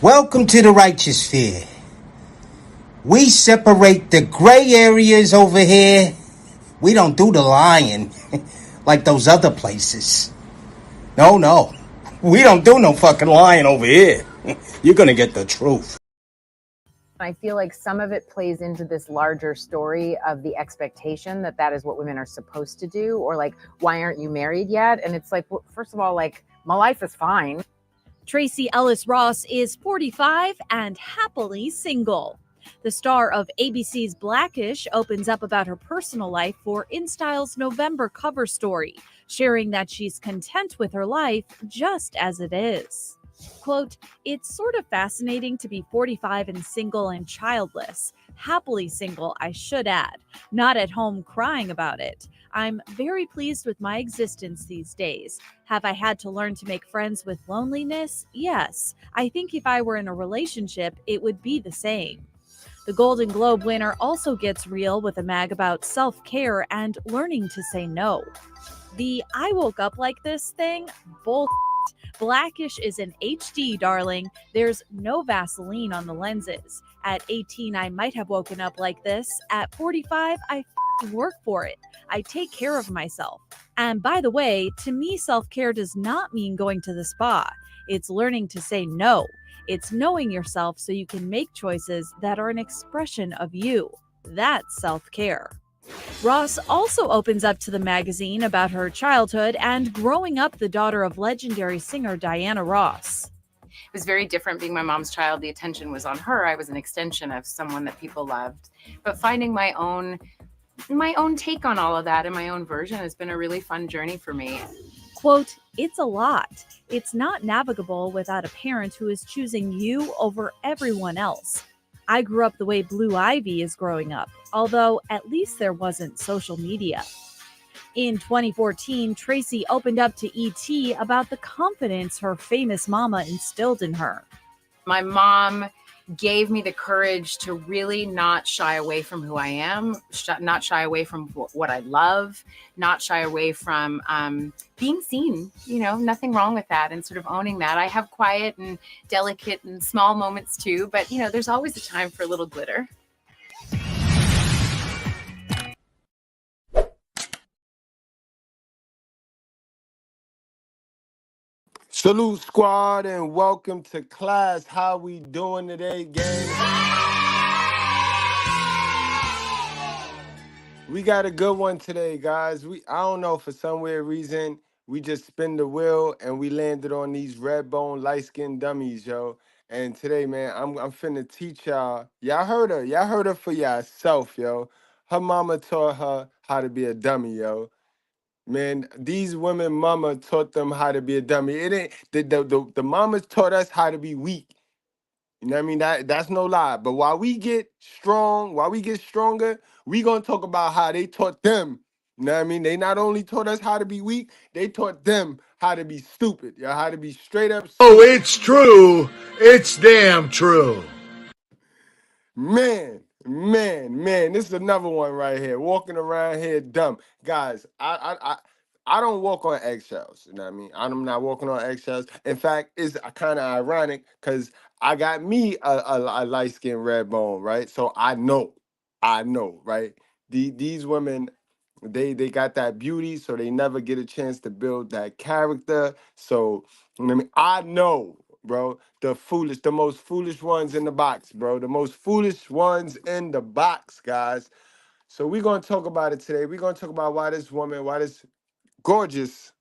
Welcome to the righteous sphere. We separate the gray areas over here. We don't do the lying like those other places. No. We don't do no fucking lying over here. You're gonna get the truth. I feel like some of it plays into this larger story of the expectation that is what women are supposed to do, or like, why aren't you married yet? And it's like, well, first of all, like, my life is fine. Tracee Ellis Ross is 45 and happily single. The star of ABC's Blackish opens up about her personal life for InStyle's November cover story, sharing that she's content with her life just as it is. Quote, "It's sort of fascinating to be 45 and single and childless. Happily single, I should add. Not at home crying about it. I'm very pleased with my existence these days. Have I had to learn to make friends with loneliness? Yes. I think if I were in a relationship, it would be the same." The Golden Globe winner also gets real with a mag about self-care and learning to say no. The "I woke up like this" thing? Bull. Blackish is an HD, darling. There's no Vaseline on the lenses. At 18, I might have woken up like this. At 45, I work for it. I take care of myself. And by the way, to me, self-care does not mean going to the spa. It's learning to say no. It's knowing yourself so you can make choices that are an expression of you. That's self-care. Ross also opens up to the magazine about her childhood and growing up the daughter of legendary singer Diana Ross. It was very different being my mom's child. The attention was on her. I was an extension of someone that people loved. But finding my own take on all of that and my own version has been a really fun journey for me. Quote, "It's a lot. It's not navigable without a parent who is choosing you over everyone else. I grew up the way Blue Ivy is growing up, although at least there wasn't social media." In 2014, Tracee opened up to ET about the confidence her famous mama instilled in her. My mom gave me the courage to really not shy away from who I am, not shy away from what I love, not shy away from being seen, nothing wrong with that, and sort of owning that. I have quiet and delicate and small moments too, but there's always a time for a little glitter. Salute squad and welcome to class. How we doing today, gang? We got a good one today, guys. I don't know, for some weird reason, we just spin the wheel and we landed on these red bone light skinned dummies, yo. And today, man, I'm finna teach y'all. Y'all heard her. Y'all heard her for yourself, yo. Her mama taught her how to be a dummy, yo. Man, these women mama taught them how to be a dummy. It ain't the mamas taught us how to be weak. You know what I mean? That's no lie. But while we get stronger, we gonna talk about how they taught them. You know what I mean? They not only taught us how to be weak, they taught them how to be stupid. Yeah, how to be straight up stupid. Oh, it's true. It's damn true. Man, this is another one right here. Walking around here dumb. Guys, I don't walk on eggshells. You know what I mean? I'm not walking on eggshells. In fact, it's kind of ironic because I got me a light-skinned red bone, right? So I know, right? These women, they got that beauty, so they never get a chance to build that character. So, you know what I mean? I know, bro, the most foolish ones in the box, bro. The most foolish ones in the box, guys. So we're gonna talk about it today. We're gonna talk about why this gorgeous,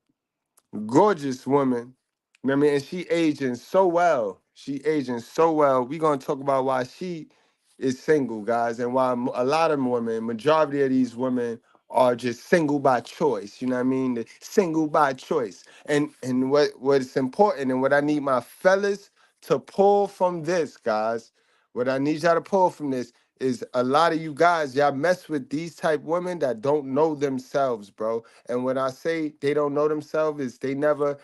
gorgeous woman, you know what I mean? And she aging so well. We're gonna talk about why she is single, guys, and why a lot of women, majority of these women are just single by choice. You know what I mean? They're single by choice. And what's important and what I need my fellas to pull from this, guys, what I need y'all to pull from this is a lot of you guys, y'all mess with these type women that don't know themselves, bro. And when I say they don't know themselves, is they never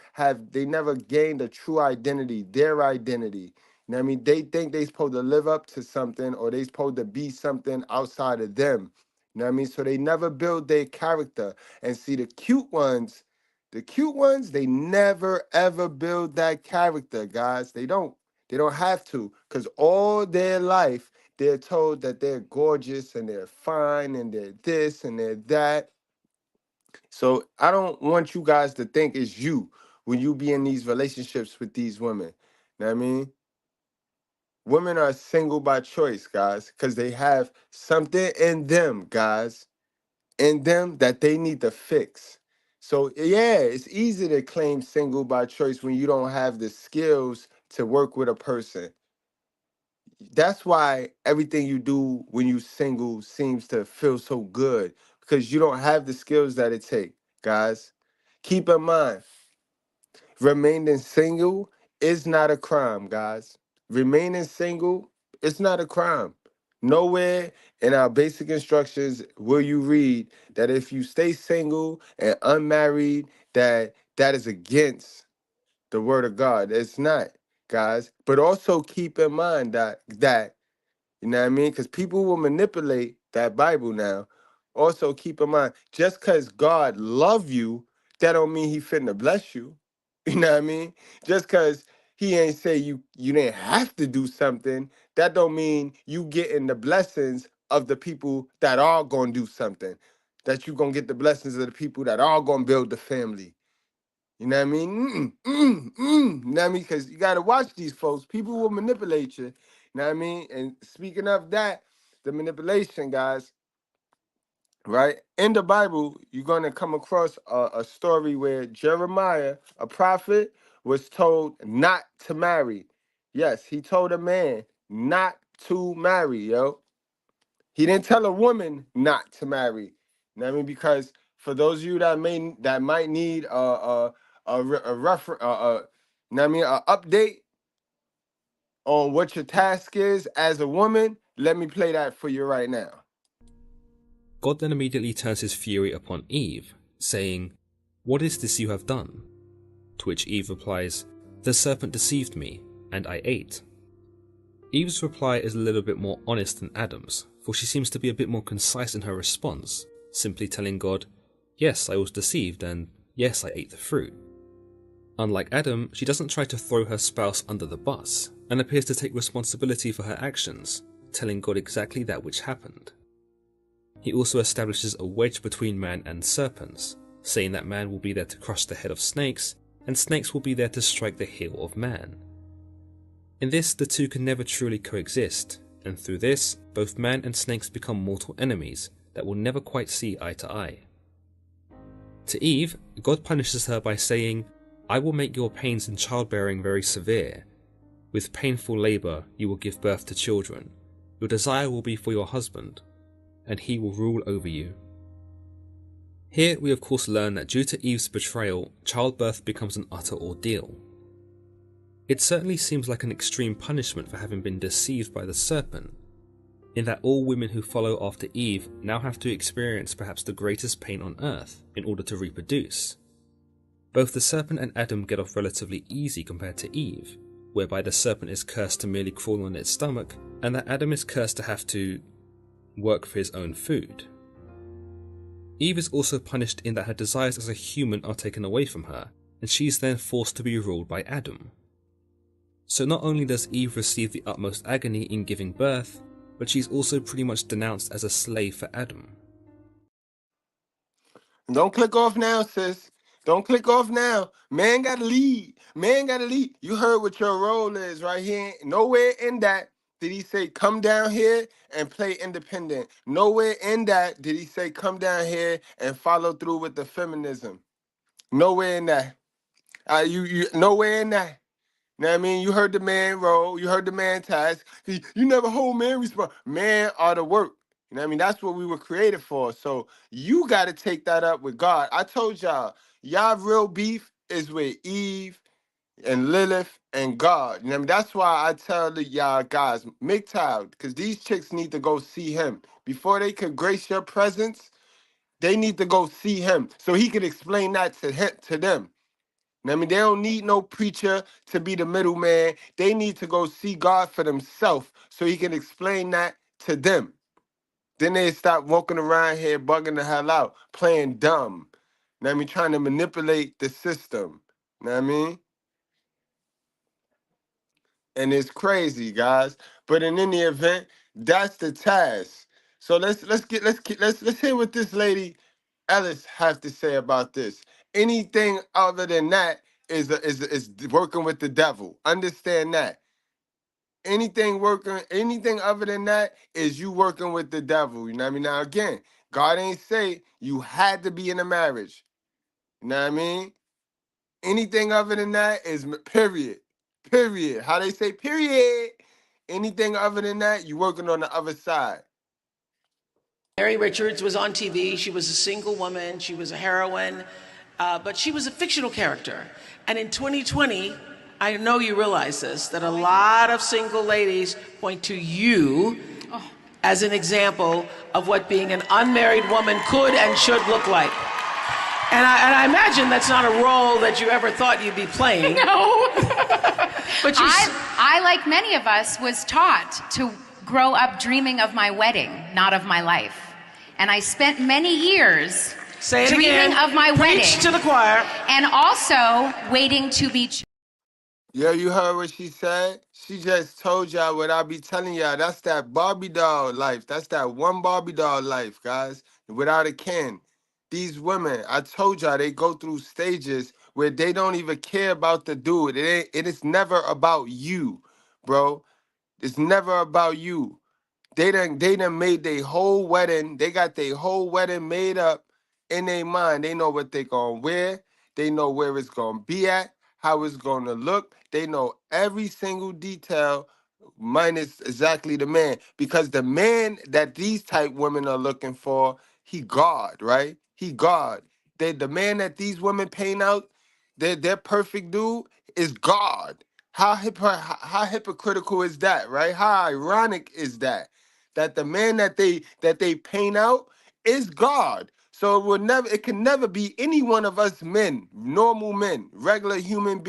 gained a true identity, their identity. You know what I mean? They think they supposed to live up to something or they supposed to be something outside of them. You know what I mean? So they never build their character. And see, the cute ones, they never ever build that character, guys. They don't. They don't have to, because all their life they're told that they're gorgeous and they're fine and they're this and they're that. So I don't want you guys to think it's you when you be in these relationships with these women. Know what I mean? Women are single by choice, guys, because they have something in them, guys, in them that they need to fix. So yeah, it's easy to claim single by choice when you don't have the skills to work with a person. That's why everything you do when you single seems to feel so good, because you don't have the skills that it take, guys. Keep in mind, remaining single is not a crime, guys. Remaining single is not a crime. Nowhere in our basic instructions will you read that if you stay single and unmarried, that is against the word of God. It's not, guys. But also keep in mind that you know what I mean? Because people will manipulate that Bible now. Also, keep in mind, just because God love you, that don't mean he finna bless you. You know what I mean? Just because he ain't say you didn't have to do something, that don't mean you getting the blessings of the people that are gonna do something. That you gonna get the blessings of the people that are gonna build the family. You know what I mean? You know what I mean? Because you got to watch these folks. People will manipulate you. You know what I mean? And speaking of that, the manipulation, guys, right? In the Bible, you're going to come across a story where Jeremiah, a prophet, was told not to marry. Yes, he told a man not to marry, yo. He didn't tell a woman not to marry. You know what I mean? Because for those of you that might need a reference, you know what I mean, a update on what your task is as a woman, let me play that for you right now. God then immediately turns his fury upon Eve, saying, "What is this you have done?" To which Eve replies, "The serpent deceived me, and I ate." Eve's reply is a little bit more honest than Adam's, for she seems to be a bit more concise in her response, simply telling God, "Yes, I was deceived, and yes, I ate the fruit." Unlike Adam, she doesn't try to throw her spouse under the bus, and appears to take responsibility for her actions, telling God exactly that which happened. He also establishes a wedge between man and serpents, saying that man will be there to crush the head of snakes, and snakes will be there to strike the heel of man. In this, the two can never truly coexist, and through this, both man and snakes become mortal enemies that will never quite see eye to eye. To Eve, God punishes her by saying, "I will make your pains in childbearing very severe. With painful labour you will give birth to children. Your desire will be for your husband, and he will rule over you." Here we of course learn that due to Eve's betrayal, childbirth becomes an utter ordeal. It certainly seems like an extreme punishment for having been deceived by the serpent, in that all women who follow after Eve now have to experience perhaps the greatest pain on earth in order to reproduce. Both the serpent and Adam get off relatively easy compared to Eve, whereby the serpent is cursed to merely crawl on its stomach, and that Adam is cursed to have to work for his own food. Eve is also punished in that her desires as a human are taken away from her, and she is then forced to be ruled by Adam. So not only does Eve receive the utmost agony in giving birth, but she's also pretty much denounced as a slave for Adam. Don't click off now, sis. Don't click off now. Man gotta lead. Man gotta lead. You heard what your role is right here. Nowhere in that did he say come down here and play independent. Nowhere in that did he say come down here and follow through with the feminism. Nowhere in that. You nowhere in that. You know what I mean? You heard the man role. You heard the man task. You never hold man responsible. Man are the work. You know what I mean? That's what we were created for. So you got to take that up with God. I told y'all real beef is with Eve and Lilith and God. You know what I mean? That's why I tell y'all guys, make time, because these chicks need to go see him. Before they could grace your presence, they need to go see him so he can explain that to them. I mean, they don't need no preacher to be the middleman. They need to go see God for themselves so he can explain that to them. Then they stop walking around here bugging the hell out, playing dumb. You know what I mean? Trying to manipulate the system. You know what I mean? and it's crazy, guys. But in any event, that's the task. So let's hear what this lady Ellis has to say about this. Anything other than that is working with the devil. Understand that. Anything other than that is you working with the devil. You know what I mean? Now again, God ain't say you had to be in a marriage. You know what I mean? Anything other than that is period. Period. How they say period. Anything other than that, you working on the other side. Mary Richards was on TV. She was a single woman. She was a heroine, but she was a fictional character. And in 2020, I know you realize this, that a lot of single ladies point to you as an example of what being an unmarried woman could and should look like. And I imagine that's not a role that you ever thought you'd be playing. No. But I, like many of us, was taught to grow up dreaming of my wedding, not of my life. And I spent many years dreaming of my wedding. Preach to the choir. And also waiting to be Yeah, you heard what she said? She just told y'all what I be telling y'all. That's that Barbie doll life. That's that one Barbie doll life, guys, without a kin. These women, I told y'all, they go through stages where they don't even care about the dude. It is never about you, bro. It's never about you. They done made their whole wedding. They got their whole wedding made up in their mind. They know what they gonna wear. They know where it's gonna be at, how it's gonna look. They know every single detail, minus exactly the man. Because the man that these type women are looking for, he God, right? He God. The man that these women paint out, their perfect dude is God. How hypocritical is that, right? How ironic is that? That the man that they paint out is God. So it can never be any one of us men, normal men, regular human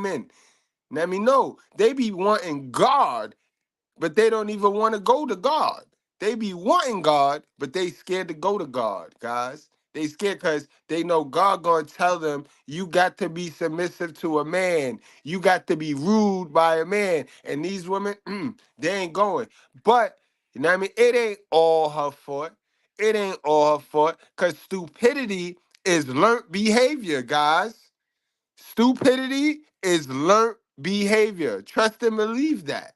men. Let me know. They be wanting God, but they don't even want to go to God. They be wanting God, but they scared to go to God, guys. They scared because they know God gonna tell them, you got to be submissive to a man. You got to be ruled by a man. And these women, they ain't going. But, you know what I mean? It ain't all her fault. It ain't all her fault. Because stupidity is learned behavior, guys. Stupidity is learned behavior. Trust and believe that.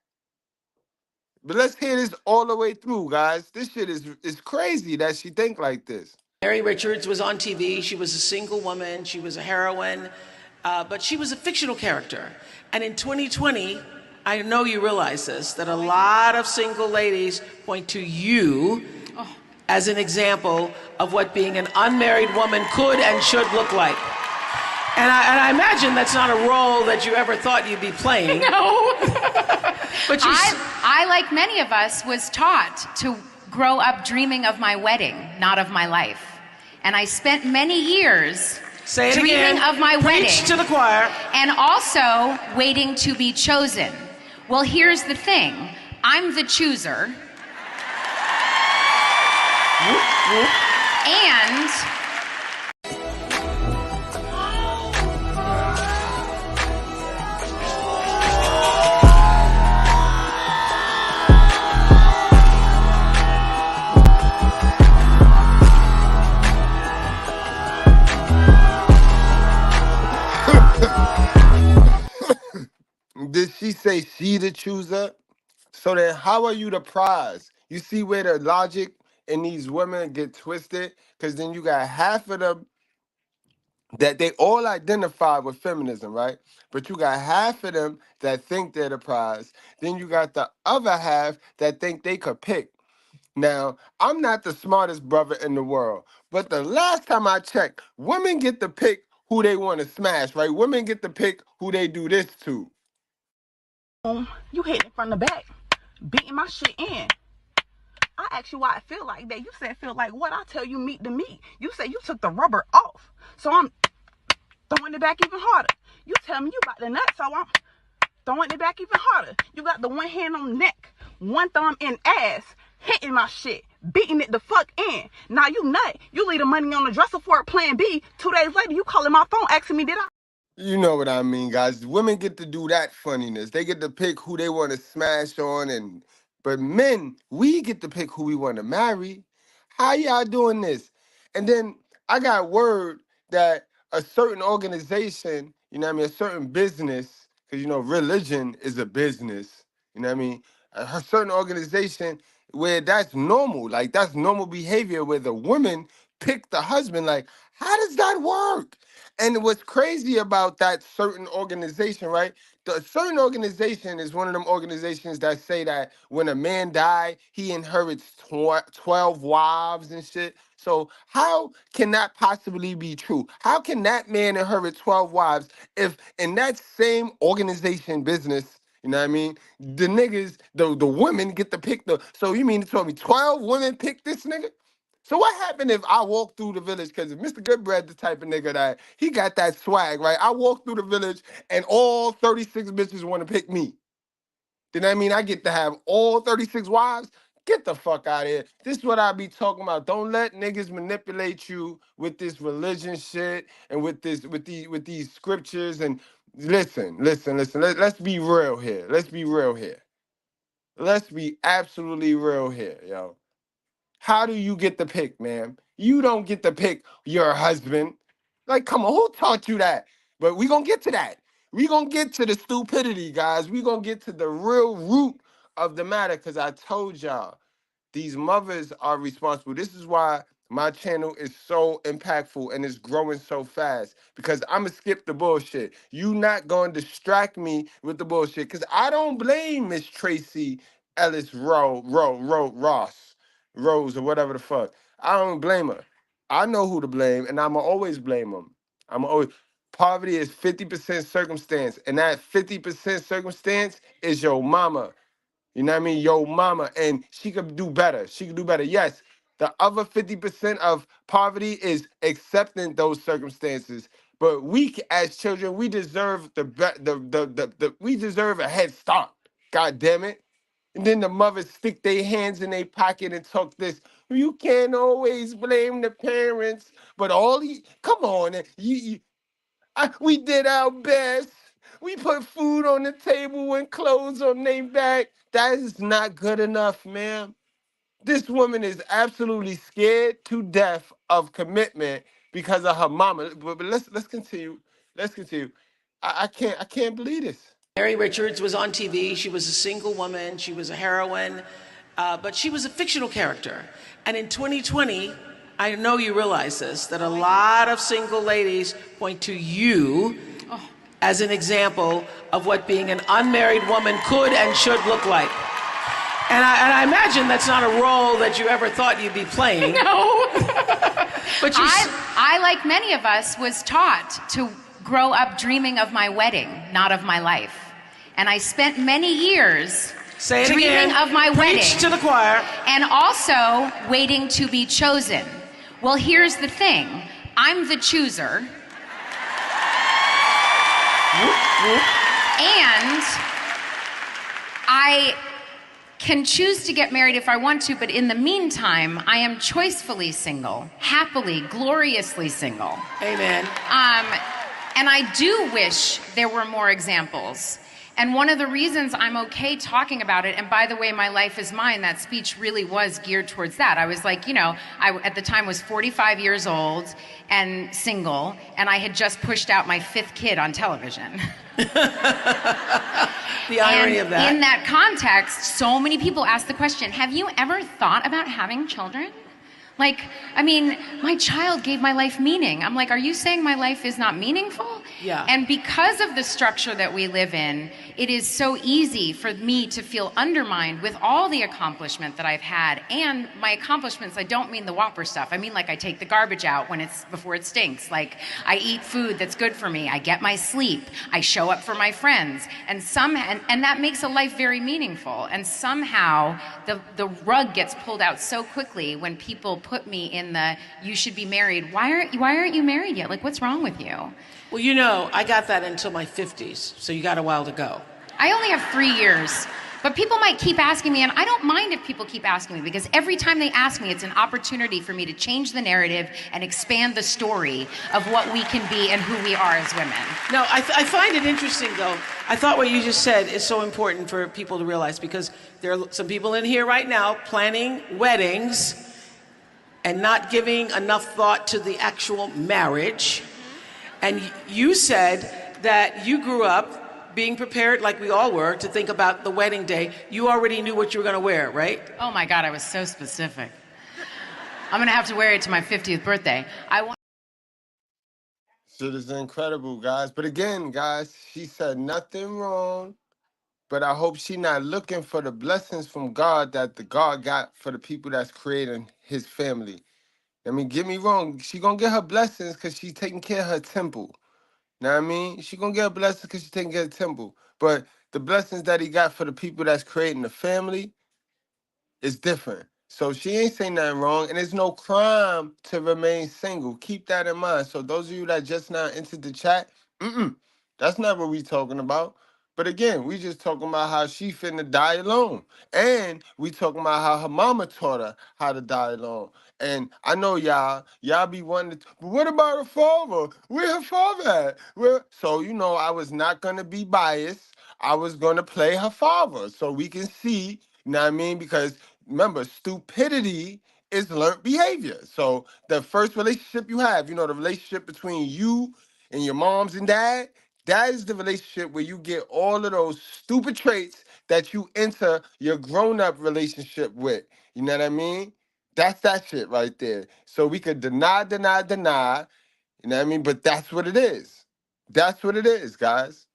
But let's hear this all the way through, guys. This shit is crazy that she think like this. Mary Richards was on TV. She was a single woman. She was a heroine, but she was a fictional character. And in 2020, I know you realize this, that a lot of single ladies point to you as an example of what being an unmarried woman could and should look like. And I imagine that's not a role that you ever thought you'd be playing. No. But I, like many of us, was taught to grow up dreaming of my wedding, not of my life. And I spent many years dreaming of my wedding. Preach to the choir. And also waiting to be chosen. Well, here's the thing. I'm the chooser. Whoop, whoop. And did she say she the chooser? So then how are you the prize? You see where the logic in these women get twisted? Because then you got half of them that they all identify with feminism, right? But you got half of them that think they're the prize. Then you got the other half that think they could pick. Now, I'm not the smartest brother in the world, but the last time I checked, women get to pick who they want to smash, right? Women get to pick who they do this to. You hitting it from the back, beating my shit in. I asked you why I feel like that. You said feel like what? I tell you meat to meat. You said you took the rubber off. So I'm throwing it back even harder. You tell me you got the nut, so I'm throwing it back even harder. You got the one hand on neck, one thumb in ass, hitting my shit, beating it the fuck in. Now you nut. You leave the money on the dresser for a plan B. 2 days later, you calling my phone asking me, did I? You know what I mean, guys. Women get to do that funniness. They get to pick who they want to smash on, and but men, we get to pick who we want to marry. How y'all doing this? And then I got word that a certain organization, you know what I mean, a certain business, because you know, religion is a business, you know what I mean? A certain organization where that's normal, like that's normal behavior where the woman pick the husband. Like, how does that work? And what's crazy about that certain organization, right? The certain organization is one of them organizations that say that when a man die, he inherits 12 wives and shit. So how can that possibly be true? How can that man inherit 12 wives if in that same organization business, you know what I mean? The niggas, the women get to pick the, so you mean to tell me 12 women pick this nigga? So what happened if I walk through the village? Because Mr. Goodbread, the type of nigga that he got that swag, right? I walk through the village and all 36 bitches want to pick me. Then that mean I get to have all 36 wives? Get the fuck out of here. This is what I be talking about. Don't let niggas manipulate you with this religion shit and with this with these scriptures. And listen. Let's be real here. Let's be real here. Let's be absolutely real here, yo. How do you get the pick, man? You don't get to pick your husband. Like, come on, who taught you that? But we gonna get to that. We gonna get to the stupidity, guys. We gonna get to the real root of the matter, because I told y'all, these mothers are responsible. This is why my channel is so impactful and it's growing so fast, because I'm gonna skip the bullshit. You not gonna distract me with the bullshit, because I don't blame Miss Tracee Ellis Ross, Rose, or whatever the fuck. I don't blame her. I know who to blame, and I'ma always blame them. I'm always Poverty is 50% circumstance, and that 50% circumstance is your mama. You know what I mean? Your mama, and she could do better. She could do better. Yes, the other 50% of poverty is accepting those circumstances. But we, as children, we deserve we deserve a head start. God damn it! And then the mothers stick their hands in their pocket and talk this. You can't always blame the parents, but come on, we did our best. We put food on the table and clothes on their back. That is not good enough, ma'am. This woman is absolutely scared to death of commitment because of her mama. But let's continue. Let's continue. I can't believe this. Mary Richards was on TV. She was a single woman. She was a heroine, but she was a fictional character. And in 2020, I know you realize this, that a lot of single ladies point to you as an example of what being an unmarried woman could and should look like. And I imagine that's not a role that you ever thought you'd be playing. No. But I, like many of us, was taught to grow up dreaming of my wedding, not of my life. And I spent many years dreaming of my wedding. Preach to the choir. And also waiting to be chosen. Well, here's the thing. I'm the chooser. And I can choose to get married if I want to, but in the meantime, I am choicefully single, happily, gloriously single. Amen. And I do wish there were more examples. And one of the reasons I'm okay talking about it, and by the way, My Life Is Mine, that speech really was geared towards that. I was like, I at the time was 45 years old and single, and I had just pushed out my 5th kid on television. The irony of that. In that context, so many people ask the question, have you ever thought about having children? Like, I mean, my child gave my life meaning. I'm like, are you saying my life is not meaningful? Yeah. And because of the structure that we live in, it is so easy for me to feel undermined with all the accomplishment that I've had. And my accomplishments, I don't mean the Whopper stuff. I mean, like, I take the garbage out before it stinks. Like, I eat food that's good for me. I get my sleep. I show up for my friends. And that makes a life very meaningful. And somehow the rug gets pulled out so quickly when people put me in the, you should be married. Why aren't you married yet? Like, what's wrong with you? Well, I got that until my 50s, so you got a while to go. I only have 3 years. But people might keep asking me, and I don't mind if people keep asking me, because every time they ask me, it's an opportunity for me to change the narrative and expand the story of what we can be and who we are as women. No, I find it interesting, though. I thought what you just said is so important for people to realize, because there are some people in here right now planning weddings and not giving enough thought to the actual marriage. And you said that you grew up being prepared, like we all were, to think about the wedding day. You already knew what you were going to wear, right? Oh my God, I was so specific. I'm going to have to wear it to my 50th birthday. Shit is incredible, guys. But again, guys, she said nothing wrong. But I hope she not looking for the blessings from God that the God got for the people that's creating his family. I mean, get me wrong. She gonna get her blessings because she's taking care of her temple. Know what I mean? She gonna get a blessing because she's taking care of the temple. But the blessings that he got for the people that's creating the family is different. So she ain't saying nothing wrong, and there's no crime to remain single. Keep that in mind. So those of you that just now entered the chat, that's not what we talking about. But again, we just talking about how she finna die alone. And we talking about how her mama taught her how to die alone. And I know y'all be wondering, but what about her father? Where her father at? So, I was not gonna be biased. I was gonna play her father so we can see, you know what I mean? Because remember, stupidity is learned behavior. So the first relationship you have, the relationship between you and your moms and dad, that is the relationship where you get all of those stupid traits that you enter your grown-up relationship with. You know what I mean? That's that shit right there. So we could deny, you know what I mean? But that's what it is. That's what it is, guys.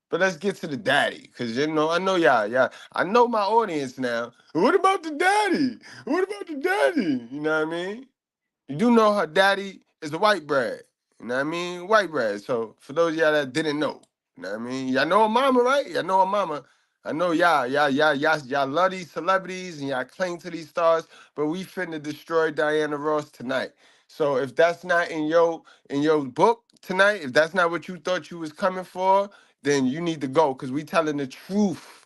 But let's get to the daddy, because, I know y'all, I know my audience now. What about the daddy? What about the daddy? You know what I mean? You do know her daddy is a white bread. You know what I mean? White bread. So for those of y'all that didn't know, you know what I mean? Y'all know her mama, right? Y'all know her mama. I know y'all love these celebrities and y'all cling to these stars, but we finna destroy Diana Ross tonight. So if that's not in your book tonight, if that's not what you thought you was coming for, then you need to go, because we telling the truth.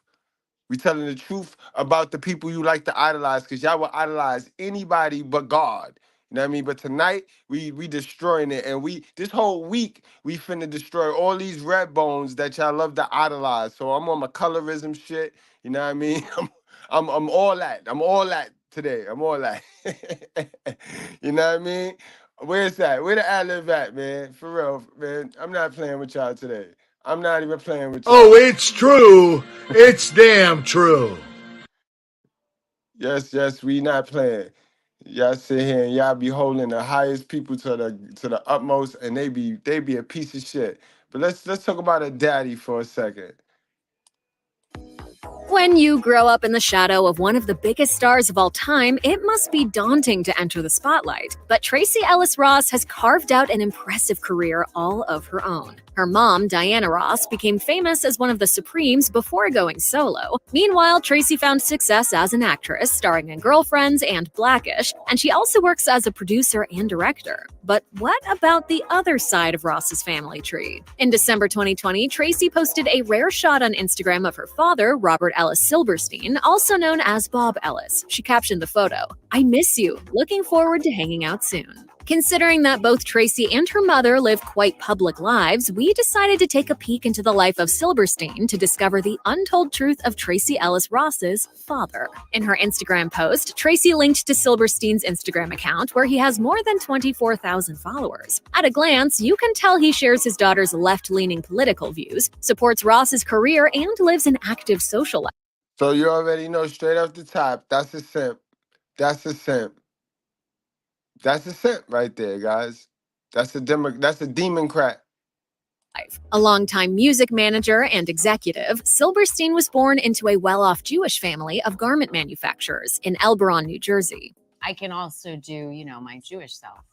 We telling the truth about the people you like to idolize, because y'all will idolize anybody but God. You know what I mean? But tonight, we destroying it. And this whole week, we finna destroy all these red bones that y'all love to idolize. So I'm on my colorism shit. You know what I mean? I'm all that. I'm all that today. I'm all that. You know what I mean? Where's that? Where the ad-lib at, man? For real, man. I'm not playing with y'all today. I'm not even playing with y'all. Oh, it's true. It's damn true. Yes, we not playing. Y'all sit here and y'all be holding the highest people to the utmost, and they be a piece of shit. But let's talk about a daddy for a second. When you grow up in the shadow of one of the biggest stars of all time, it must be daunting to enter the spotlight. But Tracee Ellis Ross has carved out an impressive career all of her own. Her mom, Diana Ross, became famous as one of the Supremes before going solo. Meanwhile, Tracee found success as an actress, starring in Girlfriends and Blackish, and she also works as a producer and director. But what about the other side of Ross's family tree? In December 2020, Tracee posted a rare shot on Instagram of her father, Robert Ellis Silberstein, also known as Bob Ellis. She captioned the photo, "I miss you. Looking forward to hanging out soon." Considering that both Tracee and her mother live quite public lives, we decided to take a peek into the life of Silberstein to discover the untold truth of Tracee Ellis Ross's father. In her Instagram post, Tracee linked to Silberstein's Instagram account, where he has more than 24,000 followers. At a glance, you can tell he shares his daughter's left-leaning political views, supports Ross's career, and lives an active social life. So you already know straight off the top, that's a simp. That's a simp. That's a simp right there, guys. That's a Democrat. A longtime music manager and executive, Silberstein was born into a well-off Jewish family of garment manufacturers in Elberon, New Jersey. I can also do, my Jewish self.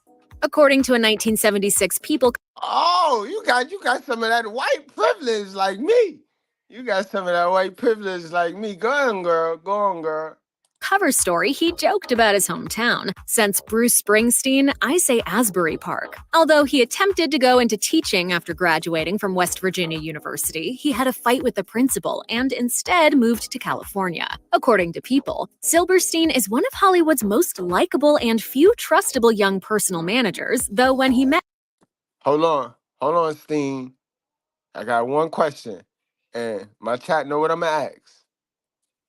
According to a 1976 People. Oh, you got some of that white privilege like me. You got some of that white privilege like me. Go on, girl. Go on, girl. cover story, he joked about his hometown. Since Bruce Springsteen, I say Asbury Park. Although he attempted to go into teaching after graduating from West Virginia University, he had a fight with the principal and instead moved to California. According to People, Silberstein is one of Hollywood's most likable and few trustable young personal managers, though when he met— Hold on, Steen. I got one question, and my chat know what I'm gonna ask.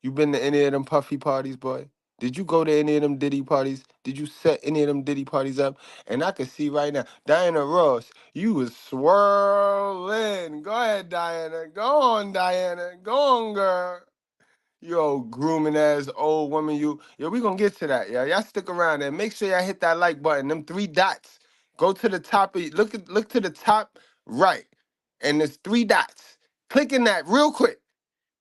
You been to any of them puffy parties, boy? Did you go to any of them Diddy parties? Did you set any of them Diddy parties up? And I can see right now, Diana Ross, you was swirling. Go ahead, Diana. Go on, Diana. Go on, girl. You old grooming ass old woman, you. Yo, we gonna get to that, yeah. Y'all stick around and make sure y'all hit that like button. Them 3 dots. Go to the top of look to the top right. And there's 3 dots. Click in that real quick.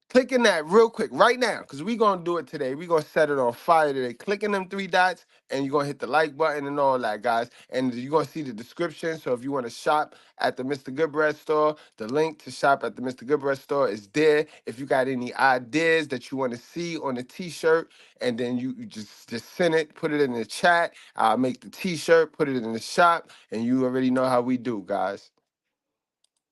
Clicking that real quick right now, because we're going to do it today. We're going to set it on fire today. Clicking them 3 dots, and you're going to hit the like button and all that, guys. And you're going to see the description. So if you want to shop at the Mr. Goodbread store, the link to shop at the Mr. Goodbread store is there. If you got any ideas that you want to see on the t-shirt, and then you just send it, put it in the chat. I'll make the t-shirt, put it in the shop, and you already know how we do, guys.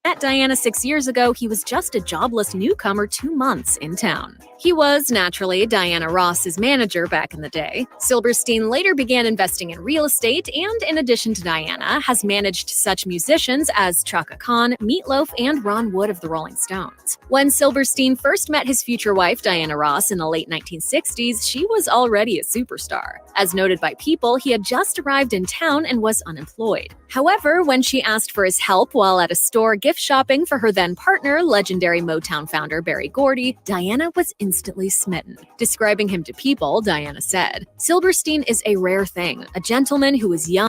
Met Diana 6 years ago, he was just a jobless newcomer 2 months in town. He was, naturally, Diana Ross's manager back in the day. Silberstein later began investing in real estate and, in addition to Diana, has managed such musicians as Chaka Khan, Meatloaf, and Ron Wood of the Rolling Stones. When Silberstein first met his future wife, Diana Ross, in the late 1960s, she was already a superstar. As noted by People, he had just arrived in town and was unemployed. However, when she asked for his help while at a store gift shopping for her then partner, legendary Motown founder Berry Gordy, Diana was instantly smitten. Describing him to People, Diana said, "Silberstein is a rare thing, a gentleman who is young."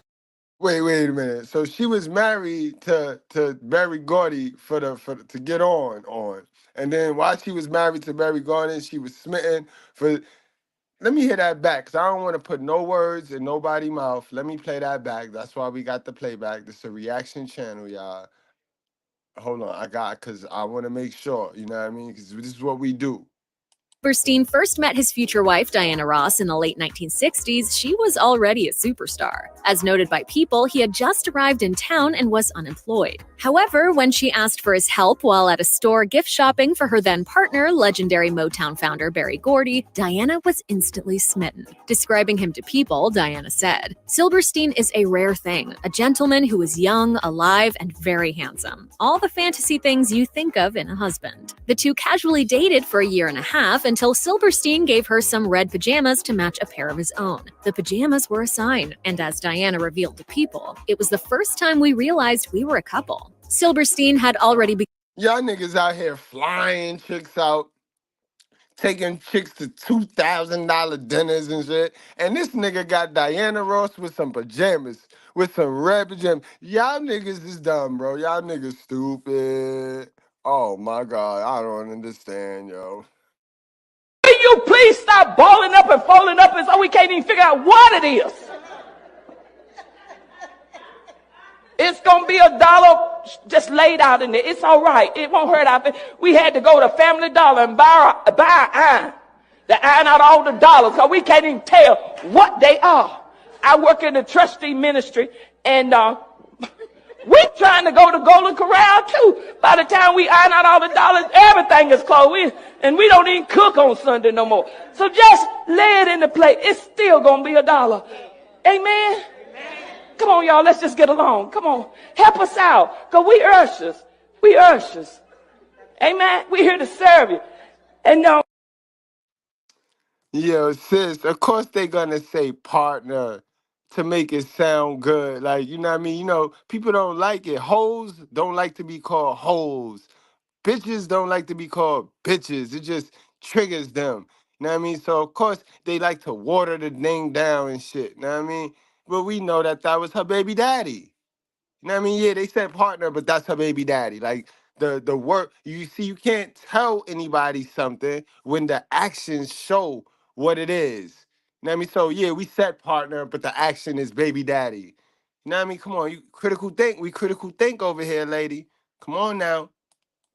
Wait a minute. So she was married to Berry Gordy to get on. And then while she was married to Berry Gordy, she was smitten for. Let me hear that back, because I don't want to put no words in nobody's mouth. Let me play that back. That's why we got the playback. This is a reaction channel, y'all. Hold on, because I want to make sure, you know what I mean? Because this is what we do. Silberstein first met his future wife, Diana Ross, in the late 1960s, she was already a superstar. As noted by People, he had just arrived in town and was unemployed. However, when she asked for his help while at a store gift shopping for her then partner, legendary Motown founder Berry Gordy, Diana was instantly smitten. Describing him to People, Diana said, "Silberstein is a rare thing, a gentleman who is young, alive, and very handsome. All the fantasy things you think of in a husband." The two casually dated for a year and a half, until Silberstein gave her some red pajamas to match a pair of his own. The pajamas were a sign, and as Diana revealed to People, it was the first time we realized we were a couple. Silberstein had already begun. Y'all niggas out here flying chicks out, taking chicks to $2,000 dinners and shit. And this nigga got Diana Ross with some pajamas, with some red pajamas. Y'all niggas is dumb, bro. Y'all niggas stupid. Oh my God, I don't understand, yo. Can you please stop balling up and folding up and so we can't even figure out what it is? It's going to be $1 just laid out in there. It's all right. It won't hurt our feelings. We had to go to Family Dollar and buy an iron. To iron out all the dollars because we can't even tell what they are. I work in the trustee ministry and we're trying to go to Golden Corral too. By the time we iron out all the dollars, everything is closed. And we don't even cook on Sunday no more. So just lay it in the plate. It's still going to be $1. Amen? Come on, y'all. Let's just get along. Come on. Help us out. Because we ushers. We ushers. Amen? We're here to serve you. And no. Yo, sis, of course they gonna say partner to make it sound good. Like, you know what I mean? You know, people don't like it. Hoes don't like to be called hoes. Bitches don't like to be called bitches. It just triggers them. You know what I mean? So, of course, they like to water the name down and shit. You know what I mean? But we know that was her baby daddy. You know what I mean? Yeah, they said partner, but that's her baby daddy. Like, the work, you see, you can't tell anybody something when the actions show what it is. You know what I mean? So, yeah, we said partner, but the action is baby daddy. You know what I mean? Come on, you critical think. We critical think over here, lady. Come on now.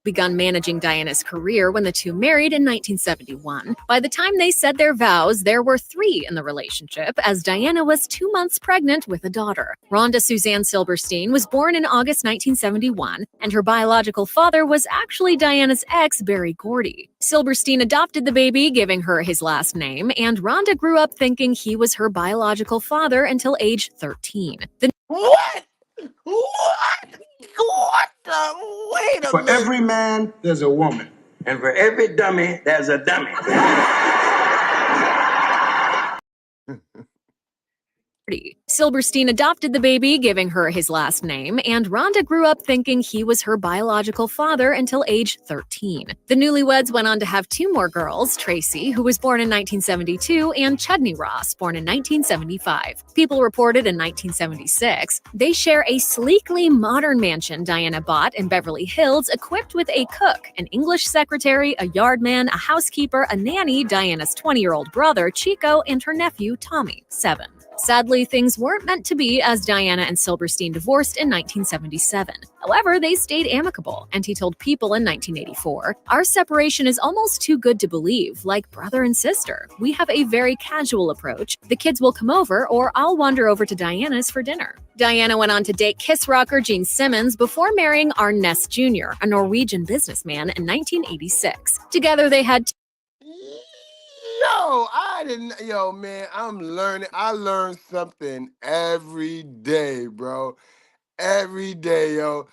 begun managing Diana's career when the two married in 1971. By the time they said their vows, there were 3 in the relationship, as Diana was 2 months pregnant with a daughter. Rhonda Suzanne Silberstein was born in August 1971, and her biological father was actually Diana's ex, Barry Gordy. Silberstein adopted the baby, giving her his last name, and Rhonda grew up thinking he was her biological father until age 13. What? What the? Wait a For minute. every man, there's a woman. And for every dummy, there's a dummy. Silberstein adopted the baby, giving her his last name, and Rhonda grew up thinking he was her biological father until age 13. The newlyweds went on to have 2 more girls, Tracee, who was born in 1972, and Tracee Ross, born in 1975. People reported in 1976 they share a sleekly modern mansion Diana bought in Beverly Hills, equipped with a cook, an English secretary, a yardman, a housekeeper, a nanny, Diana's 20-year-old brother, Chico, and her nephew, Tommy, 7. Sadly, things weren't meant to be, as Diana and Silberstein divorced in 1977. However, they stayed amicable, and he told People in 1984, "Our separation is almost too good to believe, like brother and sister. We have a very casual approach. The kids will come over, or I'll wander over to Diana's for dinner." Diana went on to date Kiss rocker Gene Simmons before marrying Arnest Jr., a Norwegian businessman, in 1986. Together, they had Yo, man, I'm learning. I learn something every day, bro. Every day, yo.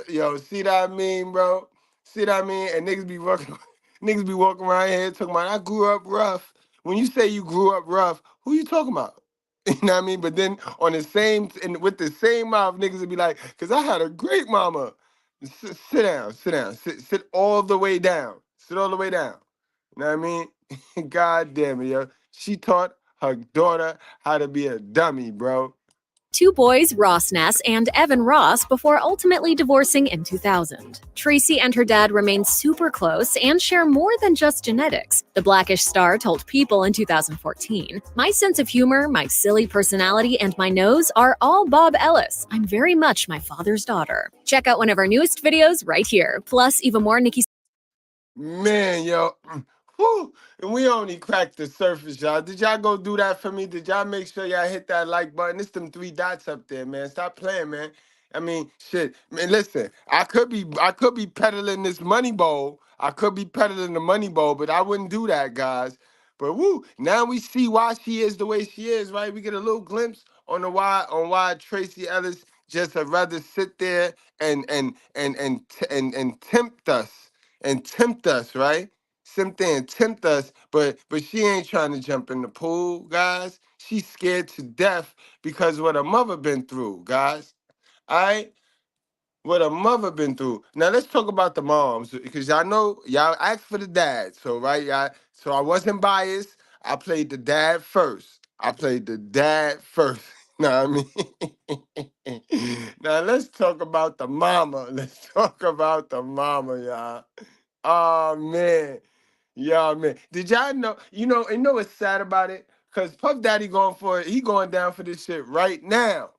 Yo, see what I mean, bro? See what I mean? And niggas be walking around here talking about, I grew up rough. When you say you grew up rough, who you talking about? You know what I mean? But then on the same, and with the same mouth, niggas would be like, because I had a great mama. Sit down. Sit all the way down. Sit all the way down. You know what I mean? God damn it, yo. She taught her daughter how to be a dummy, bro. 2 boys, Ross Ness and Evan Ross, before ultimately divorcing in 2000. Tracee and her dad remain super close and share more than just genetics. The Blackish star told People in 2014, "My sense of humor, my silly personality, and my nose are all Bob Ellis. I'm very much my father's daughter." Check out one of our newest videos right here. Plus, even more Nikki. Man, yo. Whew. And we only cracked the surface, y'all. Did y'all go do that for me? Did y'all make sure y'all hit that like button? It's them 3 dots up there, man. Stop playing, man. I mean, shit. Man, listen, I could be peddling this money bowl. I could be peddling the money bowl, but I wouldn't do that, guys. But woo, now we see why she is the way she is, right? We get a little glimpse on why Tracee Ellis just would rather sit there and tempt us, right? Something tempt us, but she ain't trying to jump in the pool, guys. She's scared to death because what her mother been through, guys. All right? What her mother been through. Now let's talk about the moms, because y'all know y'all asked for the dad. So right, y'all. So I wasn't biased. I played the dad first. Know what I mean? Now let's talk about the mama. Y'all. Oh man. Yeah, man. Did y'all know? You know what's sad about it? Cause Puff Daddy going down for this shit right now.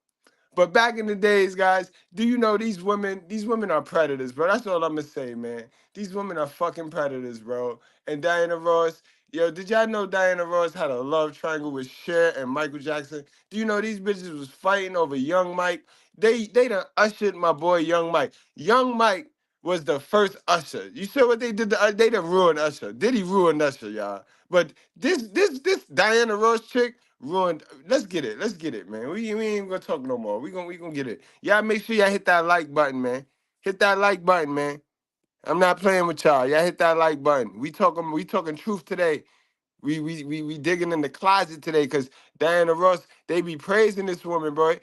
But back in the days, guys, do you know these women are predators, bro? That's all I'm gonna say, man. These women are fucking predators, bro. And Diana Ross, yo, did y'all know Diana Ross had a love triangle with Cher and Michael Jackson? Do you know these bitches was fighting over Young Mike? They done ushered my boy Young Mike. Young Mike was the first Usher. You saw what they did to they done ruined Usher. Diddy ruined Usher, y'all. But this Diana Ross chick ruined. Let's get it, man. We ain't gonna talk no more. We gonna get it. Y'all make sure y'all hit that like button, man. Hit that like button, man. I'm not playing with y'all. Y'all hit that like button. We talking truth today. We digging in the closet today, because Diana Ross, they be praising this woman, bro.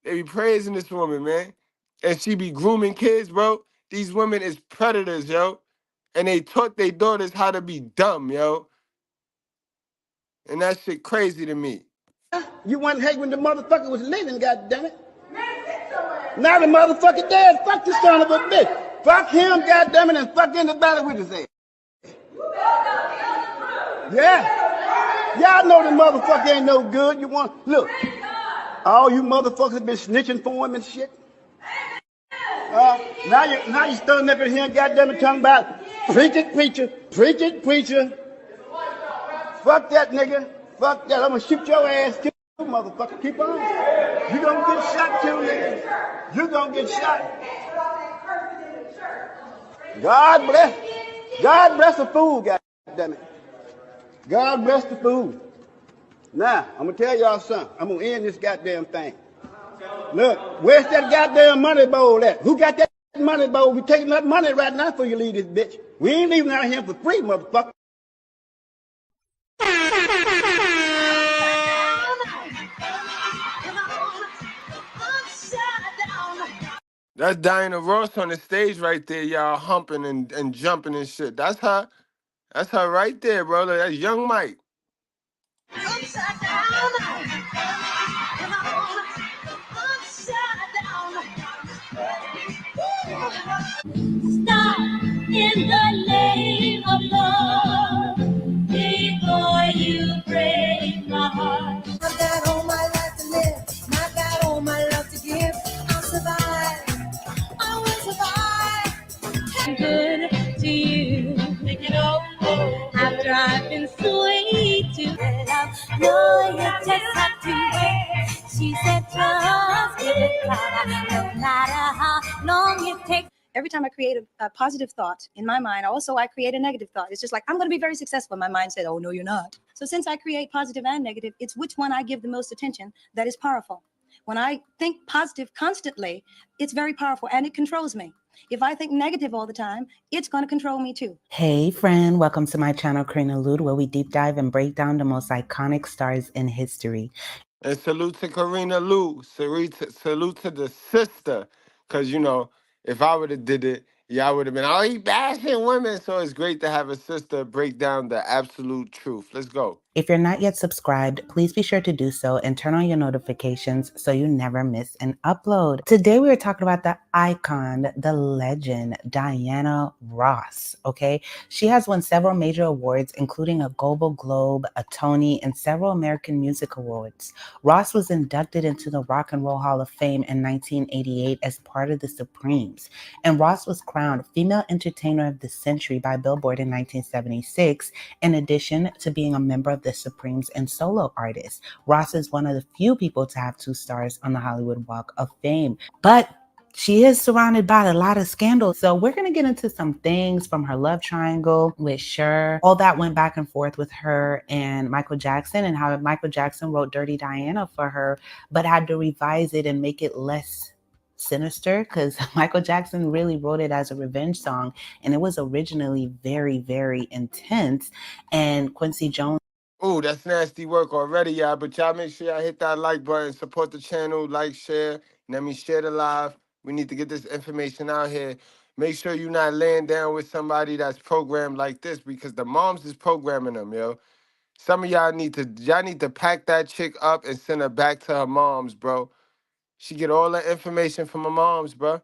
They be praising this woman, man. And she be grooming kids, bro. These women is predators, yo. And they taught their daughters how to be dumb, yo. And that shit crazy to me. You wasn't hate when the motherfucker was living, goddammit. Now the motherfucker dead. Fuck this son of a bitch. Fuck him, goddammit, and fuck anybody with his ass. Yeah. Y'all know the motherfucker ain't no good. You want look. All you motherfuckers been snitching for him and shit. Now you standing up in here and goddamn it talking about preach it, preacher. Fuck that nigga. Fuck that. I'm gonna shoot your ass too, motherfucker. Keep on. You gonna get shot too, nigga. You gonna get shot. God bless the fool, goddamn it. God bless the fool. Now, I'm gonna tell y'all something. I'm gonna end this goddamn thing. Look, where's that goddamn money bowl at? Who got that money bowl? We taking that money right now before you leave this bitch. We ain't leaving out here for free, motherfucker. That's Diana Ross on the stage right there, y'all humping and jumping and shit. That's her. That's her right there, brother. That's Young Mike. Stop in the name of love before you break my heart. I've got all my life to live, and I've got all my love to give. I'll survive. I will survive. I'm good to you. Think it over after I've been sweet to love. No, you just have to wait. She said, just give it time, no matter how long it takes. Every time I create a positive thought in my mind, also I create a negative thought. It's just like, I'm going to be very successful. My mind said, oh, no, you're not. So since I create positive and negative, it's which one I give the most attention that is powerful. When I think positive constantly, it's very powerful and it controls me. If I think negative all the time, it's going to control me too. Hey friend, welcome to my channel, Karina Lude, where we deep dive and break down the most iconic stars in history. And salute to Karina Lou. Salute to the sister. Because, you know, if I would have did it, y'all would have been, oh, he bashing women. So it's great to have a sister break down the absolute truth. Let's go. If you're not yet subscribed, please be sure to do so and turn on your notifications so you never miss an upload. Today we are talking about the icon, the legend, Diana Ross, okay? She has won several major awards, including a Golden Globe, a Tony, and several American Music Awards. Ross was inducted into the Rock and Roll Hall of Fame in 1988 as part of the Supremes, and Ross was crowned Female Entertainer of the Century by Billboard in 1976, in addition to being a member of the Supremes and solo artist. Ross is one of the few people to have 2 stars on the Hollywood Walk of Fame, but she is surrounded by a lot of scandals. So we're going to get into some things from her love triangle with Cher. All that went back and forth with her and Michael Jackson, and how Michael Jackson wrote Dirty Diana for her, but had to revise it and make it less sinister because Michael Jackson really wrote it as a revenge song, and it was originally very, very intense. And Quincy Jones. Oh, that's nasty work already, y'all. But y'all make sure y'all hit that like button, support the channel, like, share. Let me share the live. We need to get this information out here. Make sure you're not laying down with somebody that's programmed like this, because the moms is programming them, yo. Some of y'all need to pack that chick up and send her back to her moms, bro. She get all the information from her moms, bro.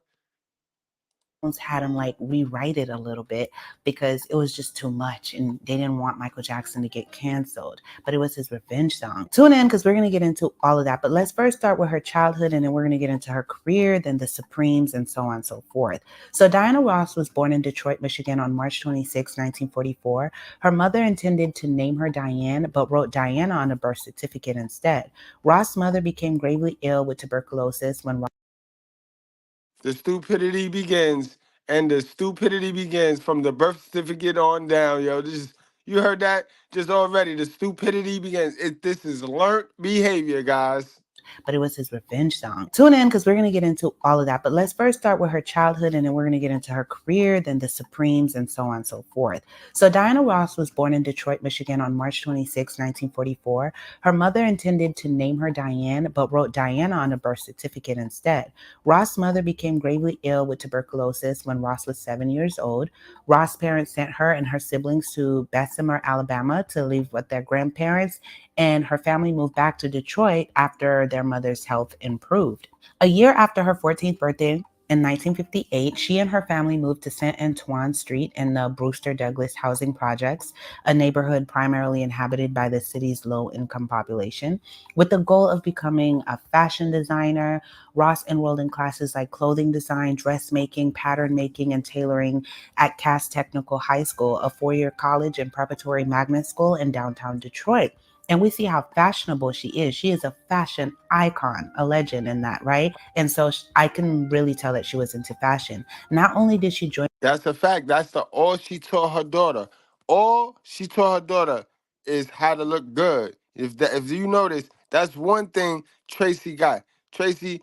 Had him like rewrite it a little bit because it was just too much and they didn't want Michael Jackson to get canceled, but it was his revenge song. Tune in because we're going to get into all of that, but let's first start with her childhood, and then we're going to get into her career, then the Supremes, and so on and so forth. So Diana Ross was born in Detroit, Michigan on March 26, 1944. Her mother intended to name her Diane, but wrote Diana on a birth certificate instead. Ross' mother became gravely ill with tuberculosis when the stupidity begins, and the stupidity begins from the birth certificate on down, yo. You heard that? Just already, the stupidity begins. This is learned behavior, guys. But it was his revenge song. Tune in because we're going to get into all of that. But let's first start with her childhood, and then we're going to get into her career, then the Supremes, and so on and so forth. So Diana Ross was born in Detroit, Michigan on March 26, 1944. Her mother intended to name her Diane, but wrote Diana on a birth certificate instead. Ross' mother became gravely ill with tuberculosis when Ross was 7 years old. Ross' parents sent her and her siblings to Bessemer, Alabama to live with their grandparents, and her family moved back to Detroit after their mother's health improved. A year after her 14th birthday, In 1958, she and her family moved to St. Antoine Street in the Brewster Douglas housing projects, a neighborhood primarily inhabited by the city's low-income population. With the goal of becoming a fashion designer, Ross enrolled in classes like clothing design, dressmaking, pattern making, and tailoring at Cass Technical High School, a four-year college and preparatory magnet school in downtown Detroit. And we see how fashionable she is. She is a fashion icon, a legend in that, right? And so I can really tell that she was into fashion. Not only did she join. That's a fact. That's all she taught her daughter. All she taught her daughter is how to look good. If you notice, that's one thing Tracee got. Tracee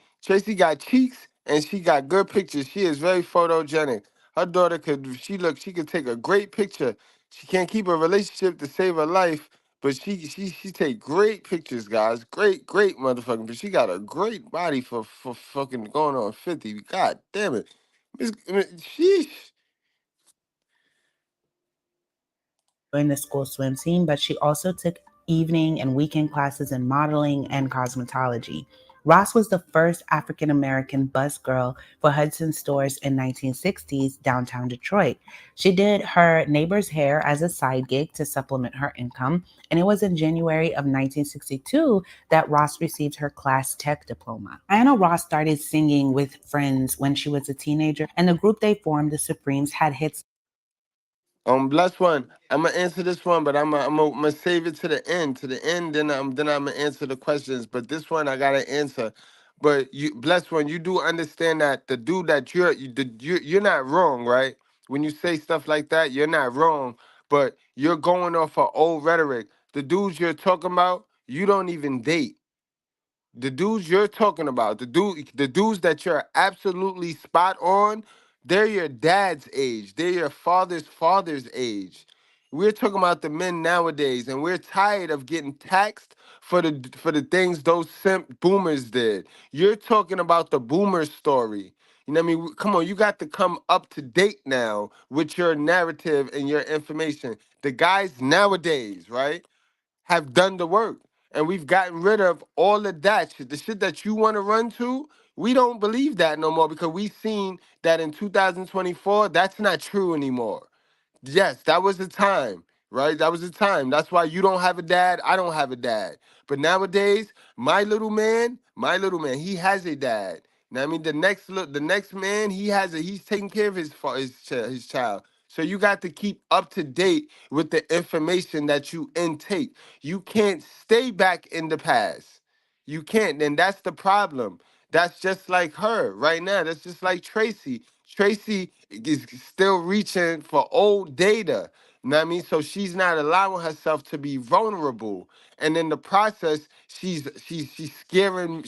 got cheeks and she got good pictures. She is very photogenic. Her daughter she could take a great picture. She can't keep a relationship to save her life, but she take great pictures, guys. Great motherfucking. But she got a great body for fucking going on 50. God damn it. Sheesh. Joined the school swim team, but she also took evening and weekend classes in modeling and cosmetology. Ross was the first African-American bus girl for Hudson stores in 1960s downtown Detroit. She did her neighbor's hair as a side gig to supplement her income, and it was in January of 1962 that Ross received her Class Tech diploma. Diana Ross started singing with friends when she was a teenager, and the group they formed, the Supremes, had hits. Bless one. I'm gonna answer this one, but I'm gonna save it to the end. To the end, then I'm gonna answer the questions. But this one I gotta answer. But you, bless one, you do understand that the dude that you're not wrong, right? When you say stuff like that, you're not wrong. But you're going off of old rhetoric. The dudes you're talking about, you don't even date. The dudes you're talking about, the dudes that you're absolutely spot on, they're your dad's age. They're your father's age. We're talking about the men nowadays, and we're tired of getting taxed for the things those simp boomers did. You're talking about the boomer story. You know what I mean? Come on, you got to come up to date now with your narrative and your information. The guys nowadays, right, have done the work. And we've gotten rid of all of that shit. The shit that you want to run to, we don't believe that no more because we've seen that in 2024, that's not true anymore. Yes, that was the time, right? That was the time. That's why you don't have a dad, I don't have a dad. But nowadays, my little man, he has a dad. Now, I mean, the next man, he's taking care of his child. So you got to keep up to date with the information that you intake. You can't stay back in the past. You can't, and that's the problem. That's just like her right now. That's just like Tracee. Tracee is still reaching for old data. You know what I mean? So she's not allowing herself to be vulnerable. And in the process, she's scaring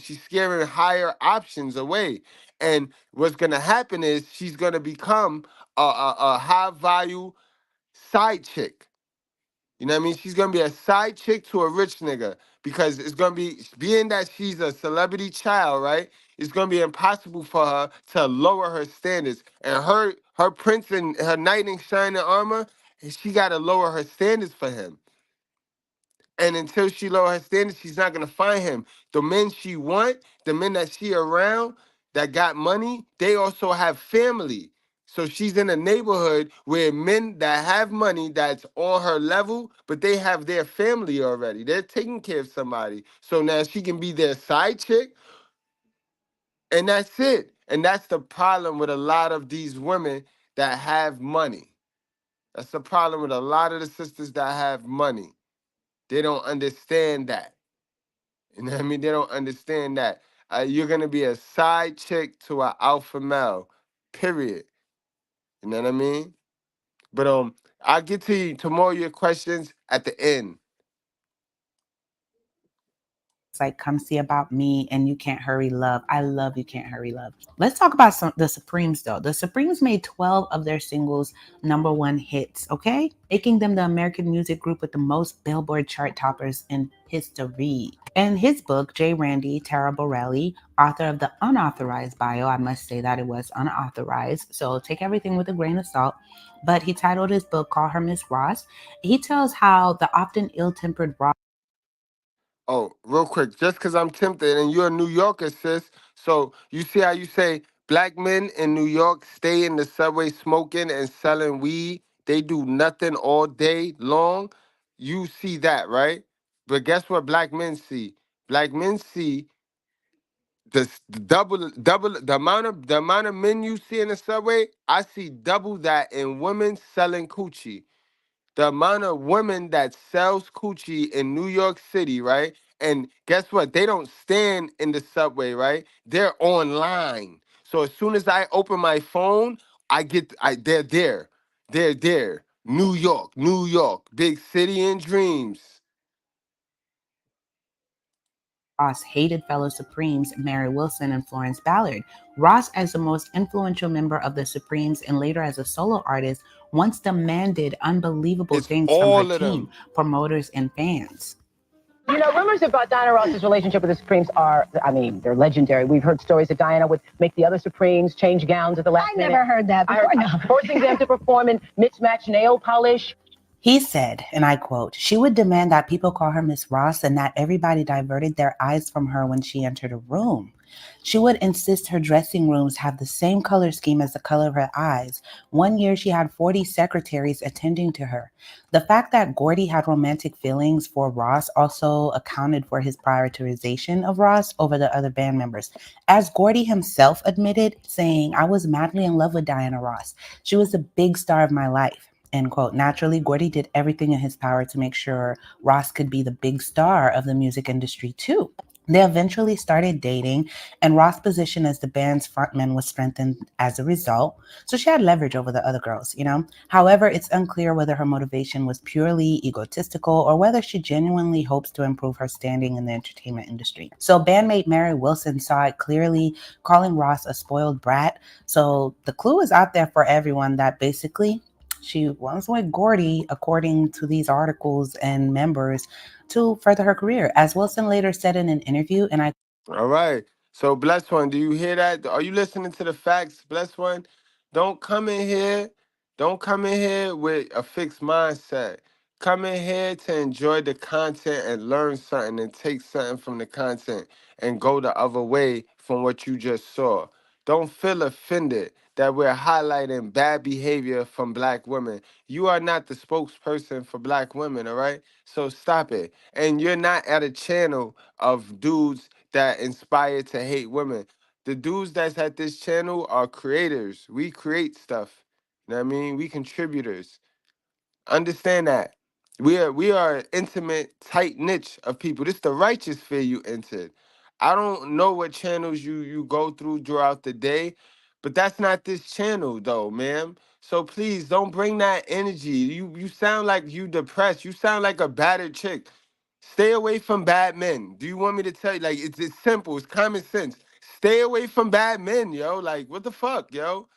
higher options away. And what's gonna happen is she's gonna become a high value side chick. You know what I mean? She's gonna be a side chick to a rich nigga because it's gonna be being that she's a celebrity child, right? It's gonna be impossible for her to lower her standards. And her prince and her knight in shining armor, she gotta lower her standards for him. And until she lower her standards, she's not gonna find him. The men she want, the men that she around that got money, they also have family. So she's in a neighborhood where men that have money that's on her level, but they have their family already. They're taking care of somebody. So now she can be their side chick, and that's it. And that's the problem with a lot of these women that have money. That's the problem with a lot of the sisters that have money. They don't understand that. You know what I mean? They don't understand that. You're gonna be a side chick to an alpha male. Period. You know what I mean? But I'll get to more of your questions at the end. Like Come See About Me and You Can't Hurry Love. I love You Can't Hurry Love. Let's talk about the Supremes though. The Supremes made 12 of their singles #1 hits, okay? Making them the American music group with the most Billboard chart toppers in history. In his book, J. Randy Taraborelli, author of the unauthorized bio, I must say that it was unauthorized, so take everything with a grain of salt, but he titled his book Call Her Miss Ross. He tells how the often ill-tempered Ross. Oh, real quick, just because I'm tempted and you're a New Yorker, sis. So you see how you say Black men in New York stay in the subway smoking and selling weed. They do nothing all day long. You see that, right? But guess what black men see? Black men see the double the amount of men you see in the subway. I see double that in women selling coochie. The amount of women that sells coochie in New York City, right? And guess what? They don't stand in the subway, right? They're online. So as soon as I open my phone, they're there. They're there. New York, New York, big city in dreams. Ross hated fellow Supremes Mary Wilson and Florence Ballard. Ross, as the most influential member of the Supremes and later as a solo artist, once demanded unbelievable things from All her of team, them. promoters, and fans. You know, rumors about Diana Ross's relationship with the Supremes are, I mean, they're legendary. We've heard stories that Diana would make the other Supremes change gowns at the last minute. I never heard that before, no. Forcing them to perform in mismatched nail polish. He said, and I quote, "She would demand that people call her Miss Ross and that everybody diverted their eyes from her when she entered a room. She would insist her dressing rooms have the same color scheme as the color of her eyes. One year she had 40 secretaries attending to her. The fact that Gordy had romantic feelings for Ross also accounted for his prioritization of Ross over the other band members. As Gordy himself admitted, saying, I was madly in love with Diana Ross. She was the big star of my life." End quote. Naturally, Gordy did everything in his power to make sure Ross could be the big star of the music industry too. They eventually started dating, and Ross' position as the band's frontman was strengthened as a result. So she had leverage over the other girls, you know? However, it's unclear whether her motivation was purely egotistical or whether she genuinely hopes to improve her standing in the entertainment industry. So bandmate Mary Wilson saw it clearly, calling Ross a spoiled brat. So the clue is out there for everyone that basically she was with Gordy, according to these articles and members, to further her career. As Wilson later said in an interview, and I All right. So, Blessed One, do you hear that? Are you listening to the facts, Blessed One? Don't come in here. Don't come in here with a fixed mindset. Come in here to enjoy the content and learn something and take something from the content and go the other way from what you just saw. Don't feel offended that we're highlighting bad behavior from black women. You are not the spokesperson for black women, all right? So stop it. And you're not at a channel of dudes that inspire to hate women. The dudes that's at this channel are creators. We create stuff. You know what I mean? We contributors. Understand that. We are an intimate, tight niche of people. This the righteous fear you entered. I don't know what channels you go through throughout the day, but that's not this channel though, ma'am. So please don't bring that energy. You sound like you depressed. You sound like a battered chick. Stay away from bad men. Do you want me to tell you? Like it's simple. It's common sense. Stay away from bad men, yo. Like what the fuck, yo?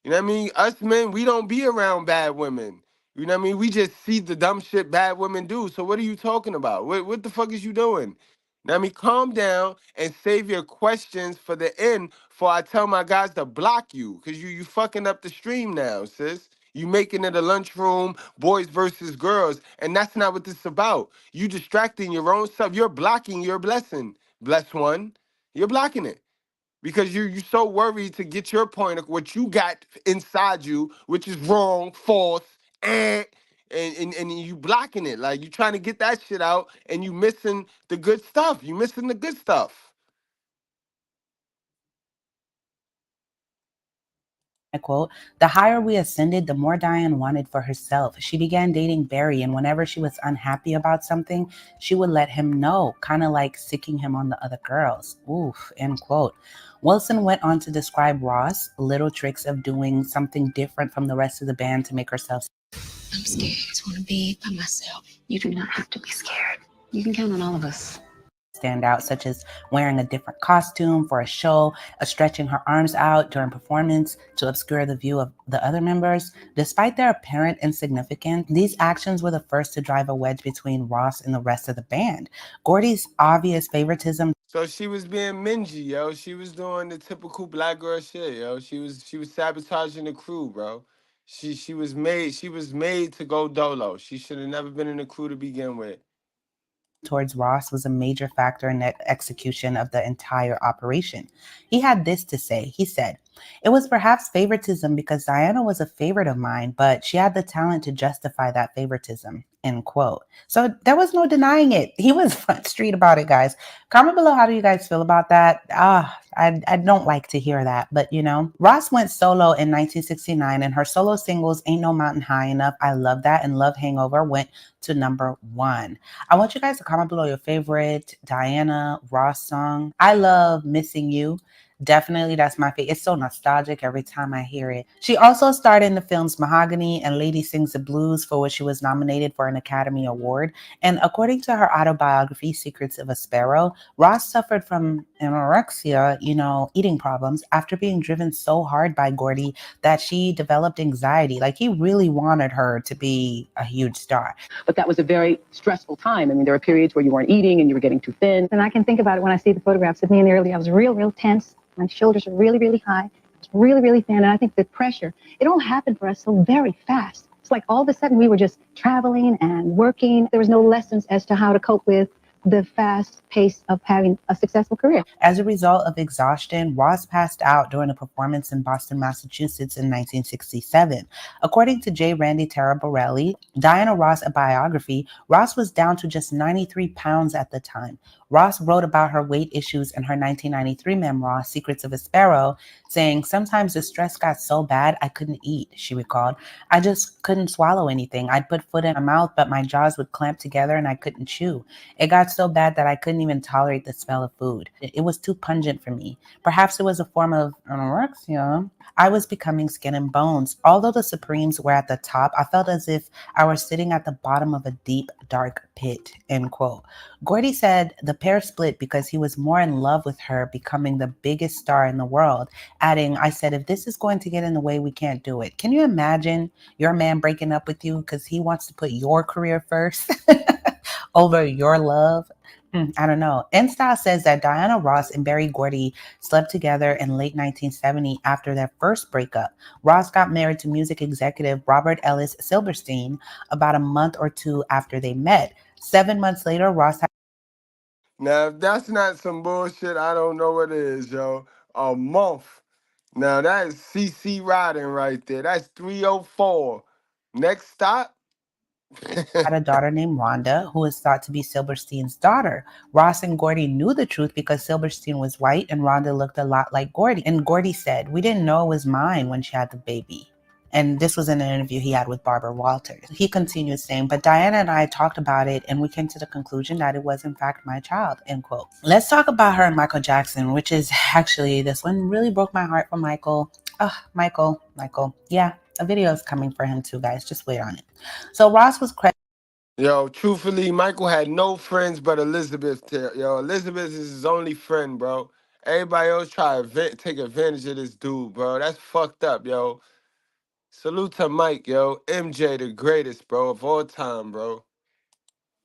You know what I mean? Us men, we don't be around bad women. You know what I mean? We just see the dumb shit bad women do. So what are you talking about? What the fuck is you doing? Now, I mean, calm down and save your questions for the end. For I tell my guys to block you, cause you fucking up the stream now, sis. You making it a lunchroom, boys versus girls, and that's not what this is about. You distracting your own self. You're blocking your blessing, blessed one. You're blocking it because you're so worried to get your point of what you got inside you, which is wrong, false, and you blocking it. Like you trying to get that shit out, and you missing the good stuff. You missing the good stuff. I quote, "The higher we ascended, the more Diane wanted for herself. She began dating Barry, and whenever she was unhappy about something, she would let him know, kind of like sicking him on the other girls." Oof, end quote. Wilson went on to describe Ross' little tricks of doing something different from the rest of the band to make herself. I'm scared. I just want to be by myself. You do not have to be scared. You can count on all of us. Stand out, such as wearing a different costume for a show, stretching her arms out during performance to obscure the view of the other members. Despite their apparent insignificance, these actions were the first to drive a wedge between Ross and the rest of the band. Gordy's obvious favoritism. So she was being mingy, yo. She was doing the typical black girl shit, yo. She was sabotaging the crew, bro. She was made to go dolo. She should have never been in the crew to begin with. towards Ross was a major factor in the execution of the entire operation. He had this to say. He said, "It was perhaps favoritism because Diana was a favorite of mine, but she had the talent to justify that favoritism." End quote. So there was no denying it. He was front street about it, guys. Comment below, how do you guys feel about that? I don't like to hear that, but you know. Ross went solo in 1969 and her solo singles Ain't No Mountain High Enough, I Love That, and Love Hangover went to #1. I want you guys to comment below your favorite Diana Ross song. I love Missing You. Definitely, that's my favorite. It's so nostalgic every time I hear it. She also starred in the films Mahogany and Lady Sings the Blues, for which she was nominated for an Academy Award. And according to her autobiography, Secrets of a Sparrow, Ross suffered from anorexia, eating problems, after being driven so hard by Gordy that she developed anxiety. Like, he really wanted her to be a huge star. But that was a very stressful time. I mean, there were periods where you weren't eating and you were getting too thin. And I can think about it when I see the photographs of me in the early, I was real tense. My shoulders are really, really high. I was really thin. And I think the pressure, it all happened for us so very fast. It's like all of a sudden we were just traveling and working. There was no lessons as to how to cope with the fast pace of having a successful career. As a result of exhaustion, Ross passed out during a performance in Boston, Massachusetts in 1967. According to J. Randy Taraborelli, Diana Ross, a biography, Ross was down to just 93 pounds at the time. Ross wrote about her weight issues in her 1993 memoir, Secrets of a Sparrow, saying, "Sometimes the stress got so bad I couldn't eat," she recalled. "I just couldn't swallow anything. I'd put food in my mouth, but my jaws would clamp together and I couldn't chew. It got so bad that I couldn't even tolerate the smell of food. It was too pungent for me. Perhaps it was a form of anorexia. I was becoming skin and bones. Although the Supremes were at the top, I felt as if I was sitting at the bottom of a deep, dark pit," end quote. Gordy said the pair split because he was more in love with her becoming the biggest star in the world, adding, "I said, if this is going to get in the way, we can't do it." Can you imagine your man breaking up with you because he wants to put your career first over your love? I don't know. InStyle says that Diana Ross and Berry Gordy slept together in late 1970 after their first breakup. Ross got married to music executive Robert Ellis Silverstein about a month or two after they met. 7 months later, Ross had... Now, if that's not some bullshit, I don't know what is, yo. A month. Now, that is CC riding right there. That's 304. Next stop? had a daughter named Rhonda, who is thought to be Silverstein's daughter. Ross and Gordy knew the truth because Silverstein was white and Rhonda looked a lot like Gordy. And Gordy said, "We didn't know it was mine when she had the baby." And this was in an interview he had with Barbara Walters. He continued saying, "But Diana and I talked about it and we came to the conclusion that it was in fact my child," end quote. Let's talk about her and Michael Jackson, which is actually, this one really broke my heart for Michael. Michael. Yeah, a video is coming for him too, guys. Just wait on it. So Ross was credited. Yo, truthfully, Michael had no friends but Elizabeth. Yo, Elizabeth is his only friend, bro. Everybody else try to take advantage of this dude, bro. That's fucked up, yo. Salute to Mike, yo. MJ, the greatest, bro, of all time, bro.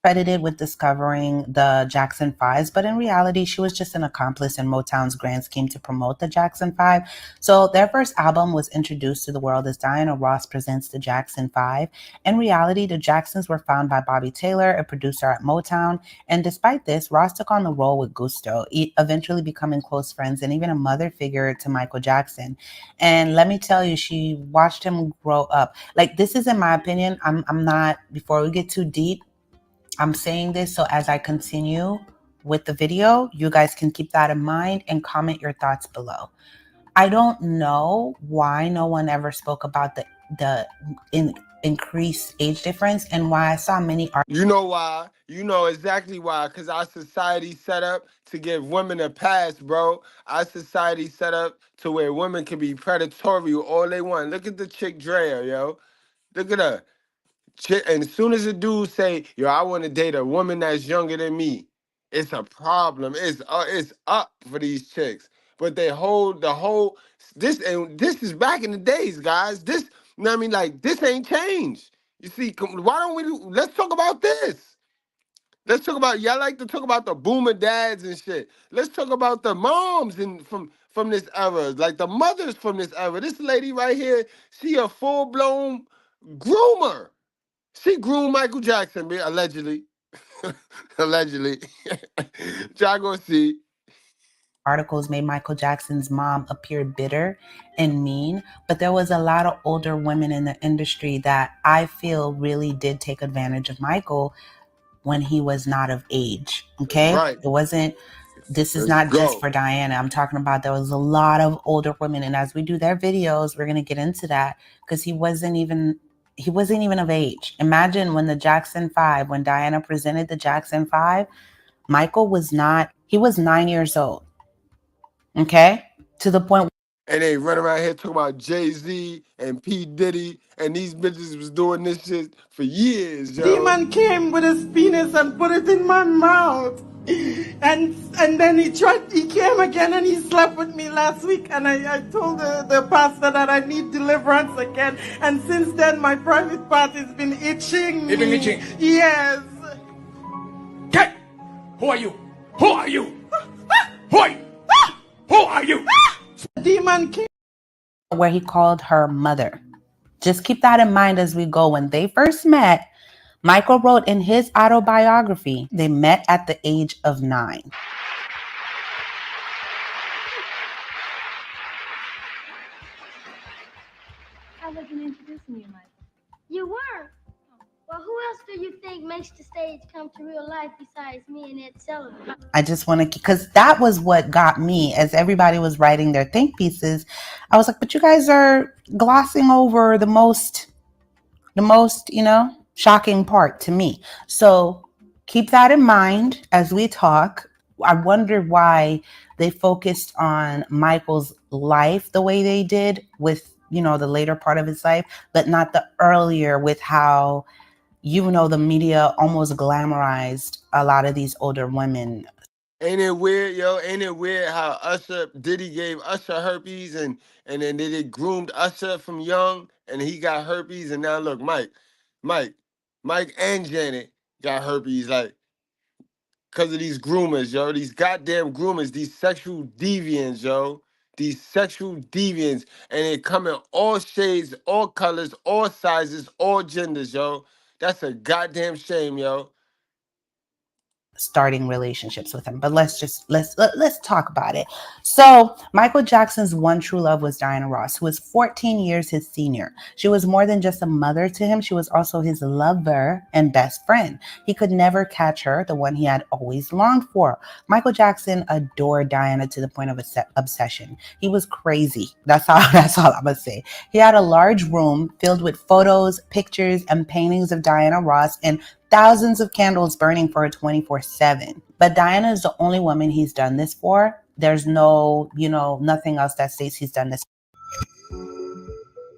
Credited with discovering the Jackson 5s, but in reality, she was just an accomplice in Motown's grand scheme to promote the Jackson 5. So their first album was introduced to the world as Diana Ross Presents the Jackson 5. In reality, the Jacksons were found by Bobby Taylor, a producer at Motown, and despite this, Ross took on the role with gusto, eventually becoming close friends and even a mother figure to Michael Jackson. And let me tell you, she watched him grow up. Like, this is, in my opinion, I'm not, before we get too deep, I'm saying this so as I continue with the video, you guys can keep that in mind and comment your thoughts below. I don't know why no one ever spoke about the increased age difference and why I saw many You know why? You know exactly why. Because our society set up to give women a pass, bro. Our society set up to where women can be predatory all they want. Look at the chick Drea, yo. Look at her. And as soon as a dude say, "Yo, I want to date a woman that's younger than me," it's a problem. It's up for these chicks. But they hold the whole this, and this is back in the days, guys. This, you know what I mean? Like, this ain't changed. You see, why don't we let's talk about this. Let's talk about, y'all like to talk about the boomer dads and shit. Let's talk about the moms from this era, like the mothers from this era. This lady right here, she a full-blown groomer. She groomed Michael Jackson, allegedly. Allegedly. Y'all gonna see. Articles made Michael Jackson's mom appear bitter and mean, but there was a lot of older women in the industry that I feel really did take advantage of Michael when he was not of age. Okay? Right. It wasn't, this is Let's not just go. for Diana. I'm talking about there was a lot of older women, and as we do their videos, we're gonna get into that because he wasn't even of age. Imagine when the Jackson 5, when Diana presented the Jackson 5, Michael was not, he was 9 years old. Okay? To the point. And they run around here talking about Jay-Z and P. Diddy, and these bitches was doing this shit for years, yo. Demon came with his penis and put it in my mouth. And then he came again and he slept with me last week, and I told the pastor that I need deliverance again. And since then my private part has been itching. It's been itching? Yes. Okay. Who are you? Who are you? Who are you? Who are you? Demon came. Where he called her mother. Just keep that in mind as we go. When they first met, Michael wrote in his autobiography, they met at the age of 9. I wasn't introducing you, Michael. You were? Well, who else do you think makes the stage come to real life besides me and Ed Sullivan? I just want to, because that was what got me as everybody was writing their think pieces. I was like, but you guys are glossing over the most, shocking part to me. So keep that in mind as we talk. I wonder why they focused on Michael's life the way they did with, the later part of his life, but not the earlier with how, the media almost glamorized a lot of these older women. Ain't it weird, yo? Ain't it weird how Diddy gave Usher herpes and then they groomed Usher from young and he got herpes, and now look, Mike and Janet got herpes, like, because of these groomers, yo. These goddamn groomers, these sexual deviants, yo. These sexual deviants, and they come in all shades, all colors, all sizes, all genders, yo. That's a goddamn shame, yo. Starting relationships with him, but let's talk about it. So Michael Jackson's one true love was Diana Ross, who was 14 years his senior. She was more than just a mother to him. She was also his lover and best friend. He could never catch her, the one he had always longed for. Michael Jackson adored Diana to the point of obsession. He was crazy. That's all I'm gonna say. He had a large room filled with photos, pictures, and paintings of Diana Ross, and thousands of candles burning for her 24/7. But Diana is the only woman he's done this for. There's no, nothing else that states he's done this.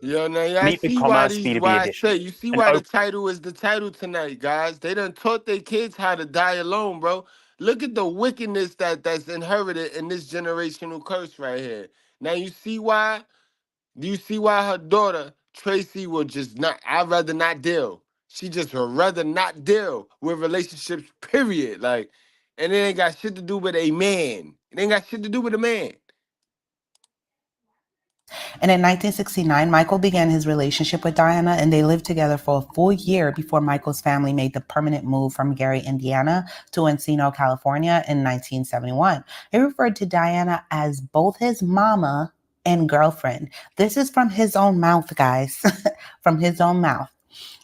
Yo, now y'all see why you see why the title is the title tonight, guys. They done taught their kids how to die alone, bro. Look at the wickedness that's inherited in this generational curse right here. Now you see why? Do you see why her daughter, Tracee, will just not, I'd rather not deal. She just would rather not deal with relationships, period. Like, and it ain't got shit to do with a man. It ain't got shit to do with a man. And in 1969, Michael began his relationship with Diana, and they lived together for a full year before Michael's family made the permanent move from Gary, Indiana to Encino, California in 1971. He referred to Diana as both his mama and girlfriend. This is from his own mouth, guys, from his own mouth.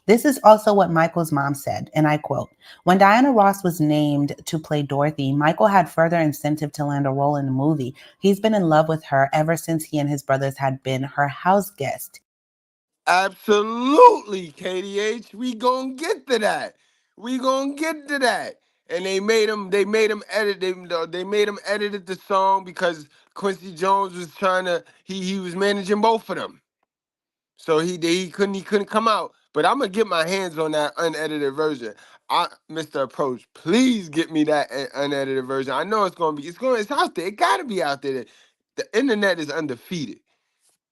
This is also what Michael's mom said, and I quote, "When Diana Ross was named to play Dorothy, Michael had further incentive to land a role in the movie. He's been in love with her ever since he and his brothers had been her house guest." Absolutely, KDH. We gonna get to that. And they made him edit the song because Quincy Jones was he was managing both of them. So he couldn't come out. But I'm gonna get my hands on that unedited version. Mr. Approach, please get me that unedited version. I know it's out there. It gotta be out there. The internet is undefeated.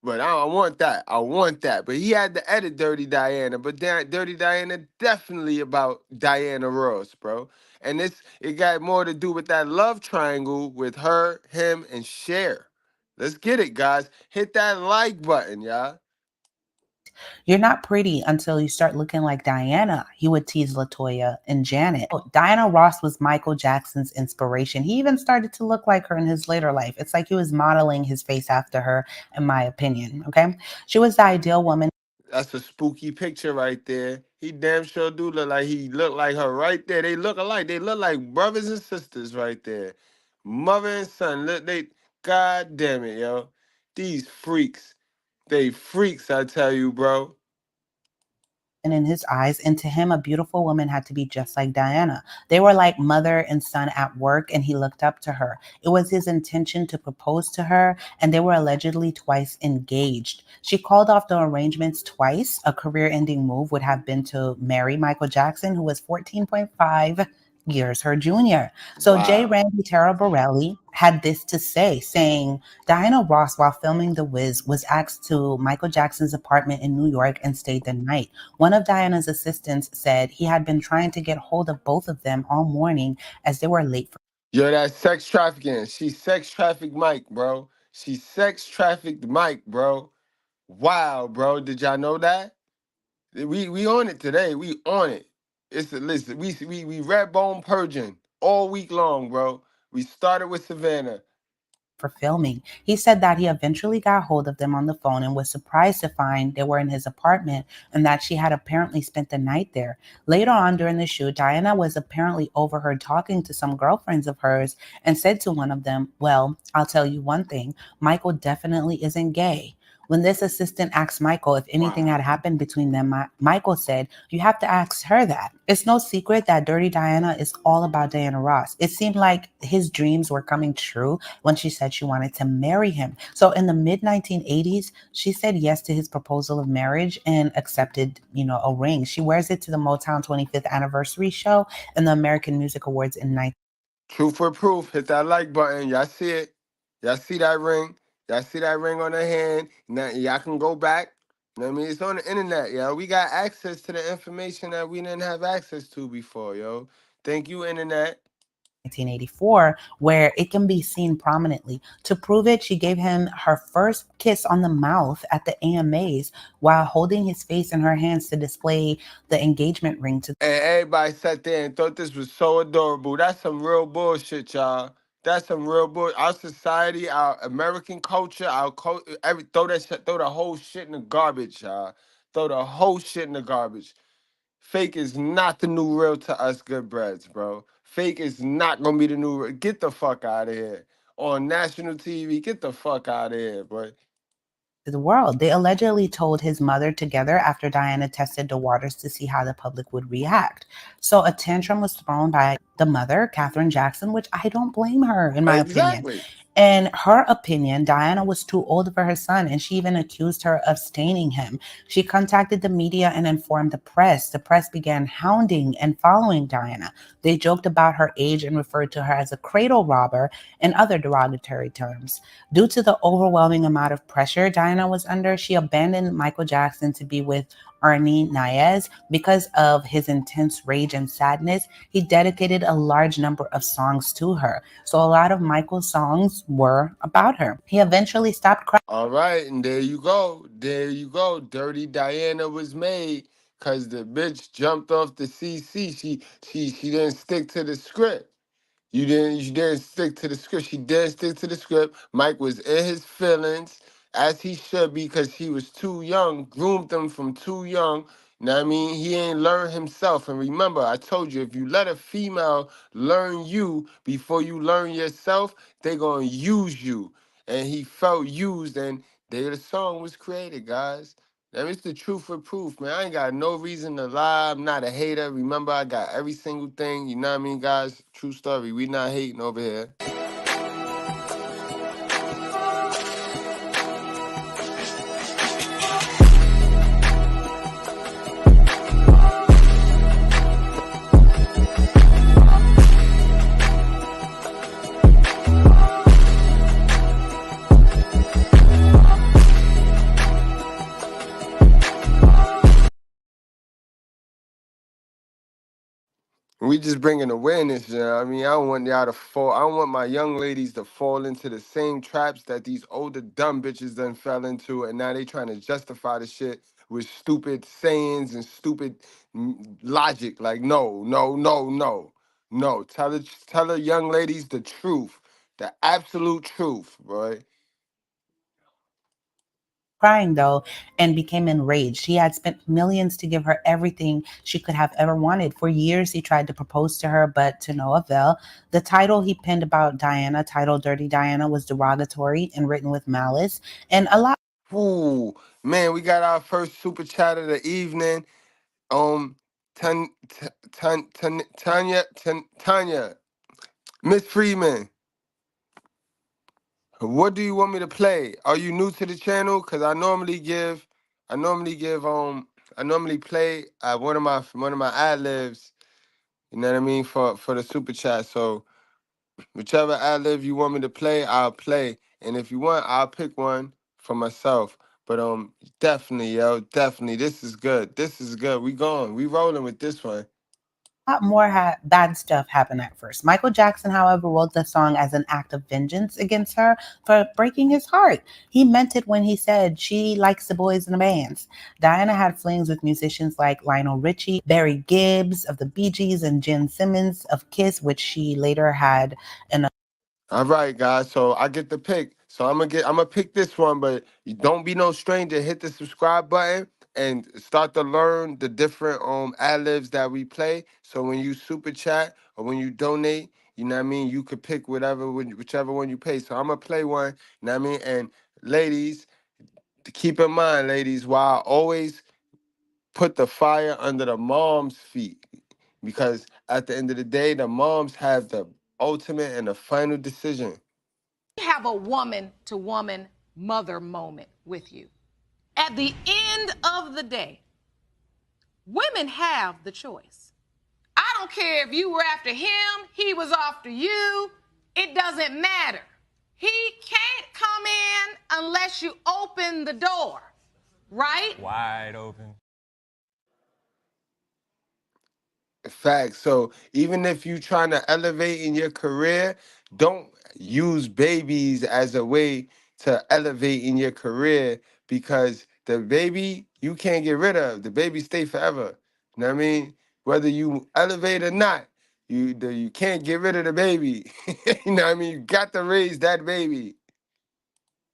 But I want that. But he had to edit Dirty Diana. But Dirty Diana definitely about Diana Ross, bro. And it got more to do with that love triangle with her, him, and Cher. Let's get it, guys. Hit that like button, y'all. You're not pretty until you start looking like Diana, he would tease LaToya and Janet. Diana Ross was Michael Jackson's inspiration. He even started to look like her in his later life. It's like he was modeling his face after her, in my opinion, okay? She was the ideal woman. That's a spooky picture right there. He damn sure do look like her right there. They look alike. They look like brothers and sisters right there. Mother and son. Look, they God damn it, yo. These freaks. They freaks, I tell you, bro. In his eyes, and to him, a beautiful woman had to be just like Diana. They were like mother and son at work, and he looked up to her. It was his intention to propose to her, and they were allegedly twice engaged. She called off the arrangements twice. A career-ending move would have been to marry Michael Jackson, who was 14.5 years her junior. So J. Wow. Randy Tara Borelli had this to say, saying, Diana Ross, while filming The Wiz, was asked to Michael Jackson's apartment in New York and stayed the night. One of Diana's assistants said he had been trying to get hold of both of them all morning as they were late for. Yo, that's sex trafficking. She sex trafficked Mike, bro. She sex trafficked Mike, bro. Wow, bro. Did y'all know that? We on it today. We on it. Listen. We red bone purging all week long, bro. We started with Savannah. For filming. He said that he eventually got hold of them on the phone and was surprised to find they were in his apartment and that she had apparently spent the night there. Later on during the shoot, Diana was apparently overheard talking to some girlfriends of hers and said to one of them, well, I'll tell you one thing, Michael definitely isn't gay. When this assistant asked Michael if anything had happened between them, Michael said, you have to ask her that. It's no secret that Dirty Diana is all about Diana Ross. It seemed like his dreams were coming true when she said she wanted to marry him. So in the mid-1980s, she said yes to his proposal of marriage and accepted, a ring. She wears it to the Motown 25th anniversary show and the American Music Awards in 19. Truth or proof, hit that like button. Y'all see it. Y'all see that ring. Y'all see that ring on her hand. Now y'all can go back. You know what I mean? It's on the internet, yo. We got access to the information that we didn't have access to before, yo. Thank you, internet. 1984, where it can be seen prominently. To prove it, she gave him her first kiss on the mouth at the AMAs while holding his face in her hands to display the engagement ring. And everybody sat there and thought this was so adorable. That's some real bullshit, y'all. That's some real bullshit. Our society, our American culture, throw the whole shit in the garbage, y'all. Throw the whole shit in the garbage. Fake is not the new real to us Goodbreads, bro. Fake is not gonna be the new real. Get the fuck out of here. On national TV, get the fuck out of here, bro. The world. They allegedly told his mother together after Diana tested the waters to see how the public would react. So a tantrum was thrown by the mother, Katherine Jackson, which I don't blame her, in my opinion. In her opinion, Diana was too old for her son, and she even accused her of staining him. She contacted the media and informed the press. The press began hounding and following Diana. They joked about her age and referred to her as a cradle robber and other derogatory terms. Due to the overwhelming amount of pressure Diana was under, she abandoned Michael Jackson to be with Ernie Naez. Because of his intense rage and sadness, he dedicated a large number of songs to her. So a lot of Michael's songs were about her. He eventually stopped crying. All right, and there you go. There you go. Dirty Diana was made because the bitch jumped off the CC. She didn't stick to the script. You didn't stick to the script. She didn't stick to the script. Mike was in his feelings, as he should be, because he was too young, groomed him from too young. You know what I mean? He ain't learned himself. And remember, I told you, if you let a female learn you before you learn yourself, they gonna use you. And he felt used, and there the song was created, guys. That is the truth or proof, man. I ain't got no reason to lie. I'm not a hater. Remember, I got every single thing. You know what I mean, guys? True story. We not hating over here. We just bringing awareness, you know what I mean? I don't want y'all to fall. I don't want my young ladies to fall into the same traps that these older dumb bitches done fell into, and now they trying to justify the shit with stupid sayings and stupid logic. Like, no, no, no, no, no. Tell the young ladies the truth, the absolute truth, boy. Crying though, and became enraged. He had spent millions to give her everything she could have ever wanted. For years, he tried to propose to her, but to no avail. The title he penned about Diana, titled Dirty Diana, was derogatory and written with malice. And a lot. Ooh, man, we got our first super chat of the evening. Tanya, Miss Freeman, what do you want me to play? Are you new to the channel? Cause I normally give, I normally play one of my ad libs. You know what I mean for the super chat. So whichever ad lib you want me to play, I'll play. And if you want, I'll pick one for myself. But definitely, yo, definitely, this is good. This is good. We rolling with this one. Lot more bad stuff happened at first. Michael Jackson, however, wrote the song as an act of vengeance against her for breaking his heart. He meant it when he said she likes the boys in the bands. Diana had flings with musicians like Lionel Richie, Barry Gibb of the Bee Gees, and Jen Simmons of Kiss, which she later had an. All right, guys. So I get the pick. So I'm gonna pick this one, but you don't be no stranger. Hit the subscribe button and start to learn the different ad libs that we play. So when you super chat or when you donate, you know what I mean, you could pick whichever one you pay. So I'm gonna play one, you know what I mean? And ladies, to keep in mind, ladies, why I always put the fire under the mom's feet. Because at the end of the day, the moms have the ultimate and the final decision. Have a woman to woman mother moment with you. At the end of the day, women have the choice. I don't care if you were after him, he was after you, it doesn't matter. He can't come in unless you open the door, right? Wide open. Facts. So even if you trying to elevate in your career, don't use babies as a way to elevate in your career, because the baby you can't get rid of. The baby stay forever. You know what I mean? Whether you elevate or not, you can't get rid of the baby. You know what I mean? You got to raise that baby.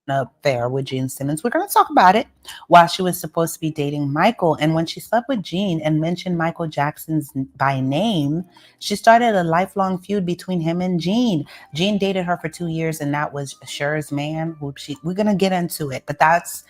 Affair with Gene Simmons. We're going to talk about it while she was supposed to be dating Michael. And when she slept with Gene and mentioned Michael Jackson's by name, she started a lifelong feud between him and Gene. Gene dated her for 2 years, and that was Cher's man. We're going to get into it, but that's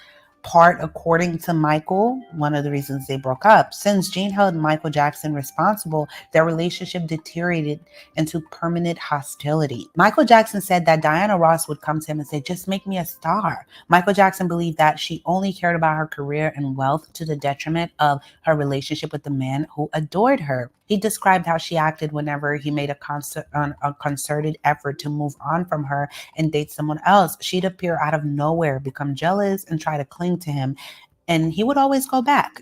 part, according to Michael, one of the reasons they broke up. Since Gene held Michael Jackson responsible, their relationship deteriorated into permanent hostility. Michael Jackson said that Diana Ross would come to him and say, "Just make me a star." Michael Jackson believed that she only cared about her career and wealth to the detriment of her relationship with the man who adored her. He described how she acted whenever he made a concerted effort to move on from her and date someone else. She'd appear out of nowhere, become jealous, and try to cling to him. And he would always go back.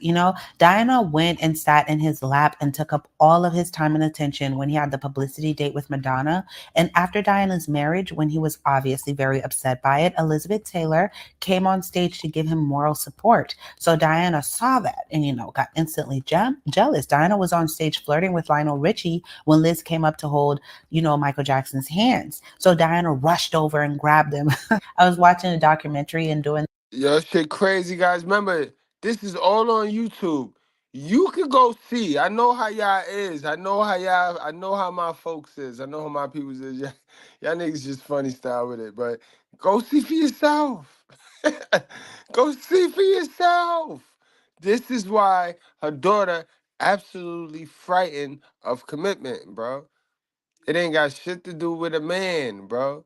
Diana went and sat in his lap and took up all of his time and attention when he had the publicity date with Madonna. And after Diana's marriage, when he was obviously very upset by it, Elizabeth Taylor came on stage to give him moral support. So Diana saw that and, got instantly jealous. Diana was on stage flirting with Lionel Richie when Liz came up to hold, Michael Jackson's hands. So Diana rushed over and grabbed him. I was watching a documentary and doing. Yo, shit crazy, guys. Remember, this is all on YouTube. You can go see. I know how y'all is. I know how my folks is. I know how my people is. Y'all niggas just funny style with it. But go see for yourself. Go see for yourself. This is why her daughter absolutely frightened of commitment, bro. It ain't got shit to do with a man, bro.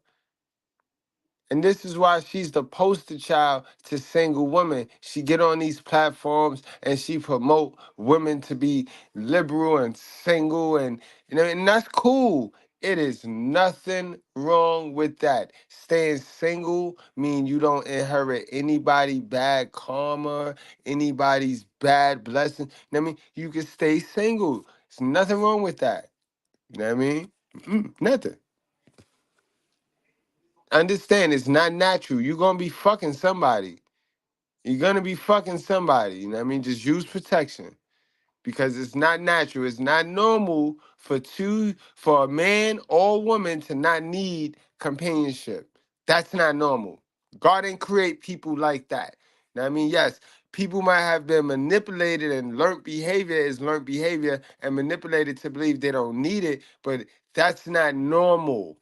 And this is why she's the poster child to single women. She get on these platforms and she promote women to be liberal and single, and and that's cool. It is nothing wrong with that. Staying single mean you don't inherit anybody bad karma, anybody's bad blessing. You know what I mean? You can stay single. There's nothing wrong with that. You know what I mean? Nothing. Understand, it's not natural. You're gonna be fucking somebody. You're gonna be fucking somebody, you know what I mean? Just use protection. Because it's not natural. It's not normal for a man or woman to not need companionship. That's not normal. God didn't create people like that. Now, I mean, yes, people might have been manipulated and learned behavior is learned behavior and manipulated to believe they don't need it, but that's not normal.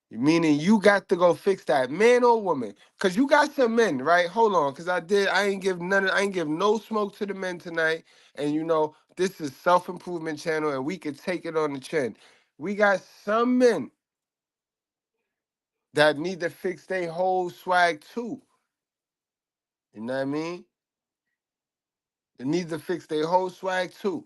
Meaning you got to go fix that, man or woman. Cause you got some men, right? Hold on, cause I ain't give no smoke to the men tonight. And you know, this is self-improvement channel and we could take it on the chin. We got some men that need to fix their whole swag too. You know what I mean? They need to fix their whole swag too.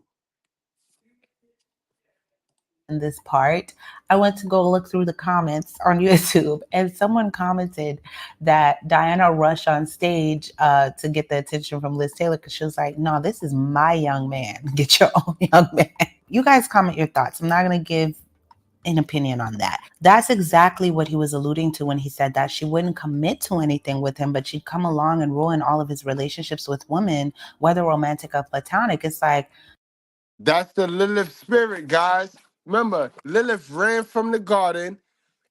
In this part, I went to go look through the comments on YouTube, and someone commented that Diana rushed on stage to get the attention from Liz Taylor because she was like, no, this is my young man. Get your own young man. You guys comment your thoughts. I'm not going to give an opinion on that. That's exactly what he was alluding to when he said that she wouldn't commit to anything with him, but she'd come along and ruin all of his relationships with women, whether romantic or platonic. It's like, that's the Lilith spirit, guys. Remember, Lilith ran from the garden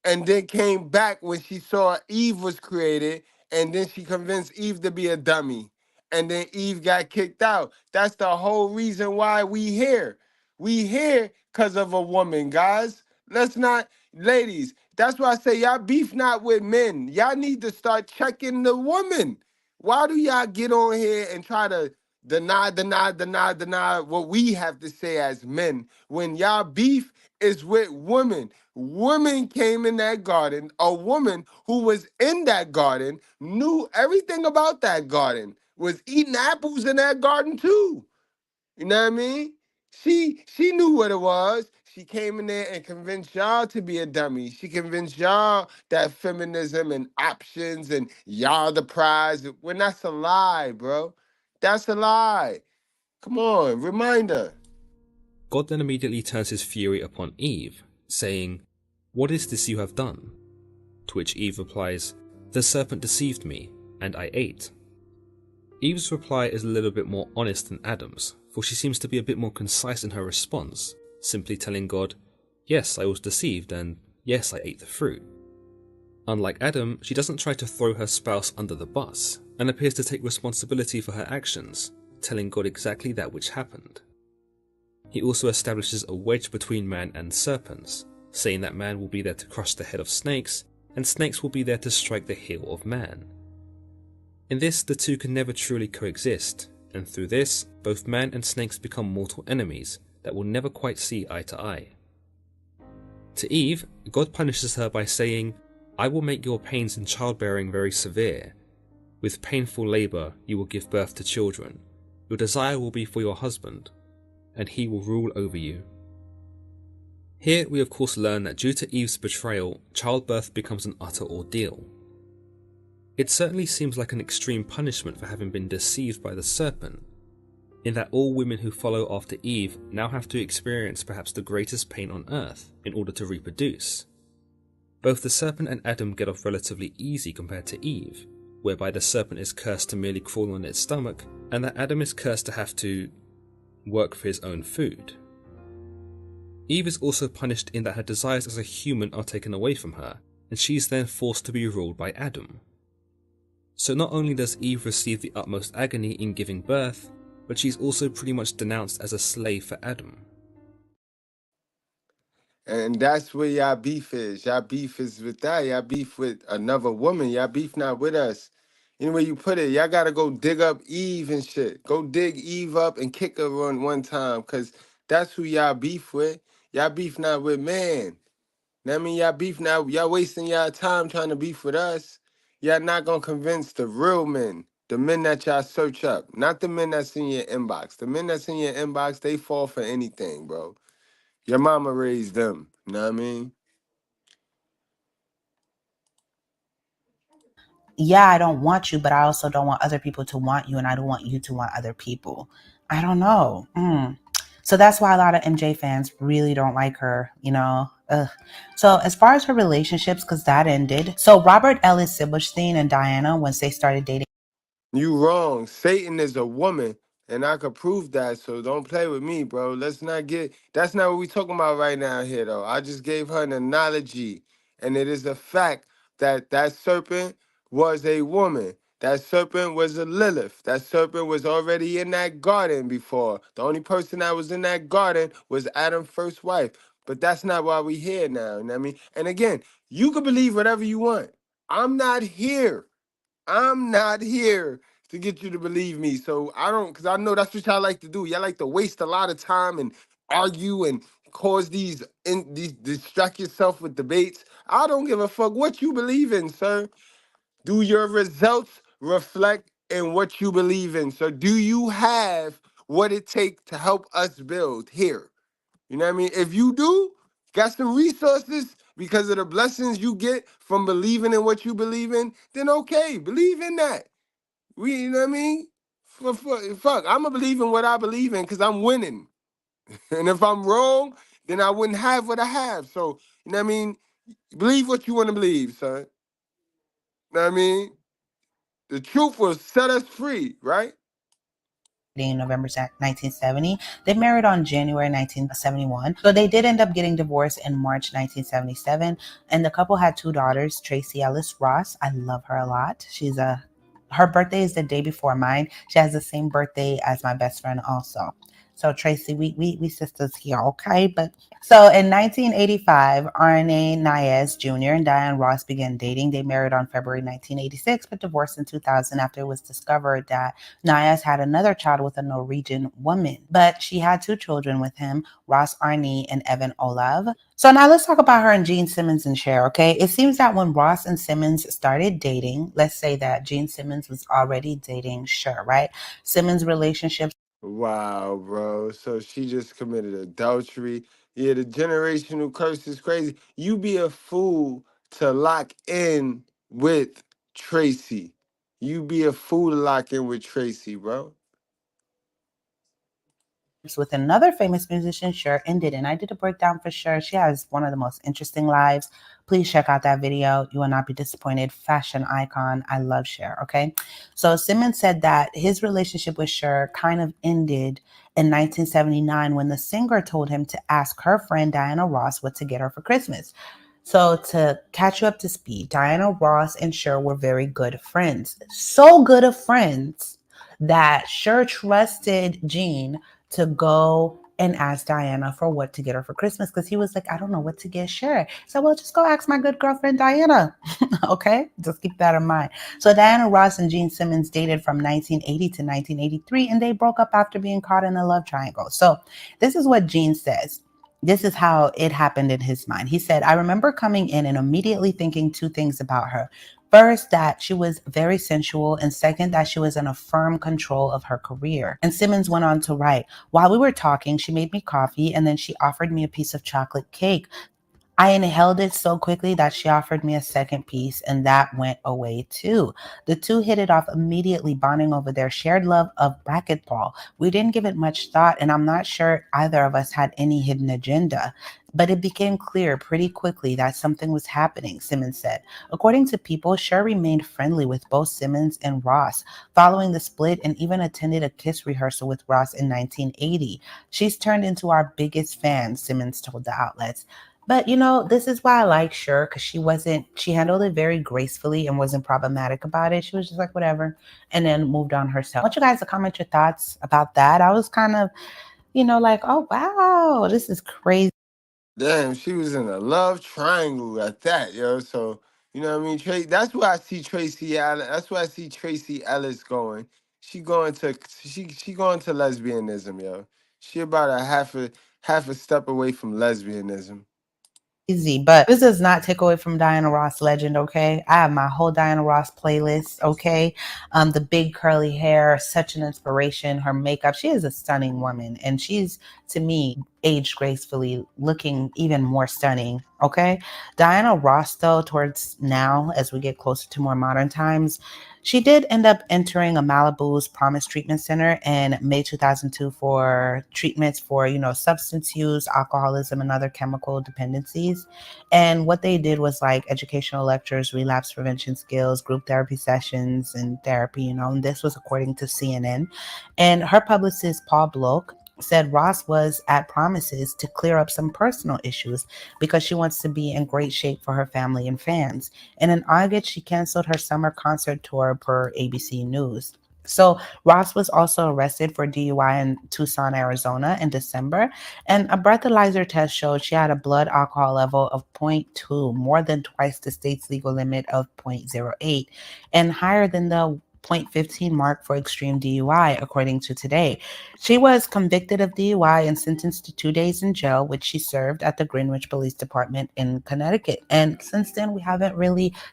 and then came back when she saw Eve was created, and then she convinced Eve to be a dummy. And then Eve got kicked out. That's the whole reason why we here. We here because of a woman, guys. Let's not, ladies, that's why I say y'all beef not with men. Y'all need to start checking the woman. Why do y'all get on here and try to deny what we have to say as men when y'all beef is with women? Women came in that garden. A woman who was in that garden knew everything about that garden, was eating apples in that garden too. You know what I mean? She knew what it was. She came in there and convinced y'all to be a dummy. She convinced y'all that feminism and options and y'all the prize. When that's a lie, bro. That's a lie. Come on, reminder. God then immediately turns his fury upon Eve, saying, "What is this you have done?" To which Eve replies, "The serpent deceived me, and I ate." Eve's reply is a little bit more honest than Adam's, for she seems to be a bit more concise in her response, simply telling God, "Yes, I was deceived, and yes, I ate the fruit." Unlike Adam, she doesn't try to throw her spouse under the bus, and appears to take responsibility for her actions, telling God exactly that which happened. He also establishes a wedge between man and serpents, saying that man will be there to crush the head of snakes, and snakes will be there to strike the heel of man. In this, the two can never truly coexist, and through this, both man and snakes become mortal enemies that will never quite see eye to eye. To Eve, God punishes her by saying, "I will make your pains in childbearing very severe. With painful labour you will give birth to children. Your desire will be for your husband, and he will rule over you." Here we of course learn that due to Eve's betrayal, childbirth becomes an utter ordeal. It certainly seems like an extreme punishment for having been deceived by the serpent, in that all women who follow after Eve now have to experience perhaps the greatest pain on earth in order to reproduce. Both the serpent and Adam get off relatively easy compared to Eve, whereby the serpent is cursed to merely crawl on its stomach, and that Adam is cursed to have to work for his own food. Eve is also punished in that her desires as a human are taken away from her, and she is then forced to be ruled by Adam. So not only does Eve receive the utmost agony in giving birth, but she's also pretty much denounced as a slave for Adam. And that's where y'all beef is. Y'all beef is with that. Y'all beef with another woman. Y'all beef not with us. Anyway you put it, y'all gotta go dig up Eve and shit. Go dig Eve up and kick her one time, cause that's who y'all beef with. Y'all beef not with man. That mean y'all beef now. Y'all wasting y'all time trying to beef with us. Y'all not gonna convince the real men, the men that y'all search up, not the men that's in your inbox. The men that's in your inbox, they fall for anything, bro. Your mama raised them. You know what I mean? Yeah, I don't want you, but I also don't want other people to want you, and I don't want you to want other people. I don't know. So that's why a lot of MJ fans really don't like her, you know. Ugh. So as far as her relationships, because that ended. So Robert Ellis Silverstein and Diana, once they started dating, You wrong. Satan is a woman, and I could prove that. So don't play with me, bro. Let's not get. That's not what we talking about right now here, though. I just gave her an analogy, and it is a fact that that serpent was a woman. That serpent was a Lilith. That serpent was already in that garden before. The only person that was in that garden was Adam's first wife. But that's not why we here now. You know what I mean? And again, you can believe whatever you want. I'm not here. I'm not here to get you to believe me. So I don't, because I know that's what y'all like to do. Y'all like to waste a lot of time and argue and cause these distract yourself with debates. I don't give a fuck what you believe in, sir. Do your results reflect in what you believe in? So do you have what it takes to help us build here? You know what I mean? If you do, got some resources because of the blessings you get from believing in what you believe in, then okay, believe in that. You know what I mean? Fuck, I'm gonna believe in what I believe in because I'm winning. And if I'm wrong, then I wouldn't have what I have. So, you know what I mean? Believe what you want to believe, son. You know what I mean? The truth will set us free, right? In November 1970. They married on January 1971. So they did end up getting divorced in March 1977. And the couple had 2 daughters, Tracee Ellis Ross. I love her a lot. Her birthday is the day before mine. She has the same birthday as my best friend also. So Tracee, we sisters here, okay? But so in 1985, Arne Nayez Jr. and Diane Ross began dating. They married on February 1986, but divorced in 2000 after it was discovered that Nayez had another child with a Norwegian woman. But she had 2 children with him, Ross Arne and Evan Olav. So now let's talk about her and Gene Simmons and Cher, okay? It seems that when Ross and Simmons started dating, let's say that Gene Simmons was already dating Cher, right? Simmons' relationships. Wow, bro. So she just committed adultery. Yeah, the generational curse is crazy. You be a fool to lock in with Tracee. You be a fool to lock in with Tracee, bro. With another famous musician, Cher, ended. And I did a breakdown for Cher. She has one of the most interesting lives. Please check out that video. You will not be disappointed. Fashion icon. I love Cher, okay? So Simmons said that his relationship with Cher kind of ended in 1979 when the singer told him to ask her friend Diana Ross what to get her for Christmas. So to catch you up to speed, Diana Ross and Cher were very good friends. So good of friends that Cher trusted Gene to go and ask Diana for what to get her for Christmas because he was like, I don't know what to get Cher. So, well, just go ask my good girlfriend Diana. Okay? Just keep that in mind. So Diana Ross and Gene Simmons dated from 1980 to 1983, and they broke up after being caught in a love triangle. So this is what Gene says. This is how it happened in his mind. He said, I remember coming in and immediately thinking 2 things about her. First, that she was very sensual, and second, that she was in a firm control of her career. And Simmons went on to write, while we were talking, she made me coffee and then she offered me a piece of chocolate cake. I inhaled it so quickly that she offered me a second piece, and that went away too. The 2 hit it off immediately, bonding over their shared love of racquetball. We didn't give it much thought, and I'm not sure either of us had any hidden agenda. But it became clear pretty quickly that something was happening, Simmons said. According to People, Cher remained friendly with both Simmons and Ross following the split and even attended a Kiss rehearsal with Ross in 1980. She's turned into our biggest fan, Simmons told the outlets. But, you know, this is why I like Cher, because she handled it very gracefully and wasn't problematic about it. She was just like, whatever, and then moved on herself. I want you guys to comment your thoughts about that. I was kind of, like, oh, wow, this is crazy. Damn, she was in a love triangle at that, yo. So, you know what I mean? That's where I see Tracee Ellis. That's where I see Tracee Ellis going. She going to lesbianism, yo. She about a half a step away from lesbianism. Easy, but this does not take away from Diana Ross legend, okay? I have my whole Diana Ross playlist, okay? The big curly hair, such an inspiration. Her makeup, she is a stunning woman, and she's, to me, aged gracefully, looking even more stunning. Okay. Diana Ross, though, towards now, as we get closer to more modern times, she did end up entering a Malibu's Promise Treatment Center in May 2002 for treatments for, substance use, alcoholism, and other chemical dependencies. And what they did was like educational lectures, relapse prevention skills, group therapy sessions, and therapy, and this was according to CNN. And her publicist, Paul Bloch, said Ross was at Promises to clear up some personal issues because she wants to be in great shape for her family and fans. And in August, she canceled her summer concert tour per ABC News. So Ross was also arrested for DUI in Tucson, Arizona in December. And a breathalyzer test showed she had a blood alcohol level of 0.2, more than twice the state's legal limit of 0.08, and higher than the 0.15 mark for extreme DUI, according to Today. She was convicted of DUI and sentenced to 2 days in jail, which she served at the Greenwich Police Department in Connecticut. And since then,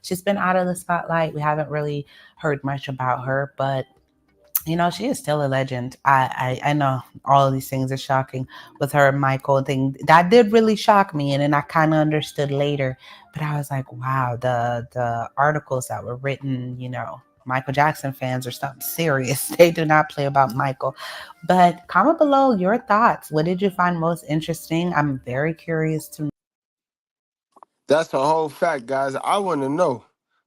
she's been out of the spotlight. We haven't really heard much about her, but she is still a legend. I know all of these things are shocking with her and Michael thing. That did really shock me, and then I kind of understood later. But I was like, wow, the articles that were written, Michael Jackson fans are something serious. They do not play about Michael. But comment below your thoughts. What did you find most interesting? I'm very curious to know. That's a whole fact, guys. I want to know.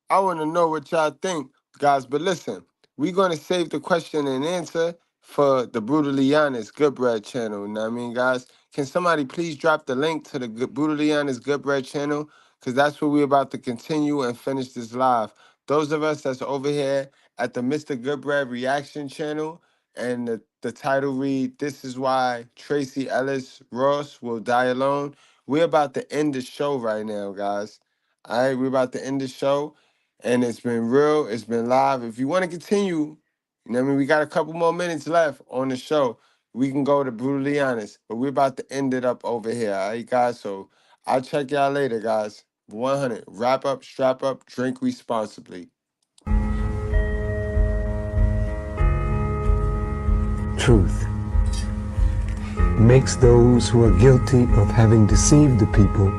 I want to know what y'all think, guys. But listen, we're going to save the question and answer for the Brutally Honest Goodbread channel. You know what I mean, guys? Can somebody please drop the link to the Brutally Honest Goodbread channel? Because that's where we're about to continue and finish this live. Those of us that's over here at the Mr. Goodbread reaction channel, and the title read, "This is why Tracee Ellis Ross will die alone." We're about to end the show right now, guys. All right, we're about to end the show, and it's been real. It's been live. If you want to continue, we got a couple more minutes left on the show. We can go to Brutally Honest, but we're about to end it up over here. All right, guys? So I'll check y'all later, guys. 100. Wrap up, strap up, drink responsibly. Truth makes those who are guilty of having deceived the people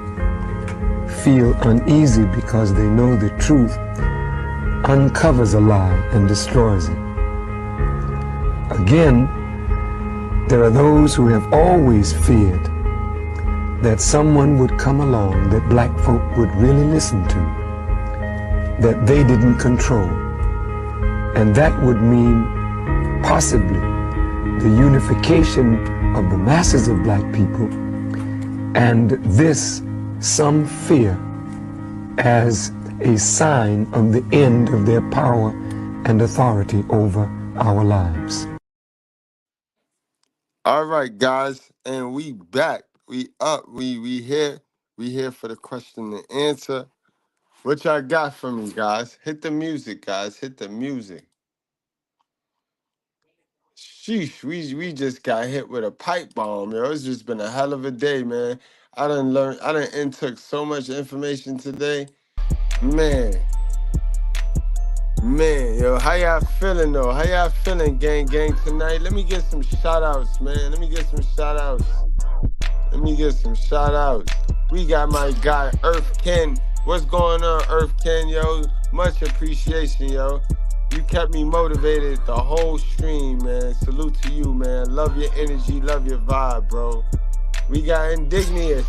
feel uneasy because they know the truth uncovers a lie and destroys it. Again, there are those who have always feared that someone would come along that black folk would really listen to, that they didn't control. And that would mean possibly the unification of the masses of black people, and this, some fear, as a sign of the end of their power and authority over our lives. All right, guys, and we back. We up. We here. We here for the question and answer. What y'all got for me, guys? Hit the music, guys. Hit the music. Sheesh, we just got hit with a pipe bomb, yo. It's just been a hell of a day, man. I done intook so much information today. Man, yo, how y'all feeling, though? How y'all feeling, gang, tonight? Let me get some shout-outs, man. Let me get some shout-outs. We got my guy, Earth Ken. What's going on, Earth Ken, yo? Much appreciation, yo. You kept me motivated the whole stream, man. Salute to you, man. Love your energy, love your vibe, bro. We got Indignious.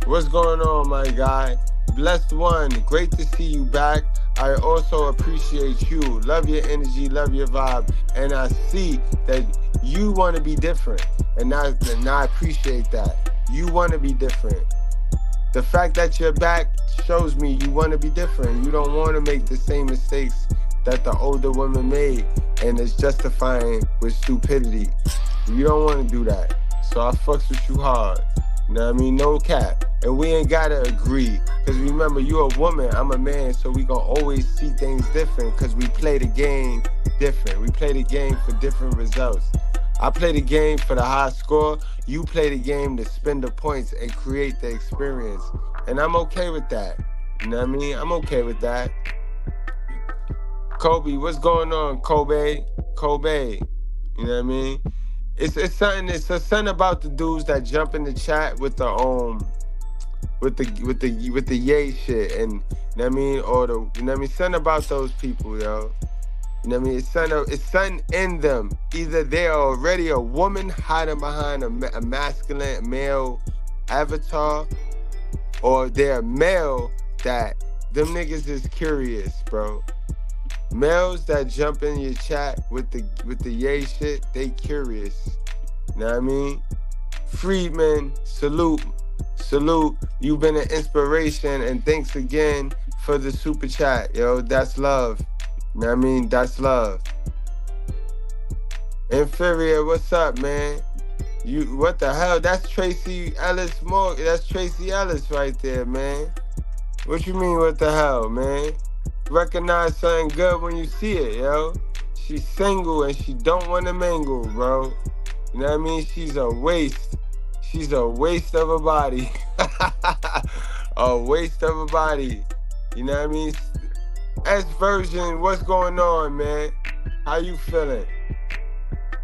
What's going on, my guy? Blessed One, great to see you back. I also appreciate you. Love your energy, love your vibe. And I see that you want to be different. And I appreciate that. You want to be different. The fact that you're back shows me you want to be different. You don't want to make the same mistakes that the older women made, and it's justifying with stupidity. You don't want to do that. So I fucks with you hard. You know what I mean? No cap. And we ain't gotta agree. Cause remember, you're a woman, I'm a man, so we gonna always see things different, cause we play the game different. We play the game for different results. I play the game for the high score. You play the game to spend the points and create the experience. And I'm okay with that. You know what I mean? I'm okay with that. Kobe, what's going on, Kobe? You know what I mean? It's something. It's something about the dudes that jump in the chat with the yay shit, and you know what I mean, or the, you know what I mean, something about those people, yo. You know what I mean? It's something in them. Either they're already a woman hiding behind a masculine male avatar, or they're male that them niggas is curious, bro. Males that jump in your chat with the yay shit, they curious. You know what I mean? Friedman, salute. You've been an inspiration, and thanks again for the super chat, yo. That's love. You know what I mean? That's love. Inferior, what's up, man? You, what the hell? That's Tracee Ellis That's Tracee Ellis right there, man. What you mean, what the hell, man? Recognize something good when you see it, yo. She's single and she don't want to mingle, bro. You know what I mean? She's a waste. She's a waste of a body. A waste of a body. You know what I mean? S version, what's going on, man? How you feeling?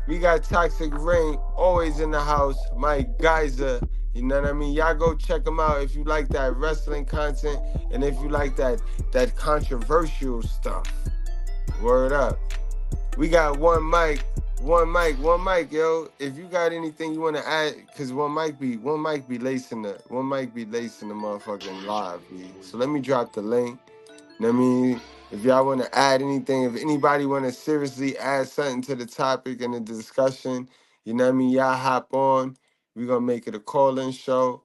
We got Toxic Ring always in the house. Mike Geyser, you know what I mean? Y'all go check him out if you like that wrestling content and if you like that controversial stuff. Word up. We got one mic, yo. If you got anything you want to add, cause one mic be lacing the motherfucking live, B. So let me drop the link. You know what I mean? If y'all want to add anything, if anybody want to seriously add something to the topic and the discussion, you know what I mean? Y'all hop on. We're going to make it a call-in show.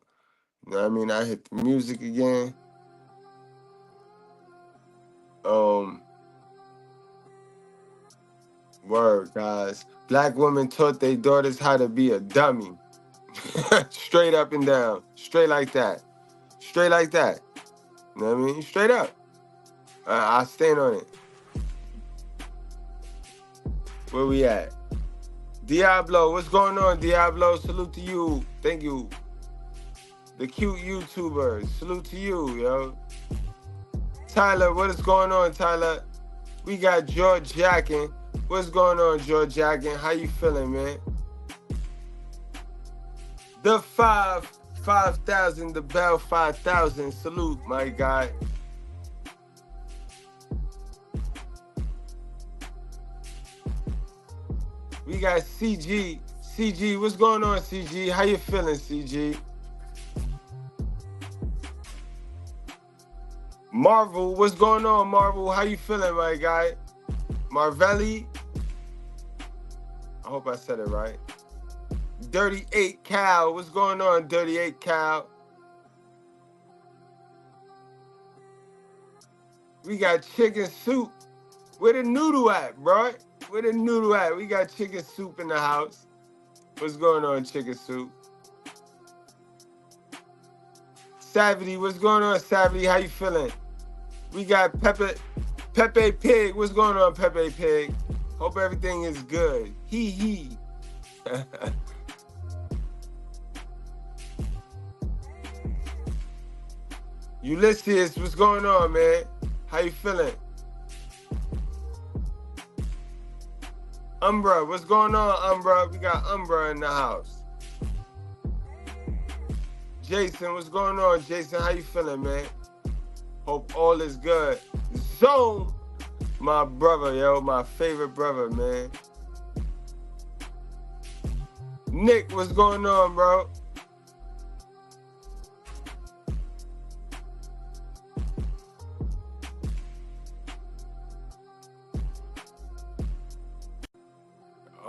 You know what I mean? I hit the music again. Word, guys. Black women taught their daughters how to be a dummy. Straight up and down. Straight like that. Straight like that. You know what I mean? Straight up. I stand on it. Where we at? Diablo, what's going on, Diablo? Salute to you. Thank you. The cute YouTubers. Salute to you, yo. Tyler, what is going on, Tyler? We got George Jackin. What's going on, George Jackin? How you feeling, man? The 5,000, the Bell 5,000. Salute, my guy. We got CG. CG, what's going on, CG? How you feeling, CG? Marvel, what's going on, Marvel? How you feeling, my guy? Marvelli. I hope I said it right. Dirty 8 Cal, what's going on, Dirty 8 Cal? We got chicken soup. Where the noodle at, bro? Where the noodle at? We got chicken soup in the house. What's going on, chicken soup? Savity, what's going on, Savity? How you feeling? We got Pepe Pig. What's going on, Pepe Pig? Hope everything is good. Hee. Ulysses, what's going on, man? How you feeling? Umbra, what's going on, Umbra? We got Umbra in the house. Jason, what's going on, Jason? How you feeling, man? Hope all is good. Zone, my brother, yo, my favorite brother, man. Nick, what's going on, bro?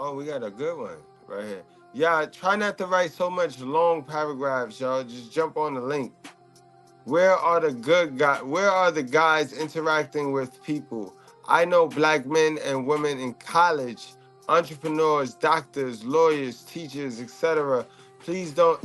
Oh, we got a good one right here. Yeah, try not to write so much long paragraphs, y'all. Just jump on the link. Where are the good guys? Where are the guys interacting with people? I know black men and women in college, entrepreneurs, doctors, lawyers, teachers, etc. Please don't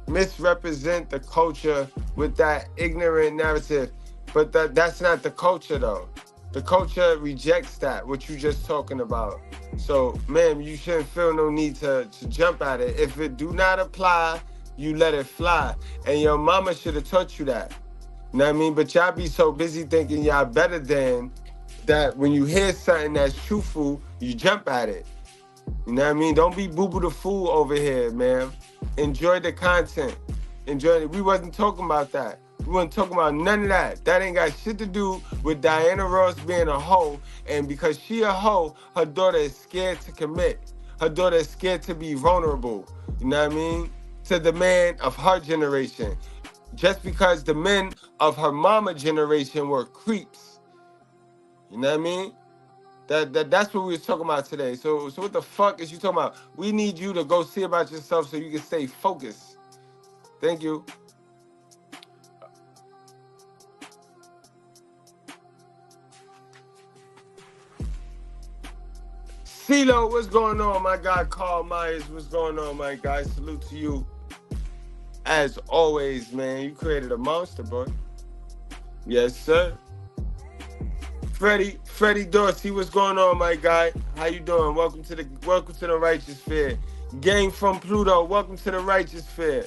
misrepresent the culture with that ignorant narrative. But that's not the culture, though. The culture rejects that, what you just talking about. So, ma'am, you shouldn't feel no need to jump at it. If it do not apply, you let it fly. And your mama should have taught you that. You know what I mean? But y'all be so busy thinking y'all better than that. When you hear something that's truthful, You jump at it. You know what I mean? Don't be boo-boo the fool over here, man. Enjoy the content. Enjoy it. We wasn't talking about that. We wasn't talking about none of that. That ain't got shit to do with Diana Ross being a hoe. And because she a hoe, her daughter is scared to commit. Her daughter is scared to be vulnerable. You know what I mean? To the man of her generation. Just because the men of her mama generation were creeps. You know what I mean? That's what we was talking about today. So what the fuck is you talking about? We need you to go see about yourself so you can stay focused. Thank you. CeeLo, what's going on, my guy? Carl Myers, what's going on, my guy? Salute to you. As always, man, you created a monster, boy. Yes, sir. Freddie Dorsey, what's going on, my guy? How you doing? Welcome to the Righteous Fair. Gang from Pluto, welcome to the Righteous Fair.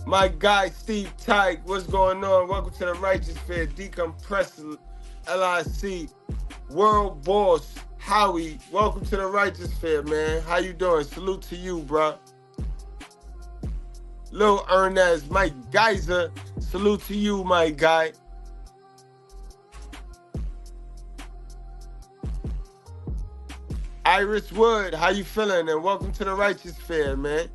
My guy Steve Tyke, what's going on? Welcome to the Righteous Fair. Decompress LIC. World Boss Howie, welcome to the Righteous Fair, man. How you doing? Salute to you, bro. Lil Ernest, Mike Geyser, salute to you, my guy. Iris Wood, how you feeling? And welcome to the Righteous Fair, man.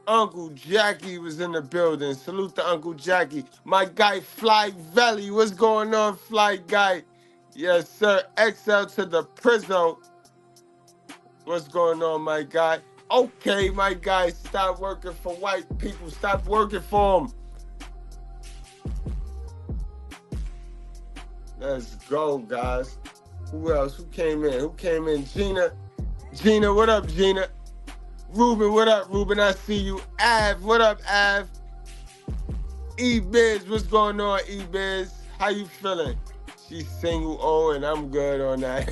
Uncle Jackie was in the building. Salute to Uncle Jackie. My guy Fly Valley, what's going on, Fly Guy? Yes, sir. XL to the Prizzo. What's going on, my guy? Okay, my guy, stop working for white people. Stop working for them. Let's go, guys. Who else? Who came in? Gina, what up, Gina? Ruben, what up, Ruben? I see you. Av, what up, Av? E-Biz, what's going on, E-Biz? How you feeling? She's single, and I'm good on that.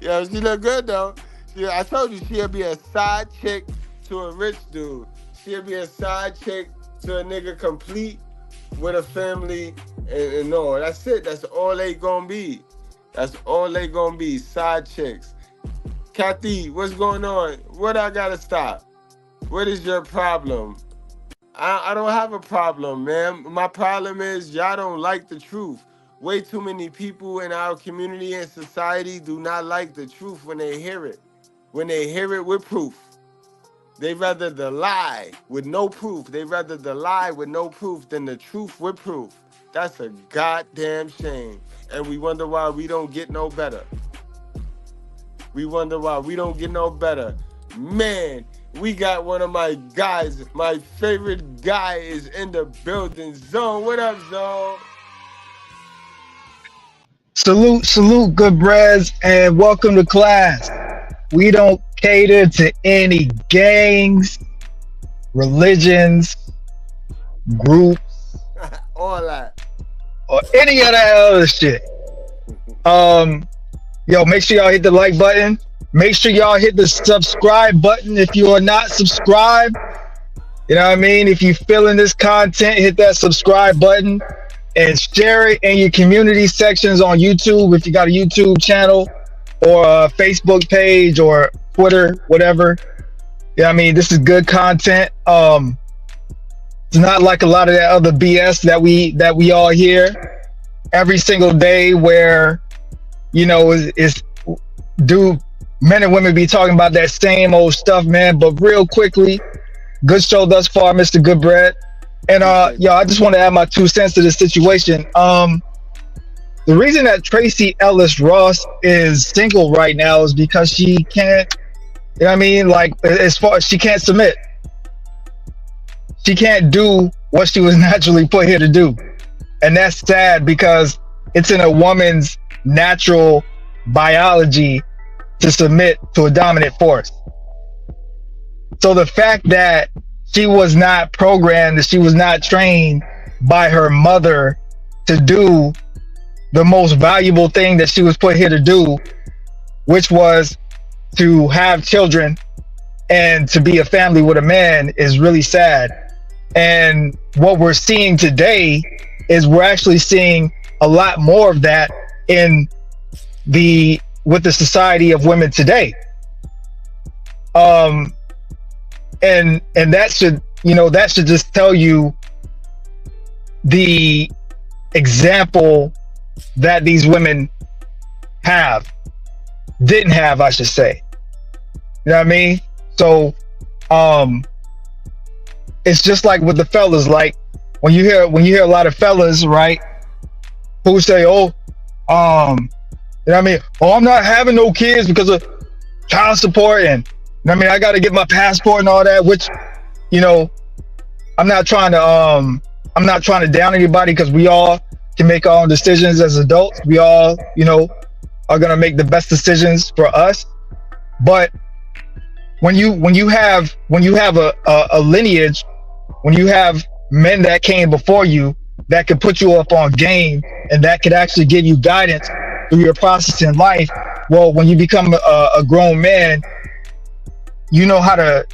Yo, she look good, though. I told you she'll be a side chick to a rich dude. She'll be a side chick to a nigga complete with a family and all. That's it. That's all they gonna be. That's all they gonna be, side chicks. Kathy, what's going on? What I gotta stop? What is your problem? I don't have a problem, man. My problem is y'all don't like the truth. Way too many people in our community and society do not like the truth when they hear it. When they hear it with proof. They rather the lie with no proof. They rather the lie with no proof than the truth with proof. That's a goddamn shame. And we wonder why we don't get no better. We wonder why we don't get no better. Man, we got one of my guys. My favorite guy is in the building. Zone, what up, Zone? Salute, good breads, and welcome to class. We don't cater to any gangs, religions, groups, all that, or any of that other shit. Yo, make sure y'all hit the like button. Make sure y'all hit the subscribe button if you are not subscribed. You know what I mean? If you're feeling this content, hit that subscribe button and share it in your community sections on YouTube if you got a YouTube channel or a Facebook page or Twitter, whatever. Yeah, I mean, this is good content. It's not like a lot of that other BS that we all hear every single day, where do men and women be talking about that same old stuff, man. But real quickly, good show thus far, Mr. Goodbread. And I just want to add my 2 cents to the situation. The reason that Tracee Ellis Ross is single right now is because she can't, you know what I mean? Like, as far as she can't submit. She can't do what she was naturally put here to do. And that's sad because it's in a woman's natural biology to submit to a dominant force. So the fact that she was not programmed, that she was not trained by her mother to do the most valuable thing that she was put here to do, which was to have children and to be a family with a man is really sad. And what we're seeing today is we're actually seeing a lot more of that with the society of women today. And that should just tell you the example that these women didn't have, I should say. You know what I mean? So it's just like with the fellas, like when you hear a lot of fellas, right, who say, oh, you know what I mean? Oh, I'm not having no kids because of child support, and I mean, I got to get my passport and all that, which, you know, I'm not trying to down anybody, because we all can make our own decisions as adults. We all, you know, are going to make the best decisions for us. But when you have a lineage, when you have men that came before you that could put you up on game and that could actually give you guidance through your process in life, well, when you become a grown man, you know how to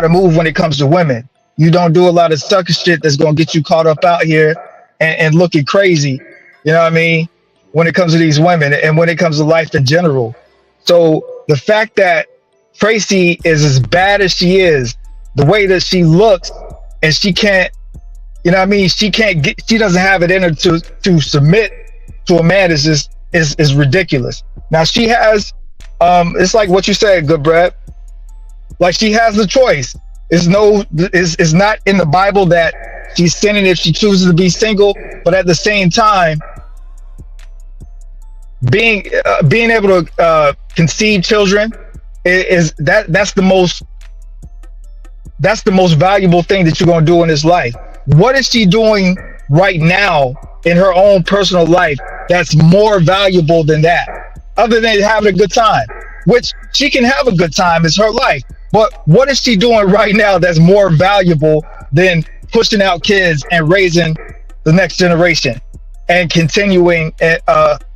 move when it comes to women. You don't do a lot of sucker shit that's gonna get you caught up out here and looking crazy. You know what I mean? When it comes to these women and when it comes to life in general. So the fact that Tracee is as bad as she is, the way that she looks, and she can't, you know what I mean? She doesn't have it in her to submit to a man is ridiculous. Now she has, it's like what you said, Goodbread. Like, she has the choice. It's not in the Bible that she's sinning if she chooses to be single, but at the same time, being able to conceive children that's the most valuable thing that you're gonna do in this life. What is she doing right now in her own personal life that's more valuable than that, other than having a good time? Which she can have a good time, it's her life. But what is she doing right now that's more valuable than pushing out kids and raising the next generation and continuing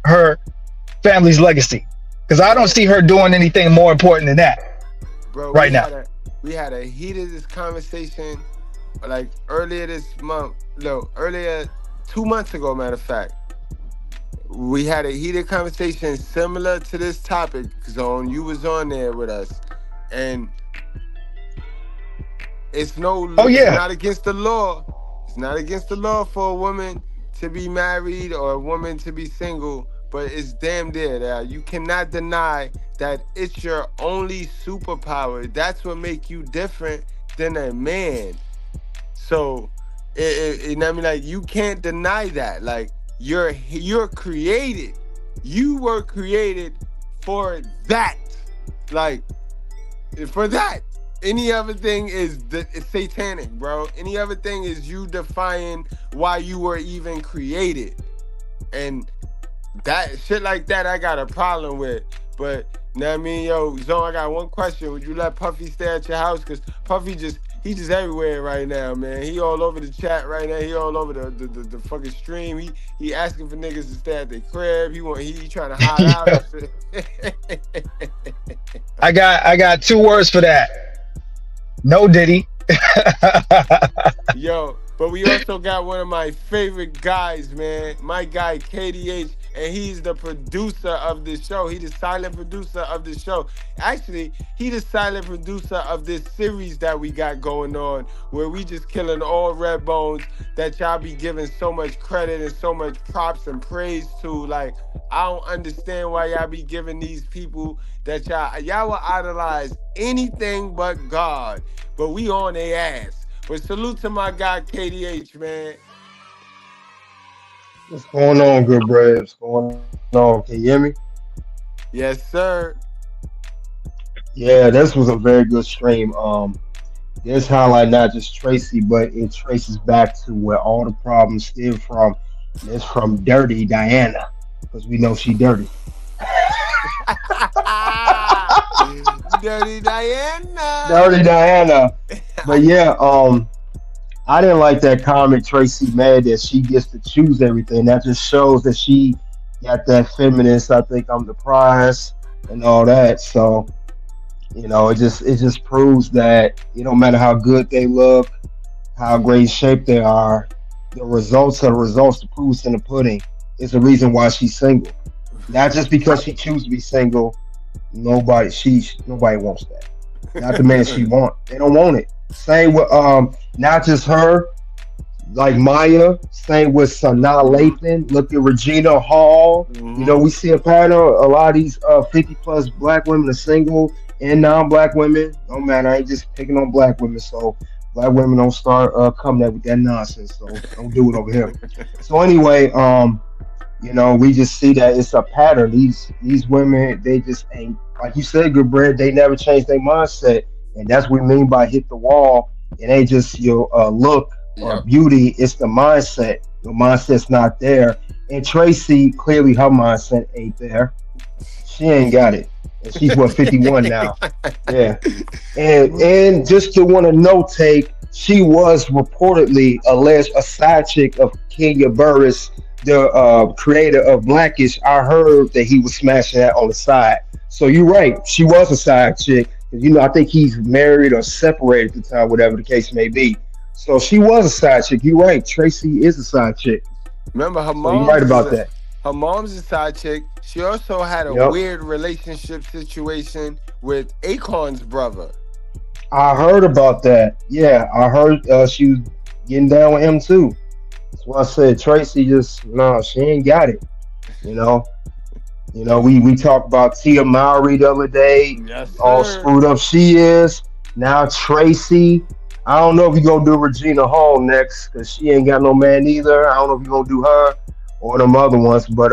her family's legacy? Because I don't see her doing anything more important than that. Bro, right now. We had a heated conversation like earlier this month. No, earlier 2 months ago, matter of fact. We had a heated conversation similar to this topic. Zone, you was on there with us. And it's not against the law. It's not against the law for a woman to be married or a woman to be single, but it's damn there. That you cannot deny that it's your only superpower. That's what makes you different than a man. So, I mean, like, you can't deny that. Like, you're created. You were created for that. Like, for that. Any other thing is satanic, bro. Any other thing is you defying why you were even created. And that shit like that, I got a problem with. But, you know what I mean? Yo, Zone, I got one question. Would you let Puffy stay at your house? Because Puffy he's just everywhere right now, man. He all over the chat right now. He all over the fucking stream. He asking for niggas to stay at their crib. He trying to hide out. I got 2 words for that. No Diddy. Yo, but we also got one of my favorite guys, man. My guy, KDH, and he's the producer of this show. He the silent producer of this show. Actually, he the silent producer of this series that we got going on, where we just killing all red bones that y'all be giving so much credit and so much props and praise to. Like, I don't understand why y'all be giving these people that y'all will idolize anything but God, but we on their ass. But salute to my guy KDH, man. What's going on, Goodbread? What's going on? Can you hear me? Yes, sir. Yeah, this was a very good stream. This highlight not just Tracee, but it traces back to where all the problems stem from. It's from Dirty Diana, because we know she dirty. Dirty Diana. Dirty Diana. But yeah, I didn't like that comment Tracee made that she gets to choose everything. That just shows that she got that feminist, I think I'm the prize and all that. So You know, it just proves that it don't matter how good they look, how great shape they are, the results are the results. The proof's in the pudding. It's the reason why she's single. Not just because she chooses to be single. Nobody wants that. Not the man she want. They don't want it. Same with not just her, like Maya. Same with Sanaa Lathan. Look at Regina Hall. You know, we see a pattern. A lot of these 50 plus black women are single, and non-black women. No matter, I ain't just picking on black women. So black women don't start coming up with that nonsense. So don't do it over here. So anyway, you know, we just see that it's a pattern. These women, they just ain't, like you said, Goodbread, they never change their mindset. And that's what we mean by hit the wall. It ain't just your look or beauty, it's the mindset. Your mindset's not there. And Tracee, clearly her mindset ain't there. She ain't got it. And she's 51 now. Yeah. And just to want to note take, she was reportedly alleged a side chick of Kenya Burris, the creator of Blackish. I heard that he was smashing that on the side. So you're right. She was a side chick. You know, I think he's married or separated at the time, whatever the case may be. So she was a side chick. You're right. Tracee is a side chick. Remember, her So mom. you're right about that. Her mom's a side chick. She also had a weird relationship situation with Akon's brother. I heard about that. Yeah, I heard she was getting down with him too. That's why I said Tracee she ain't got it. You know, we talked about Tia Mowry the other day. Yes, all screwed up she is. Now Tracee. I don't know if you're gonna do Regina Hall next because she ain't got no man either. I don't know if you're gonna do her or them other ones, but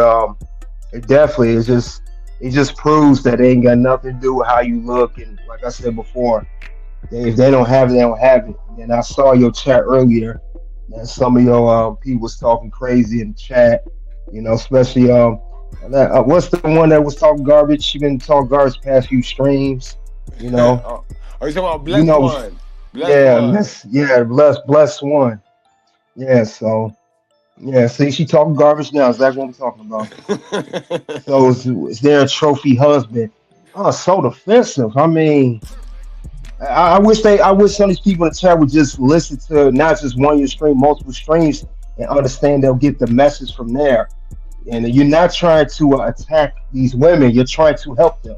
it definitely is it just proves that it ain't got nothing to do with how you look. And like I said before, if they don't have it, they don't have it. And I saw your chat earlier, and some of your people was talking crazy in the chat. You know, especially what's the one that was talking garbage? She been talking garbage past few streams. You know. Are you talking about Blessed One? Blessed One. Yeah, so see, she talking garbage now. Is that what I'm talking about? So is there a trophy husband? Oh, so defensive. I mean, I wish some of these people in the chat would just listen to not just one your stream, multiple streams, and understand they'll get the message from there. And you're not trying to attack these women, you're trying to help them.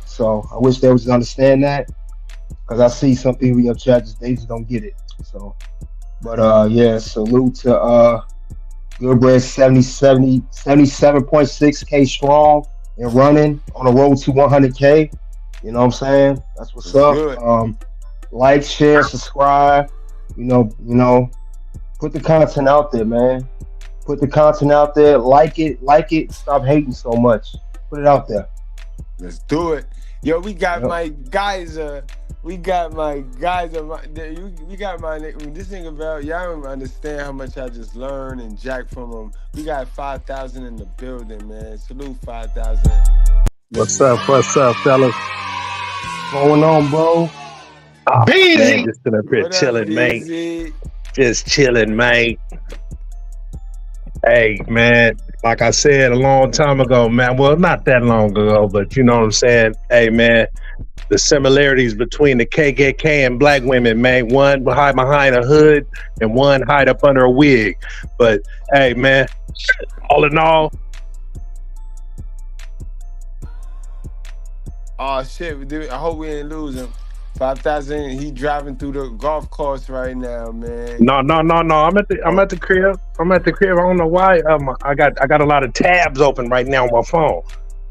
So I wish they would just understand that, because I see some people in your chat they just don't get it. So, but salute to Goodbread 77.6K strong and running on the road to 100K. You know what I'm saying? That's what's up. Good. Like, share, subscribe. You know, put the content out there, man. Put the content out there. Like it. Stop hating so much. Put it out there. Let's do it. Yo, we got my guys. We got my this thing about y'all don't understand how much I just learned and jack from them. We got 5,000 in the building, man. Salute 5,000. What's up, fellas? What's going on, bro? Oh, man, just sitting up here chilling, mate. Just chilling, mate. Hey, man, like I said a long time ago, man. Well, not that long ago, but you know what I'm saying? Hey, man, the similarities between the KKK and black women, man. One hide behind a hood and one hide up under a wig. But, hey, man, all in all. Oh, shit, dude, I hope we ain't losing. 5,000. He driving through the golf course right now, man. No. I'm at the crib. I don't know why. I got a lot of tabs open right now on my phone.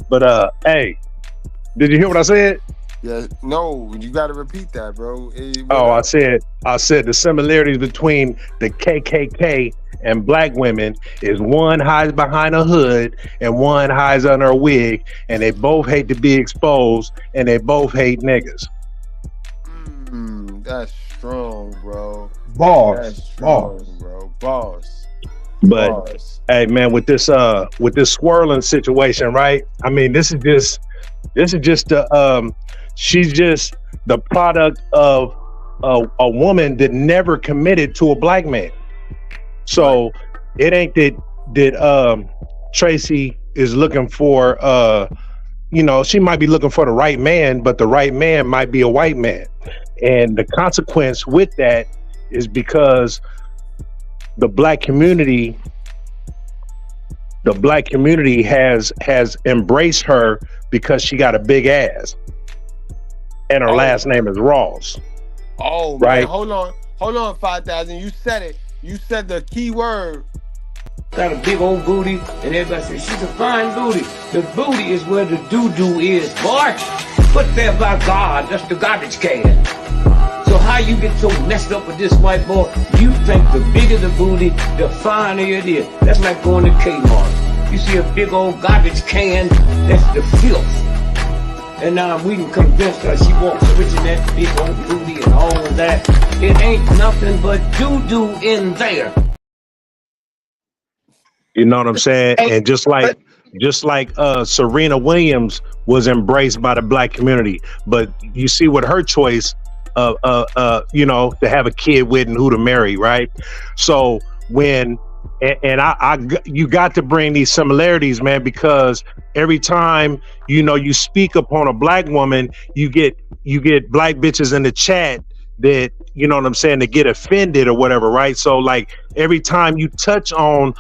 But hey, did you hear what I said? Yeah. No, you got to repeat that, bro. I said the similarities between the KKK and black women is one hides behind a hood and one hides under a wig, and they both hate to be exposed, and they both hate niggas. That's strong, bro. Bars. That's strong, bro. Bars. But hey, man, with this swirling situation, right? I mean, this is just she's just the product of a woman that never committed to a black man. So it ain't that Tracee is looking for you know, she might be looking for the right man, but the right man might be a white man. And the consequence with that is because the black community has embraced her because she got a big ass. And her last name is Ross. Oh, right? Man, hold on, 5,000. You said it. You said the key word. Got a big old booty, and everybody says she's a fine booty. The booty is where the doo-doo is, boy. Put there by God, that's the garbage can. So how you get so messed up with this white boy? You think the bigger the booty, the finer it is. That's like going to Kmart. You see a big old garbage can, that's the filth. And now we can convince her she wants switching that big old booty and all of that. It ain't nothing but doo-doo in there. You know what I'm saying? And just like Serena Williams was embraced by the black community, but you see what her choice you know, to have a kid with and who to marry, right? So when you got to bring these similarities, man, because every time, you know, you speak upon a black woman, you get black bitches in the chat that, you know what I'm saying, to get offended or whatever, right? So like every time you touch on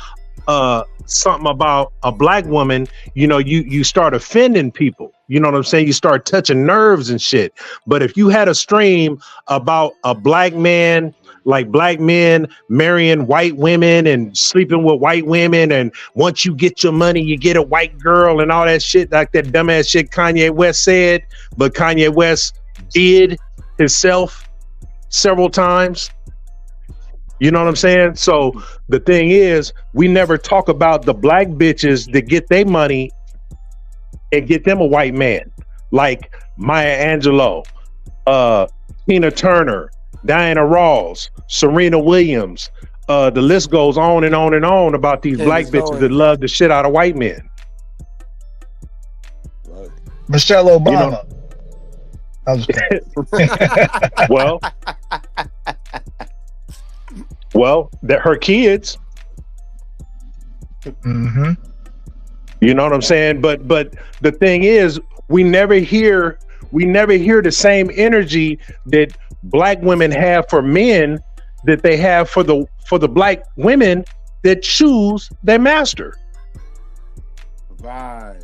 something about a black woman, you know, you start offending people. You know what I'm saying? You start touching nerves and shit. But if you had a stream about a black man, like black men marrying white women and sleeping with white women, and once you get your money, you get a white girl and all that shit, like that dumbass shit Kanye West said, but Kanye West did himself several times. You know what I'm saying? So the thing is, we never talk about the black bitches that get their money and get them a white man, like Maya Angelou, Tina Turner, Diana Ross, Serena Williams. The list goes on and on and on about these black bitches that love the shit out of white men. Michelle Obama. You know? Well, that her kids. Mm-hmm. You know what I'm saying? But the thing is, we never hear the same energy that black women have for men that they have for the black women that choose their master. Right.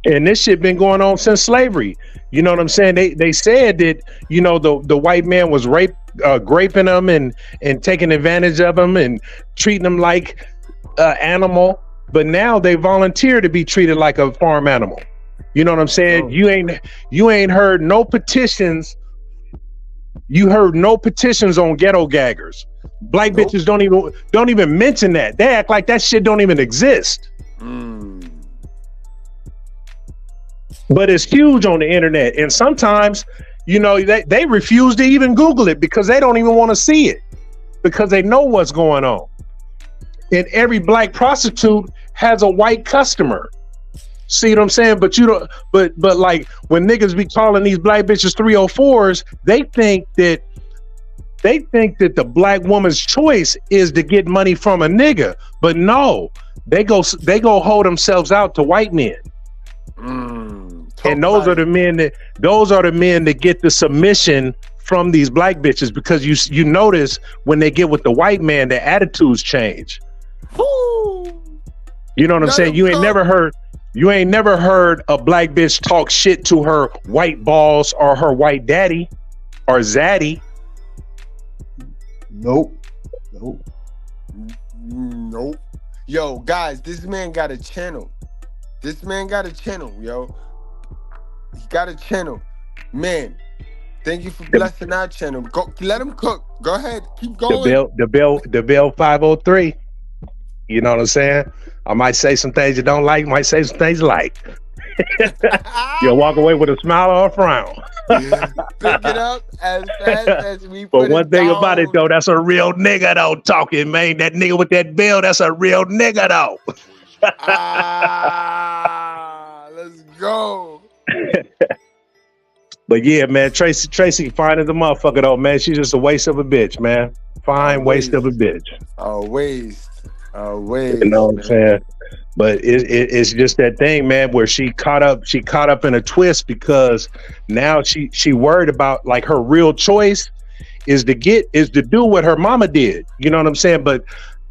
And this shit been going on since slavery. You know what I'm saying? They said that, you know, the white man was raping them and taking advantage of them and treating them like an animal. But now they volunteer to be treated like a farm animal. You know what I'm saying? Oh. You ain't heard no petitions. You heard no petitions on ghetto gaggers. Black bitches don't even mention that. They act like that shit don't even exist. But it's huge on the internet. And sometimes, you know, they refuse to even Google it because they don't even want to see it because they know what's going on. And every black prostitute has a white customer. See what I'm saying? But you don't. But like when niggas be calling these black bitches 304s, they think that the black woman's choice is to get money from a nigga. But no, they go hold themselves out to white men. And those are the men that get the submission from these black bitches, because you notice when they get with the white man, their attitudes change. You know what I'm saying? You ain't never heard a black bitch talk shit to her white boss or her white daddy or zaddy. Nope. Yo, guys, this man got a channel. Yo. He got a channel. Man, thank you for blessing our channel. Go, let him cook. Go ahead. Keep going. The bill 503. You know what I'm saying? I might say some things you don't like, might say some things you like. You'll walk away with a smile or a frown. Pick it up as fast as we put But one thing about it though, that's a real nigga though talking, man. That nigga with that bill, that's a real nigga though. Let's go. But yeah, man, Tracee fine as a motherfucker though, man. She's just a waste of a bitch, man. Fine waste of a bitch. A waste. You know what I'm saying? But it's just that thing, man, where she caught up in a twist because now she worried about like her real choice is to do what her mama did. You know what I'm saying? But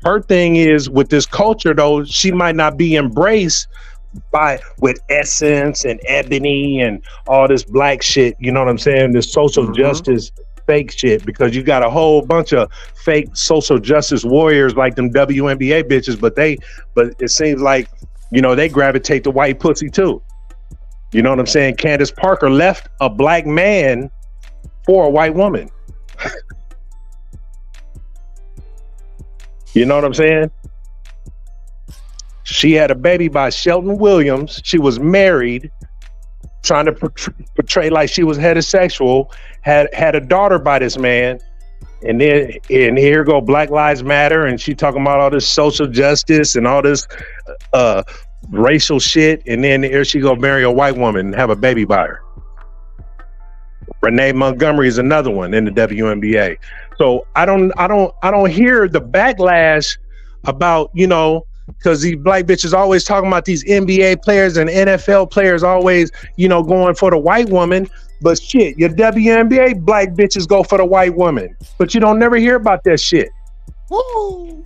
her thing is with this culture though, she might not be embraced with Essence and Ebony and all this black shit. You know what I'm saying? This social justice fake shit, because you got a whole bunch of fake social justice warriors like them WNBA bitches, but it seems like, you know, they gravitate to white pussy too. You know what I'm saying? Candace Parker left a black man for a white woman. You know what I'm saying? She had a baby by Shelton Williams. She was married, trying to portray like she was heterosexual, had a daughter by this man, and here go Black Lives Matter, and she talking about all this social justice and all this racial shit, and then here she go marry a white woman and have a baby by her. Renee Montgomery is another one in the WNBA. So I don't hear the backlash about, you know, because these black bitches always talking about these NBA players and NFL players always, you know, going for the white woman. But shit, your WNBA black bitches go for the white woman. But you don't never hear about that shit. Woo!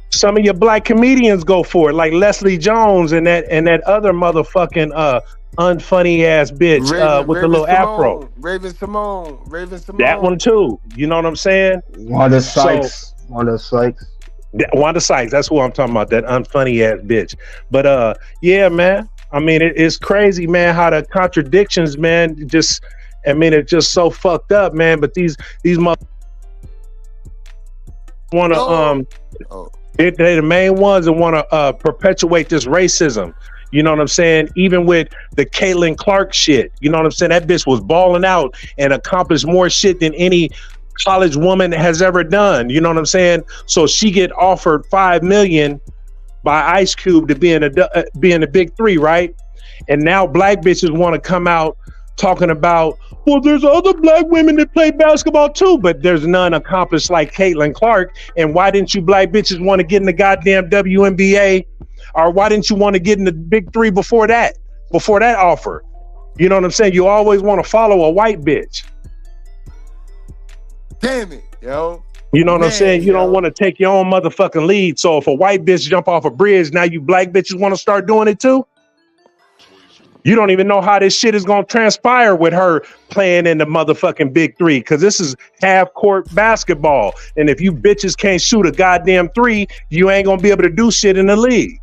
Some of your black comedians go for it, like Leslie Jones and that other motherfucking unfunny ass bitch with the little afro. Raven Simone. That one too. You know what I'm saying? Wanda Sykes. Wanda Sykes, that's who I'm talking about, that unfunny ass bitch. But yeah, man, I mean, it's crazy, man, how the contradictions, man, it's just so fucked up, man. But these mother want to they're the main ones that want to perpetuate this racism. You know what I'm saying? Even with the Caitlin Clark shit, you know what I'm saying? That bitch was balling out and accomplished more shit than any college woman has ever done. You know what I'm saying? So she get offered $5 million by Ice Cube to be in the big three, right? And now black bitches want to come out talking about, well, there's other black women that play basketball too, but there's none accomplished like Caitlin Clark. And why didn't you black bitches want to get in the goddamn WNBA? Or why didn't you want to get in the big three before that offer? You know what I'm saying? You always want to follow a white bitch. Damn it, yo. You know what I'm saying? You don't want to take your own motherfucking lead. So if a white bitch jump off a bridge, now you black bitches want to start doing it too? You don't even know how this shit is going to transpire with her playing in the motherfucking big three, because this is half-court basketball. And if you bitches can't shoot a goddamn three, you ain't going to be able to do shit in the league.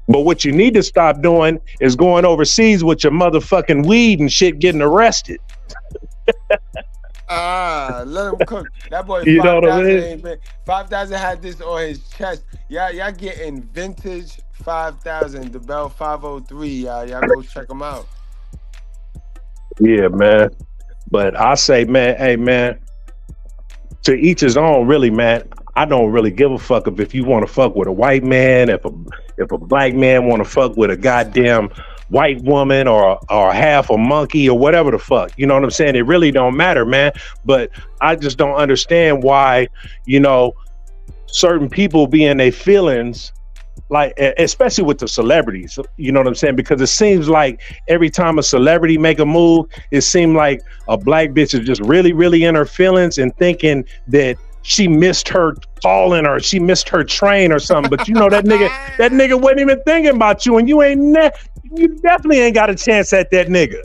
But what you need to stop doing is going overseas with your motherfucking weed and shit, getting arrested. Let him cook. That boy, you know what I mean? 5,000 had this on his chest. Y'all getting vintage 5,000, the Bell 503. Y'all go check them out. Yeah, man. But I say, man, hey, man, to each his own, really, man. I don't really give a fuck if you want to fuck with a white man, if a black man want to fuck with a goddamn white woman or half a monkey or whatever the fuck. You know what I'm saying? It really don't matter, man. But I just don't understand why, you know, certain people be in their feelings, like, especially with the celebrities, you know what I'm saying? Because it seems like every time a celebrity make a move, it seems like a black bitch is just really, really in her feelings and thinking that she missed her calling or she missed her train or something. But you know, that nigga wasn't even thinking about you, and you definitely ain't got a chance at that nigga.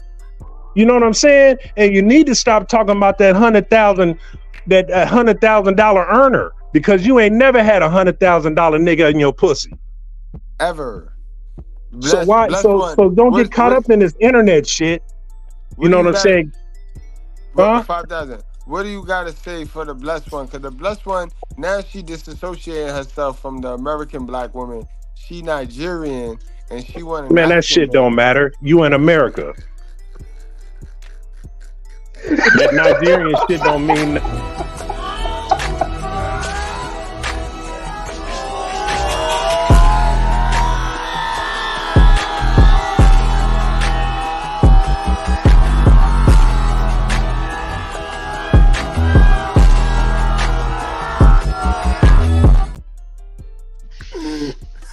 You know what I'm saying? And you need to stop talking about that $100,000 earner, because you ain't never had $100,000 nigga in your pussy. Ever. So don't get caught up in this internet shit. You know what I'm saying? Huh? 5,000. What do you got to say for the blessed one? Because the blessed one, now she disassociating herself from the American black woman. She Nigerian, and she want to. Man, that shit don't matter. You in America. That Nigerian shit don't mean.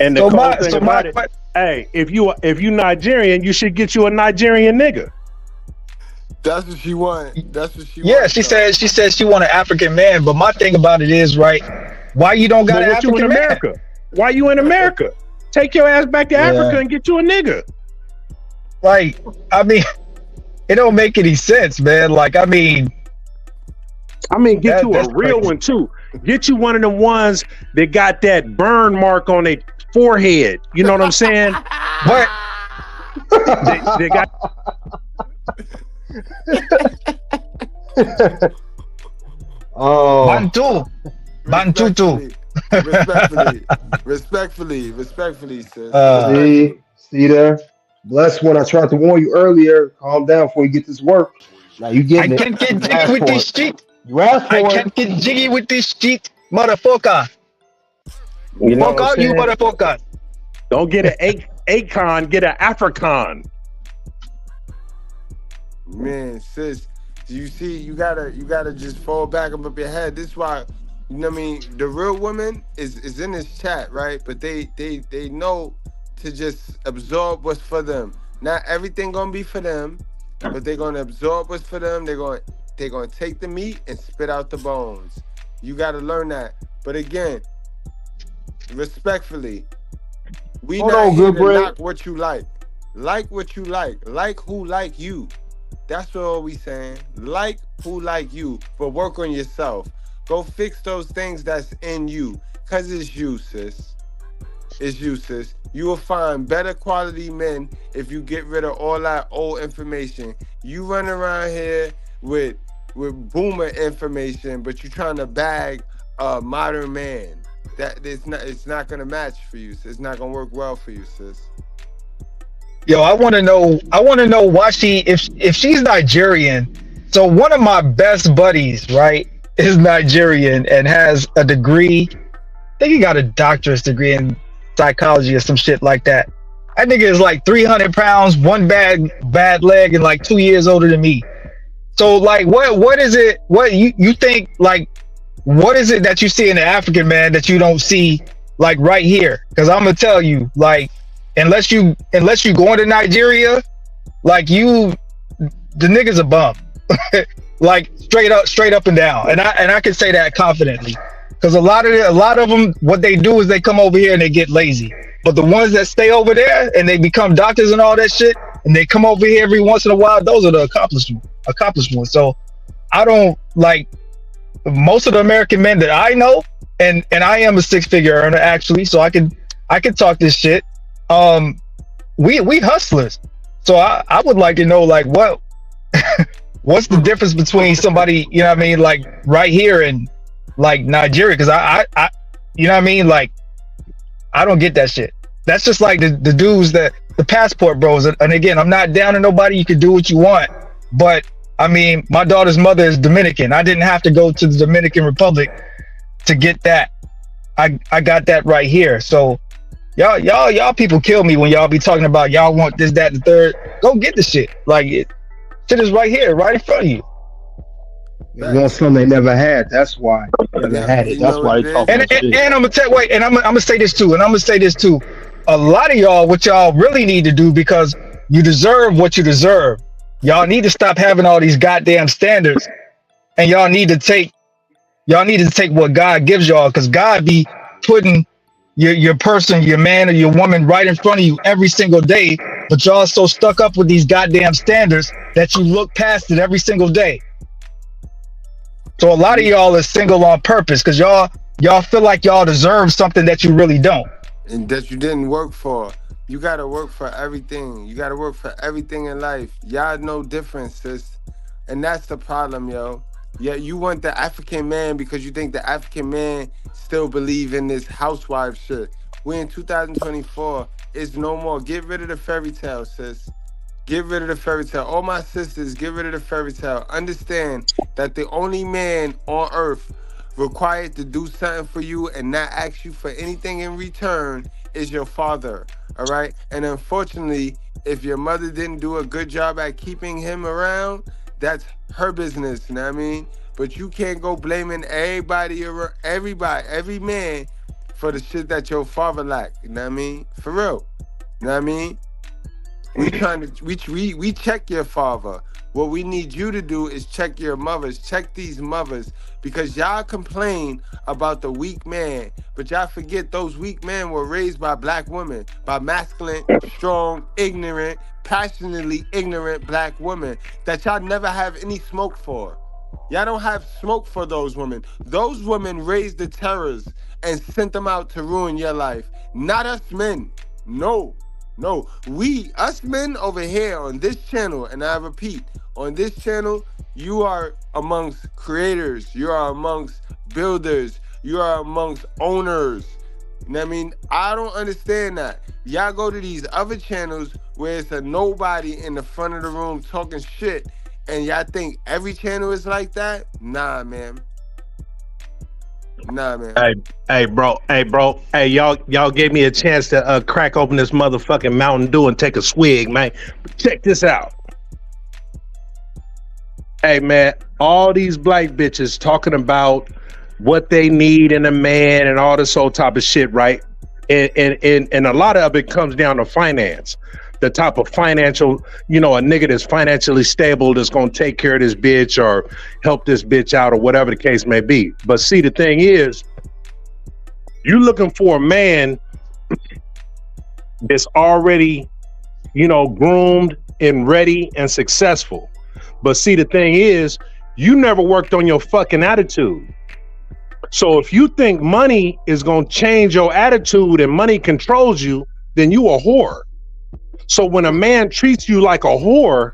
And the cool thing about it, hey, if you Nigerian, you should get you a Nigerian nigga. That's what she want. That's what she Yeah, want. she said she want an African man. But my thing about it is, right, why you don't got an What you in African man? America? Why you in America? Take your ass back to Africa and get you a nigga. Like, I mean, it don't make any sense, man. Like, I mean, get you a real one too. Get you one of them ones that got that burn mark on their forehead. You know what I'm saying? But they got. Oh, Bantu too. Respectfully, sis. See there? Bless one. I tried to warn you earlier. Calm down before you get this work. Now you getting it. I can't get You jiggy asked with for this it. shit. You asked for I it. can't get jiggy with this shit, motherfucker. You know Fuck what all I'm you saying? motherfuckers. Don't get an Akon, get an African. Man, sis, you see, you gotta just fall back up your head. This is why, you know what I mean, the real woman is in this chat, right? But they know to just absorb what's for them. Not everything gonna be for them, but they're gonna absorb what's for them. They're gonna take the meat and spit out the bones. You gotta learn that. But again, respectfully, we Hold not on, here to Goodbread. knock what you like. Like what you like who like you. That's what all we saying. Like who like you, but work on yourself. Go fix those things that's in you, cause it's you, sis. It's you, sis. You will find better quality men if you get rid of all that old information. You run around here with boomer information, but you trying to bag a modern man. That it's not gonna match for you. Sis. It's not gonna work well for you, sis. Yo, I want to know why if she's Nigerian. So one of my best buddies, right, is Nigerian and has a degree. I think he got a doctorate degree in psychology or some shit like that. That nigga is like 300 pounds, one bad leg, and like 2 years older than me. So like, what is it? What you think? Like, what is it that you see in the African man that you don't see like right here? Because I'm gonna tell you, like, unless you go into Nigeria, like the nigga's a bum, like straight up and down. And I can say that confidently, because a lot of them, what they do is they come over here and they get lazy. But the ones that stay over there and they become doctors and all that shit, and they come over here every once in a while, those are the accomplished ones. So I don't like most of the American men that I know, and I am a six-figure earner actually, so I can talk this shit. We hustlers. So I would like to know, like, what's the difference between somebody, you know what I mean, like right here and like Nigeria? Because I you know what I mean, like, I don't get that shit. That's just like the dudes that the passport bros. And again, I'm not down to nobody. You can do what you want, but I mean, my daughter's mother is Dominican. I didn't have to go to the Dominican Republic to get that. I got that right here. So y'all people kill me when y'all be talking about y'all want this, that, and the third. Go get the shit. Like, shit is right here, right in front of you. They want something they never had. That's why they never had it. That's why they talk about shit. And I'm gonna tell wait, and I'm gonna say this too. A lot of y'all, what y'all really need to do, because you deserve what you deserve. Y'all need to stop having all these goddamn standards, and y'all need to take what God gives y'all, because God be putting your person, your man or your woman right in front of you every single day, but y'all so stuck up with these goddamn standards that you look past it every single day. So a lot of y'all are single on purpose because y'all feel like y'all deserve something that you really don't. And that you didn't work for. You gotta work for everything. You gotta work for everything in life. Y'all know difference, sis. And that's the problem, yo. Yeah, you want the African man because you think the African man still believe in this housewife shit. We're in 2024. It's no more. Get rid of the fairy tale, sis. Get rid of the fairy tale. All my sisters, get rid of the fairy tale. Understand that the only man on earth required to do something for you and not ask you for anything in return is your father, all right? And unfortunately, if your mother didn't do a good job at keeping him around, that's her business, you know what I mean? But you can't go blaming every man for the shit that your father lacked. You know what I mean? For real. You know what I mean? We trying to we check your father. What we need you to do is check your mothers, check these mothers, because y'all complain about the weak man, but y'all forget those weak men were raised by black women, by masculine, strong, ignorant, passionately ignorant black women that y'all never have any smoke for. Y'all don't have smoke for those women. Those women raised the terrors and sent them out to ruin your life. Not us men. No. No, us men over here on this channel, and I repeat, on this channel, you are amongst creators, you are amongst builders, you are amongst owners. You know what I mean? I don't understand that. Y'all go to these other channels where it's a nobody in the front of the room talking shit, and y'all think every channel is like that? Nah, man. Nah, man. Hey, bro. Hey, y'all gave me a chance to crack open this motherfucking Mountain Dew and take a swig, man. Check this out. Hey, man, all these black bitches talking about what they need in a man and all this whole type of shit, right? And a lot of it comes down to finance. The type of financial, a nigga that's financially stable that's gonna take care of this bitch or help this bitch out or whatever the case may be. But see, the thing is, you're looking for a man that's already, groomed and ready and successful. But see, the thing is, you never worked on your fucking attitude. So if you think money is gonna change your attitude and money controls you, then you a whore. So when a man treats you like a whore,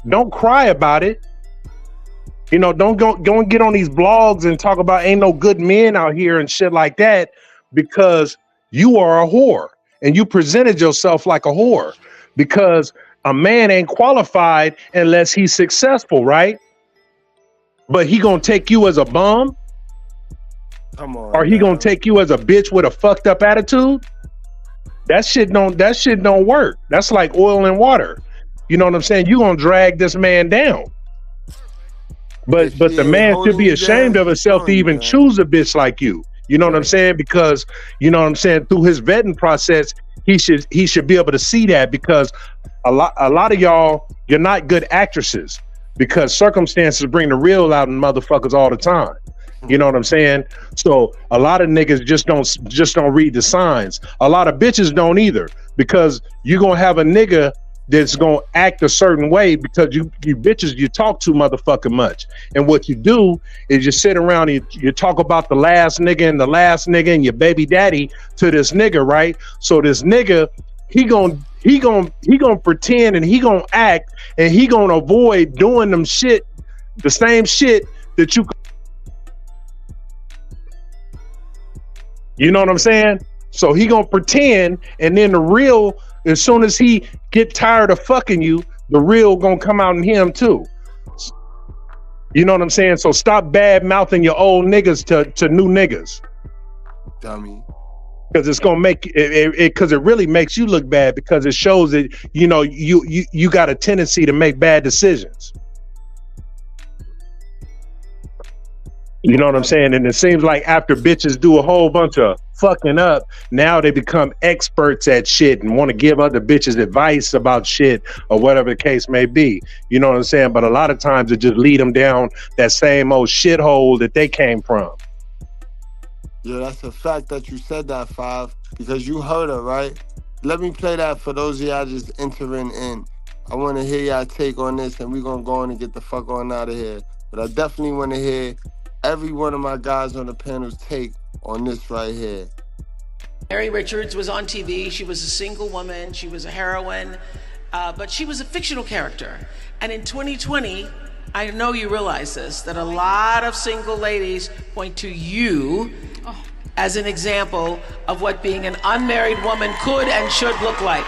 don't cry about it. Don't go and get on these blogs and talk about ain't no good men out here and shit like that, because you are a whore and you presented yourself like a whore, because a man ain't qualified unless he's successful, right? But he gonna take you as a bum? Come on. Or he gonna take you as a bitch with a fucked up attitude? That shit don't work. That's like oil and water. You know what I'm saying? You gonna drag this man down. But the man should be ashamed of himself to even choose a bitch like you. You know what I'm saying? Because through his vetting process, he should be able to see that, because a lot of y'all, you're not good actresses, because circumstances bring the real out in motherfuckers all the time. You know what I'm saying? So a lot of niggas just don't read the signs. A lot of bitches don't either, because you're gonna have a nigga that's gonna act a certain way because you bitches, you talk too motherfucking much. And what you do is you sit around and you talk about the last nigga and your baby daddy to this nigga, right? So this nigga, he gonna pretend and he gonna act and he gonna avoid doing the same shit that you. You know what I'm saying? So he gonna pretend, and then the real, as soon as he get tired of fucking you, the real gonna come out in him too. You know what I'm saying? So stop bad mouthing your old niggas to new niggas. Dummy. Because it's gonna make it because it really makes you look bad, because it shows that you got a tendency to make bad decisions. You know what I'm saying? And it seems like after bitches do a whole bunch of fucking up, now they become experts at shit and want to give other bitches advice about shit or whatever the case may be. You know what I'm saying? But a lot of times it just lead them down that same old shithole that they came from. Yeah, that's a fact that you said that, Five, because you heard her, right? Let me play that for those of y'all just entering in. I want to hear y'all take on this, and we're going to go on and get the fuck on out of here. But I definitely want to hear every one of my guys on the panel's take on this right here. Mary Richards was on TV. She was a single woman. She was a heroine, but she was a fictional character. And in 2020, I know you realize this, that a lot of single ladies point to you as an example of what being an unmarried woman could and should look like.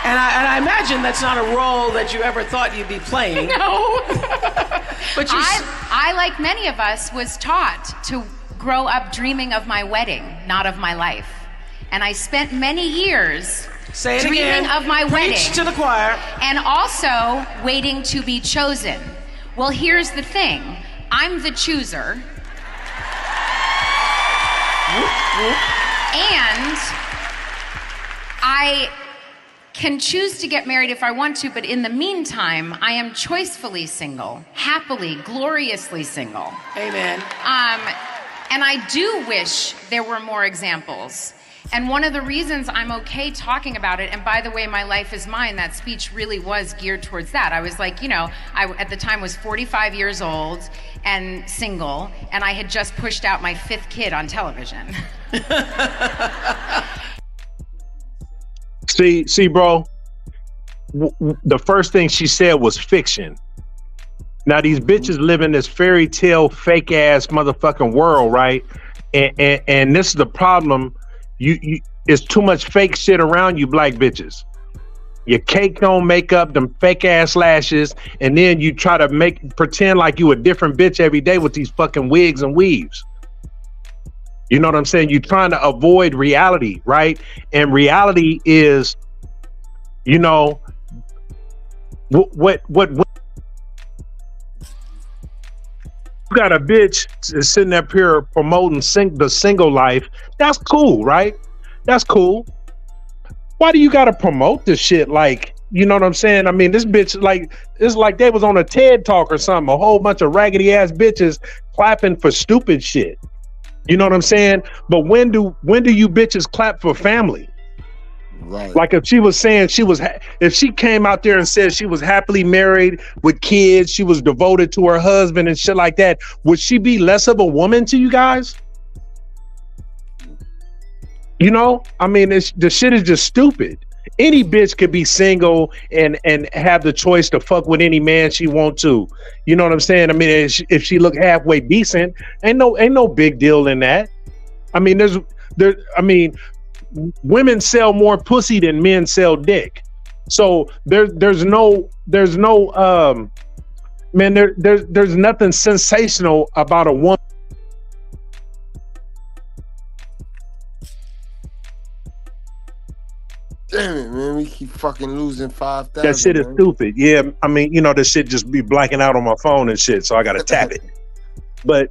And I imagine that's not a role that you ever thought you'd be playing. No. But I, like many of us, was taught to grow up dreaming of my wedding, not of my life. And I spent many years dreaming of my wedding. Preach to the choir. And also waiting to be chosen. Well, here's the thing. I'm the chooser. And I can choose to get married if I want to, but in the meantime, I am choicefully single, happily, gloriously single. Amen. And I do wish there were more examples. And one of the reasons I'm okay talking about it, and by the way, My Life Is Mine, that speech really was geared towards that. I was like, I at the time was 45 years old and single, and I had just pushed out my 5th kid on television. See, bro, the first thing she said was fiction. Now these bitches live in this fairy tale, fake ass motherfucking world, right? And this is the problem. You it's too much fake shit around you, black bitches. Your cake on makeup, them fake ass lashes, and then you try to pretend like you a different bitch every day with these fucking wigs and weaves. You know what I'm saying? You're trying to avoid reality, right? And reality is, what you got a bitch sitting up here promoting the single life. That's cool, right? That's cool. Why do you got to promote this shit? Like, you know what I'm saying? I mean, this bitch, it's like they was on a TED Talk or something. A whole bunch of raggedy ass bitches clapping for stupid shit. You know what I'm saying? But when do you bitches clap for family? Right. Like if she was saying if she came out there and said she was happily married with kids, she was devoted to her husband and shit like that, would she be less of a woman to you guys? I mean, the shit is just stupid. Any bitch could be single and have the choice to fuck with any man she want to. You know what I'm saying? I mean, if she look halfway decent, ain't no big deal in that. I mean, women sell more pussy than men sell dick. So there's nothing sensational about a woman. Damn it, man. We keep fucking losing 5,000. That shit is stupid. Yeah, I mean, this shit just be blacking out on my phone and shit, so I gotta tap it. But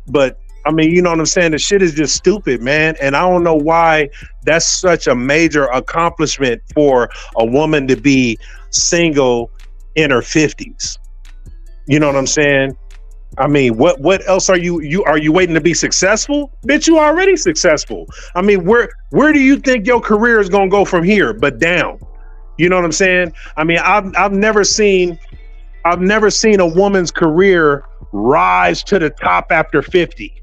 I mean, you know what I'm saying? The shit is just stupid, man. And I don't know why that's such a major accomplishment for a woman to be single in her 50s. You know what I'm saying? I mean, what else are you waiting to be successful? Bitch, you already successful. I mean, where do you think your career is gonna go from here but down? You know what I'm saying? I mean, I've never seen a woman's career rise to the top after 50.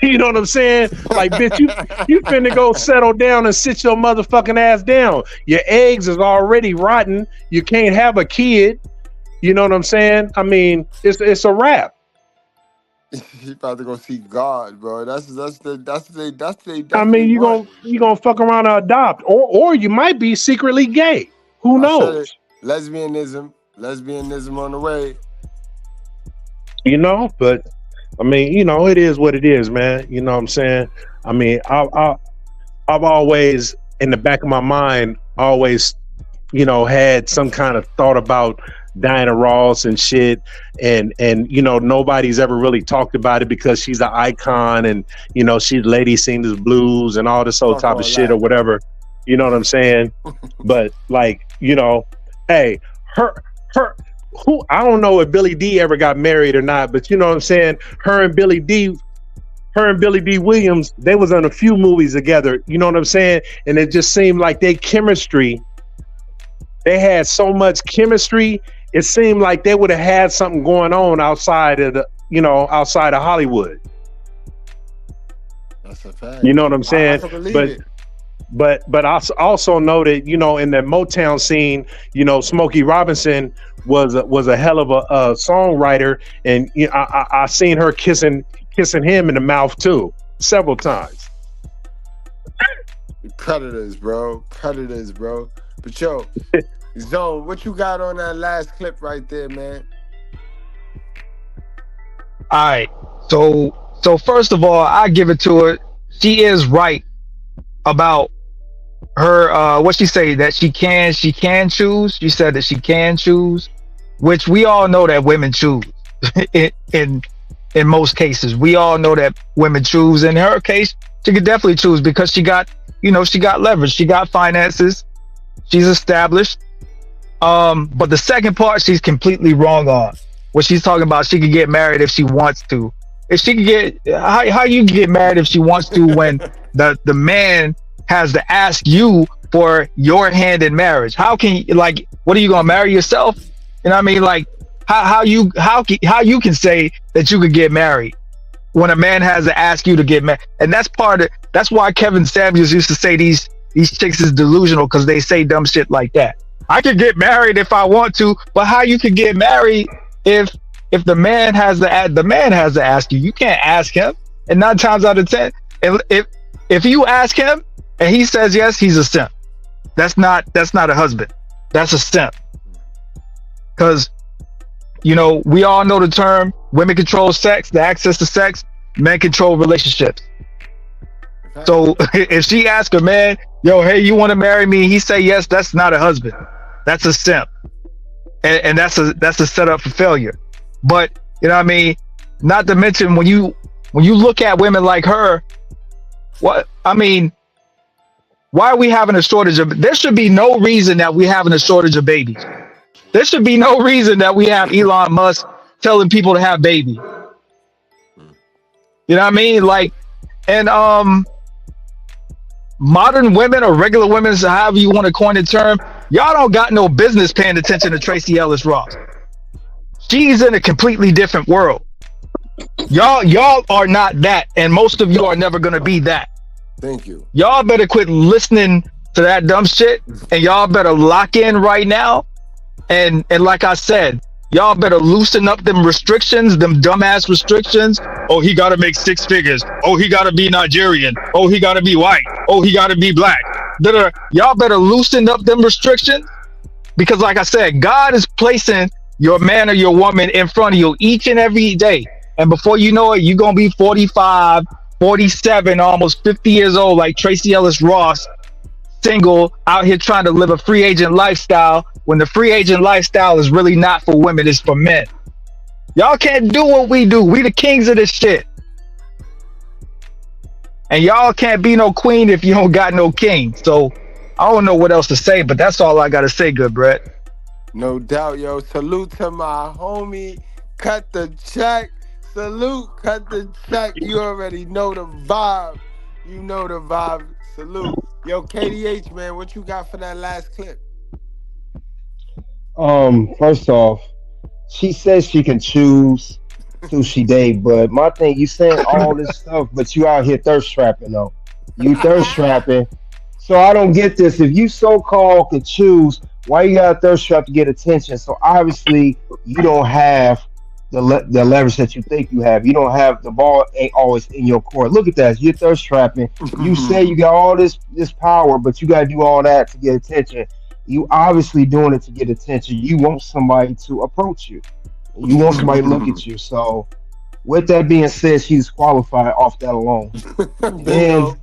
You know what I'm saying? Like, bitch, you finna go settle down and sit your motherfucking ass down. Your eggs is already rotten. You can't have a kid. You know what I'm saying? I mean, it's a wrap. He about to go see God, bro. That's I mean, you gonna fuck around and adopt, or you might be secretly gay. Who knows? Lesbianism on the way. But I mean, it is what it is, man. You know what I'm saying? I mean, I've always, in the back of my mind, had some kind of thought about Diana Ross and shit, and nobody's ever really talked about it because she's an icon, and she's Lady Singers Blues and all this old type of shit or whatever. You know what I'm saying? But like, hey, her who, I don't know if Billy D ever got married or not, but you know what I'm saying? Her and Billy D Williams, they was on a few movies together. You know what I'm saying? And it just seemed like they had so much chemistry. It seemed like they would have had something going on outside of Hollywood. That's a fact. You know what I'm saying? But I also know that, in the Motown scene, Smokey Robinson was a hell of a songwriter, and I seen her kissing him in the mouth too, several times. Predators, bro. But yo, Zone, what you got on that last clip right there, man? All right. So first of all, I give it to her. She is right about her what she say, that she can choose. She said that she can choose, which we all know that women choose. in most cases, we all know that women choose. In her case, She could definitely choose because she got leverage. She got finances. She's established. But the second part, she's completely wrong on. What she's talking about, she could get married if she wants to. If she could get, how you get married if she wants to when the man has to ask you for your hand in marriage? How can you, like, what are you gonna marry yourself? You know what I mean? Like, how you can say that you could get married when a man has to ask you to get married? And that's why Kevin Samuels used to say these chicks is delusional, because they say dumb shit like that. I could get married if I want to, but how you could get married if the man has to ask you? You can't ask him. And 9 times out of 10, if you ask him and he says yes, he's a simp. That's not a husband. That's a simp. Because, you know, we all know the term, women control sex, the access to sex, men control relationships. So if she asks a man, yo, hey, you want to marry me? He say yes, that's not a husband. That's a simp. And that's a setup for failure. But, you know what I mean? Not to mention when you look at women like her, why are we having a shortage of, there should be no reason that we're having a shortage of babies. There should be no reason that we have Elon Musk telling people to have babies. You know what I mean? Like, and modern women or regular women, however you want to coin the term, y'all don't got no business paying attention to Tracee Ellis Ross. She's in a completely different world. Y'all are not that, and most of you are never gonna be that. Thank you. Y'all better quit listening to that dumb shit, and y'all better lock in right now. And like I said, y'all better loosen up them restrictions, them dumbass restrictions. Oh, he gotta make 6 figures. Oh, he gotta be Nigerian. Oh, he gotta be white. Oh, he gotta be black. Y'all better loosen up them restrictions, because like I said, God is placing your man or your woman in front of you each and every day. And before you know it, you're gonna be 45, 47, almost 50 years old, like Tracee Ellis Ross, single, out here trying to live a free agent lifestyle, when the free agent lifestyle is really not for women, it's for men. Y'all can't do what we do. We the kings of this shit. And y'all can't be no queen if you don't got no king. So I don't know what else to say, but that's all I gotta say, Goodbread. No doubt, yo. Salute to my homie. Cut the check. Salute. Cut the check. You already know the vibe. You know the vibe. Salute. Yo, KDH, man, what you got for that last clip? First off, she says she can choose who she date, but my thing, you saying all this stuff, but you out here thirst trapping though. You thirst trapping. So I don't get this. If you so-called could choose, why you got a thirst trap to get attention? So obviously you don't have the leverage that you think you have. You don't have, the ball ain't always in your court. Look at that. You're thirst trapping. You say you got all this power, but you got to do all that to get attention. You obviously doing it to get attention. You want somebody to approach you. You want somebody to look at you. So with that being said, she's qualified off that alone. And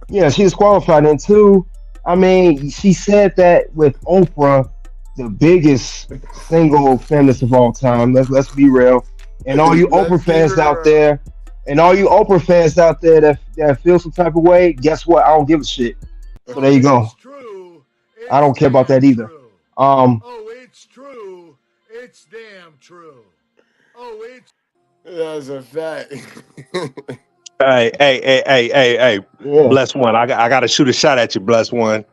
yeah, she's qualified. And 2, I mean, she said that with Oprah, the biggest single feminist of all time. Let's be real. And all you Oprah fans out there, that feel some type of way, guess what? I don't give a shit. So there you go. I don't care about that either. Oh, it's true. It's damn true. Oh, it's. That's a fact. Hey. Yeah. Bless one. I got to shoot a shot at you, Bless one.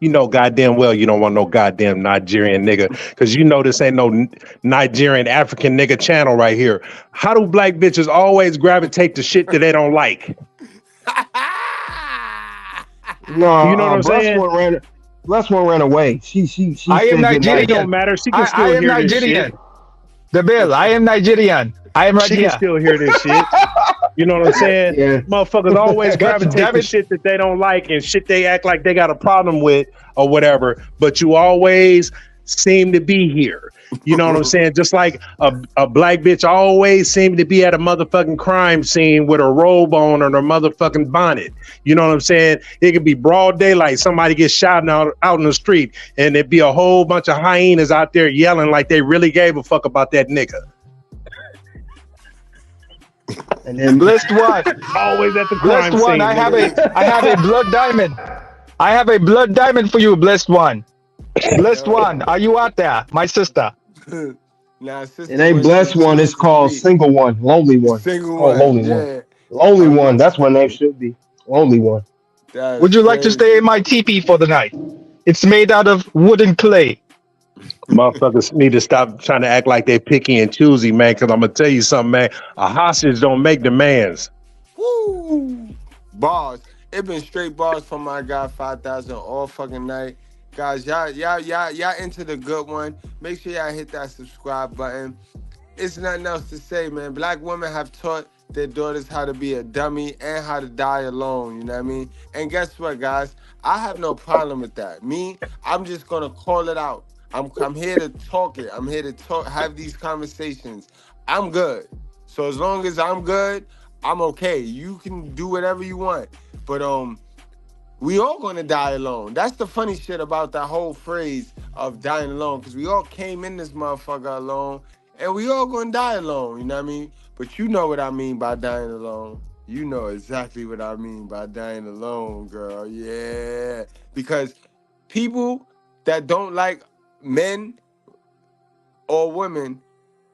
You know goddamn well you don't want no goddamn Nigerian nigga, because you know this ain't no Nigerian African nigga channel right here. How do black bitches always gravitate to shit that they don't like? No, you know what I'm saying? Bless one ran away. She I am Nigerian. It don't matter. She can still I am hear Nigerian. this shit. The bill. I am Nigerian. I am She can Nigerian. still hear this shit. You know what I'm saying? Yeah. Motherfuckers always gravitate to shit that they don't like and shit they act like they got a problem with or whatever. But you always seem to be here. You know what I'm saying? Just like a black bitch always seem to be at a motherfucking crime scene with a robe on or a motherfucking bonnet. You know what I'm saying? It could be broad daylight. Somebody gets shot out in the street and there'd be a whole bunch of hyenas out there yelling like they really gave a fuck about that nigga. And then Blessed one. Always at the Blessed crime one. scene, nigga. I have a blood diamond. I have a blood diamond for you, blessed one. Blessed one. Are you out there, my sister? Nah, it sister ain't went blessed one. It's towards the called street. single one, lonely one. It's Single called one, lonely one. yeah. Lonely I'm one. not. That's what name should be. Lonely one. Would That's you like to stay crazy. in my teepee for the night? It's made out of wood and clay. Motherfuckers need to stop trying to act like they picky and choosy, man. Because I'm gonna tell you something, man. A hostage don't make demands. Woo! Bars. It been straight bars from my guy 5,000 all fucking night. Guys, y'all into the good one. Make sure y'all hit that subscribe button. It's nothing else to say, man. Black women have taught their daughters how to be a dummy and how to die alone, you know what I mean? And guess what, guys? I have no problem with that. I'm just gonna call it out. I'm here to talk it. I'm here to have these conversations. I'm good. So as long as I'm good, I'm okay. You can do whatever you want. But we all gonna die alone. That's the funny shit about that whole phrase of dying alone, because we all came in this motherfucker alone, and we all gonna die alone, you know what I mean? But you know what I mean by dying alone. You know exactly what I mean by dying alone, girl. Yeah. Because people that don't like men or women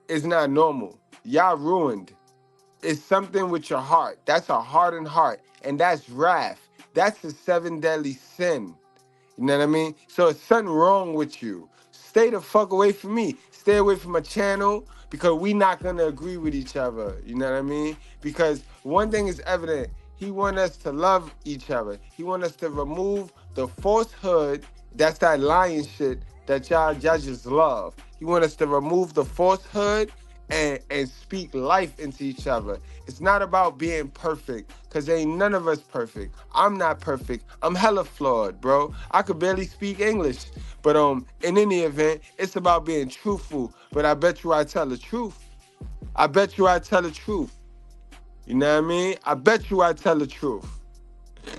is not normal. Y'all ruined. It's something with your heart. That's a hardened heart. And that's wrath. That's the 7 deadly sin. You know what I mean? So it's something wrong with you. Stay the fuck away from me. Stay away from my channel, because we not gonna agree with each other. You know what I mean? Because one thing is evident. He want us to love each other. He want us to remove the falsehood. That's that lying shit that y'all just love. He want us to remove the falsehood and speak life into each other. It's not about being perfect, because ain't none of us perfect. I'm not perfect. I'm hella flawed, bro. I could barely speak English. But in any event, it's about being truthful. But I bet you I tell the truth. I bet you I tell the truth. You know what I mean? I bet you I tell the truth.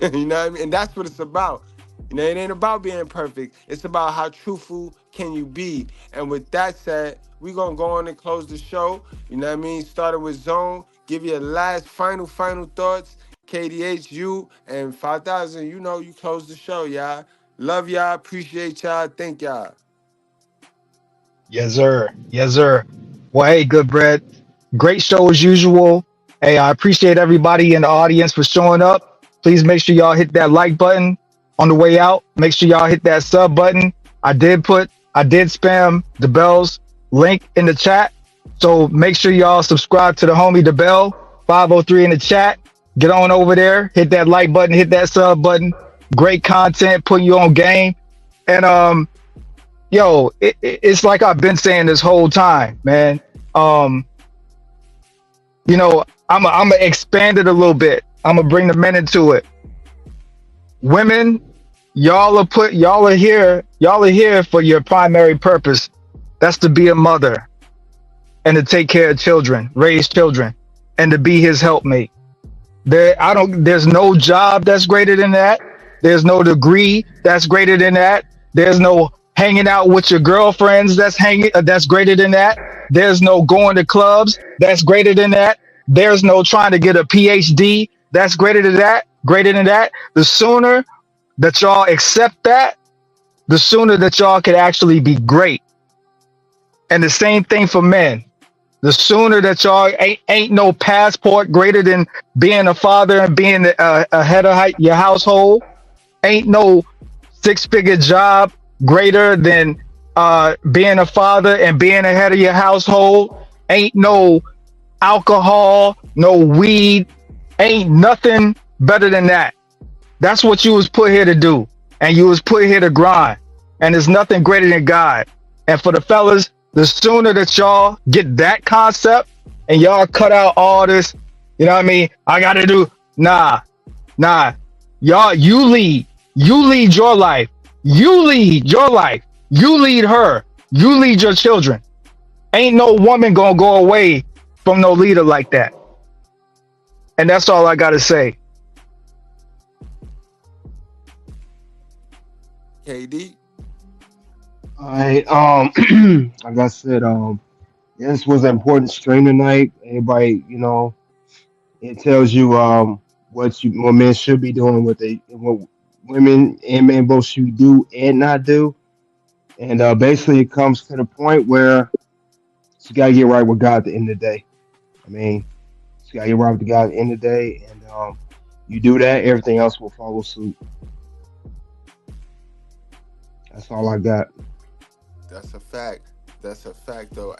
You know what I mean? And that's what it's about. You know, it ain't about being perfect. It's about how truthful can you be. And with that said, we gonna go on and close the show. You know what I mean? Started with Zone. Give you a last final thoughts. KDH, you, and 5,000, you know, you close the show, y'all. Love y'all. Appreciate y'all. Thank y'all. Yes, sir. Yes, sir. Well, hey, good bread. Great show as usual. Hey, I appreciate everybody in the audience for showing up. Please make sure y'all hit that like button on the way out. Make sure y'all hit that sub button. I did spam the Bell's link in the chat. So make sure y'all subscribe to the homie the Bell 503 in the chat. Get on over there, hit that like button, hit that sub button. Great content, putting you on game. And yo, it's like I've been saying this whole time, man. You know, I'm gonna expand it a little bit. I'm gonna bring the men into it. Women, y'all are here for your primary purpose. That's to be a mother and to take care of children, raise children, and to be his helpmate. There's no job that's greater than that. There's no degree that's greater than that. There's no hanging out with your girlfriends that's greater than that. There's no going to clubs that's greater than that. There's no trying to get a PhD that's greater than that. The sooner that y'all accept that, the sooner that y'all could actually be great. And the same thing for men. The sooner that y'all ain't no passport greater than being a father and being a head of your household. Ain't no 6-figure job greater than being a father and being a head of your household. Ain't no alcohol, no weed. Ain't nothing better than that. That's what you was put here to do. And you was put here to grind. And there's nothing greater than God. And for the fellas, the sooner that y'all get that concept and y'all cut out all this, you know what I mean? I gotta do, nah. Y'all, you lead your life. You lead your life. You lead her. You lead your children. Ain't no woman gonna go away from no leader like that. And that's all I gotta say. KD. All right. Like I said, this was an important stream tonight. Everybody, you know, It tells you what men should be doing, what women and men both should do and not do. And basically, it comes to the point where you gotta get right with God at the end of the day. I mean, you gotta get right with God at the end of the day, and you do that, everything else will follow suit. That's all I got. That's a fact. That's a fact, though.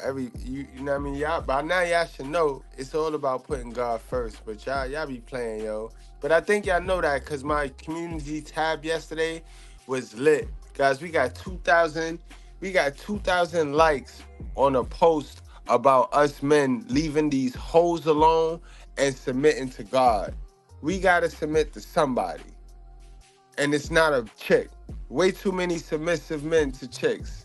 You know what I mean? Y'all, by now y'all should know it's all about putting God first. But y'all be playing, yo. But I think y'all know that because my community tab yesterday was lit, guys. We got 2,000 likes on a post about us men leaving these hoes alone and submitting to God. We gotta submit to somebody, and it's not a chick. Way too many submissive men to chicks.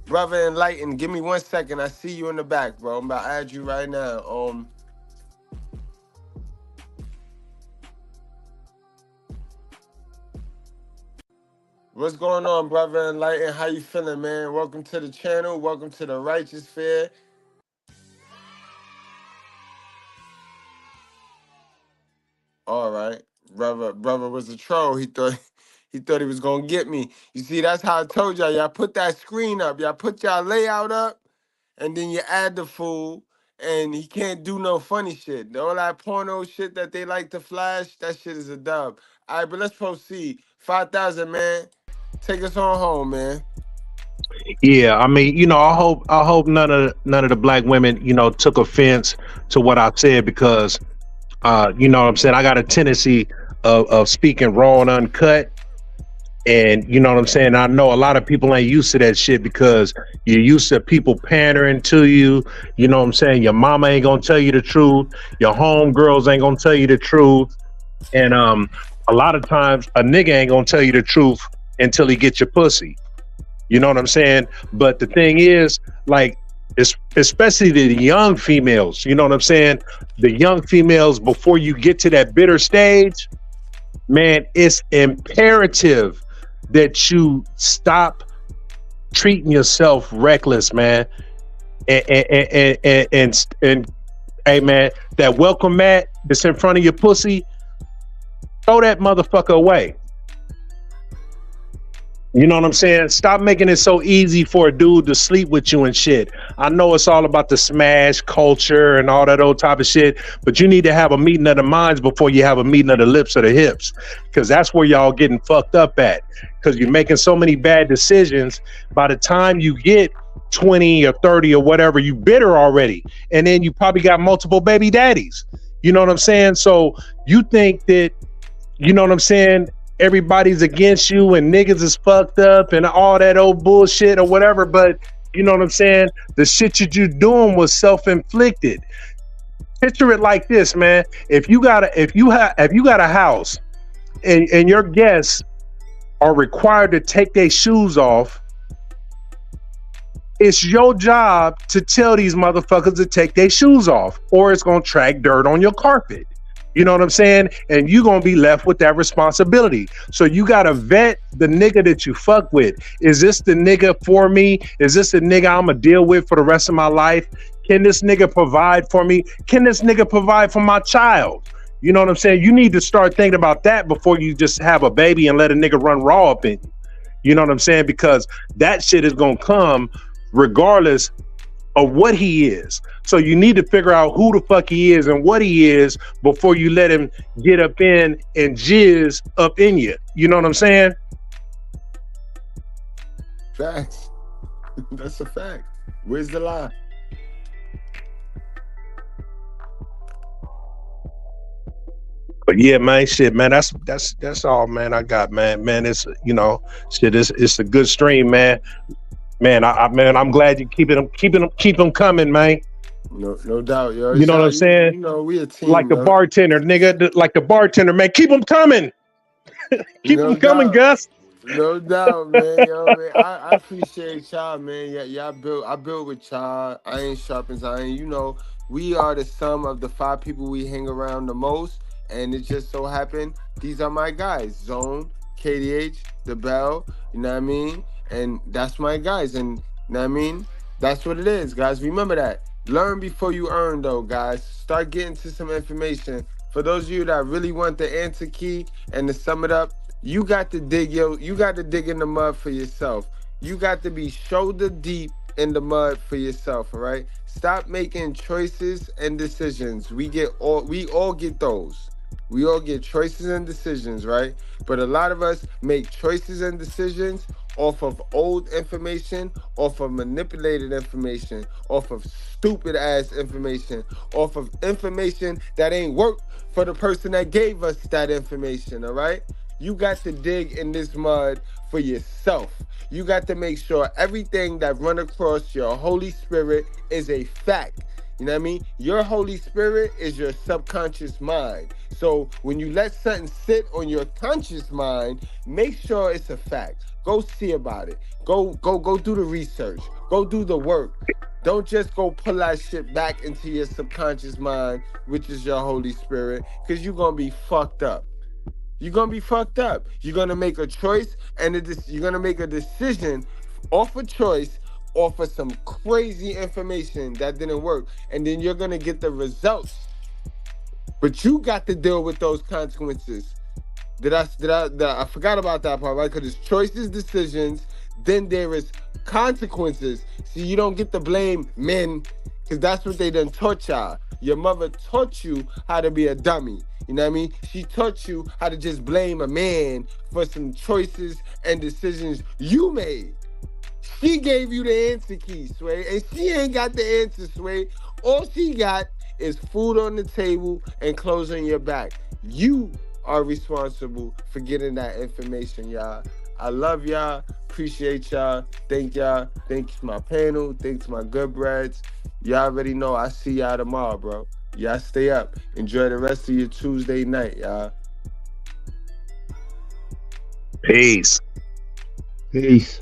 Brother Enlighten, give me 1 second. I see you in the back, bro. I'm about to add you right now. What's going on, Brother Enlighten? How you feeling, man? Welcome to the channel. Welcome to the Righteous Fair. All right. Brother was a troll. He thought he was gonna get me. You see, that's how I told y'all. Y'all put that screen up. Y'all put y'all layout up, and then you add the fool, and he can't do no funny shit. All that porno shit that they like to flash, that shit is a dub. All right, but let's proceed. 5,000, man. Take us on home, man. Yeah, I mean, I hope none of the black women, took offense to what I said, because you know what I'm saying, I got a tendency of speaking raw and uncut. And you know what I'm saying? I know a lot of people ain't used to that shit because you're used to people pandering to you. You know what I'm saying? Your mama ain't gonna tell you the truth. Your homegirls ain't gonna tell you the truth. And a lot of times a nigga ain't gonna tell you the truth until he gets your pussy. You know what I'm saying? But the thing is, like, especially the young females, you know what I'm saying? The young females, before you get to that bitter stage, man, it's imperative that you stop treating yourself reckless, man. And hey, man, that welcome mat that's in front of your pussy, throw that motherfucker away. You know what I'm saying? Stop making it so easy for a dude to sleep with you and shit. I know it's all about the smash culture and all that old type of shit, but you need to have a meeting of the minds before you have a meeting of the lips or the hips, because that's where y'all getting fucked up at, because you're making so many bad decisions. By the time you get 20 or 30 or whatever, you bitter already, and then you probably got multiple baby daddies. You know what I'm saying? So you think that, you know what I'm saying, everybody's against you and niggas is fucked up and all that old bullshit or whatever, but you know what I'm saying, the shit that you're doing was self-inflicted. Picture it like this, man. If you got a house and your guests are required to take their shoes off, it's your job to tell these motherfuckers to take their shoes off, or it's gonna track dirt on your carpet. You know what I'm saying? And you're going to be left with that responsibility. So you got to vet the nigga that you fuck with. Is this the nigga for me? Is this the nigga I'm going to deal with for the rest of my life? Can this nigga provide for me? Can this nigga provide for my child? You know what I'm saying? You need to start thinking about that before you just have a baby and let a nigga run raw up in you. You know what I'm saying? Because that shit is going to come regardless of what he is. So you need to figure out who the fuck he is and what he is before you let him get up in and jizz up in you. You know what I'm saying? Facts. That's a fact. Where's the lie? But yeah, man, shit, man, that's all, man, I got, man. Man, it's, shit, it's a good stream, man. Man, I'm glad you keep them coming, man. No doubt, yo. You know what I'm saying? You know, we a team. Like the bartender, nigga. Like the bartender, man. Keep them coming. Keep them coming, Gus. No doubt, man. Yo, man, I appreciate y'all, man. Yeah, I build with y'all. Iron sharpens iron. You know, we are the sum of the 5 people we hang around the most, and it just so happened these are my guys: Zone, KDH, The Bell. You know what I mean? And that's my guys, and you know what I mean? That's what it is, guys. Remember that. Learn before you earn, though, guys. Start getting to some information. For those of you that really want the answer key, and to sum it up, you got to dig in the mud for yourself. You got to be shoulder deep in the mud for yourself, all right? Stop making choices and decisions. We all get those. We all get choices and decisions, right? But a lot of us make choices and decisions off of old information, off of manipulated information, off of stupid ass information, off of information that ain't worked for the person that gave us that information, all right? You got to dig in this mud for yourself. You got to make sure everything that run across your Holy Spirit is a fact. You know what I mean? Your Holy Spirit is your subconscious mind. So when you let something sit on your conscious mind, make sure it's a fact. Go see about it. Go do the research. Go do the work. Don't just go pull that shit back into your subconscious mind, which is your Holy Spirit, because you're going to be fucked up. You're going to be fucked up. You're going to make a choice, and you're going to make a decision off a choice, off of some crazy information that didn't work. And then you're going to get the results. But you got to deal with those consequences. I forgot about that part, right? Because it's choices, decisions, then there is consequences. See, you don't get to blame men, because that's what they done taught y'all. Your mother taught you how to be a dummy. You know what I mean? She taught you how to just blame a man for some choices and decisions you made. She gave you the answer key, Sway, and she ain't got the answer, Sway. All she got is food on the table and clothes on your back. You are responsible for getting that information, y'all. I love y'all. Appreciate y'all. Thank y'all. Thanks to my panel. Thanks to my good breads. Y'all already know I see y'all tomorrow, bro. Y'all stay up. Enjoy the rest of your Tuesday night, y'all. Peace. Peace.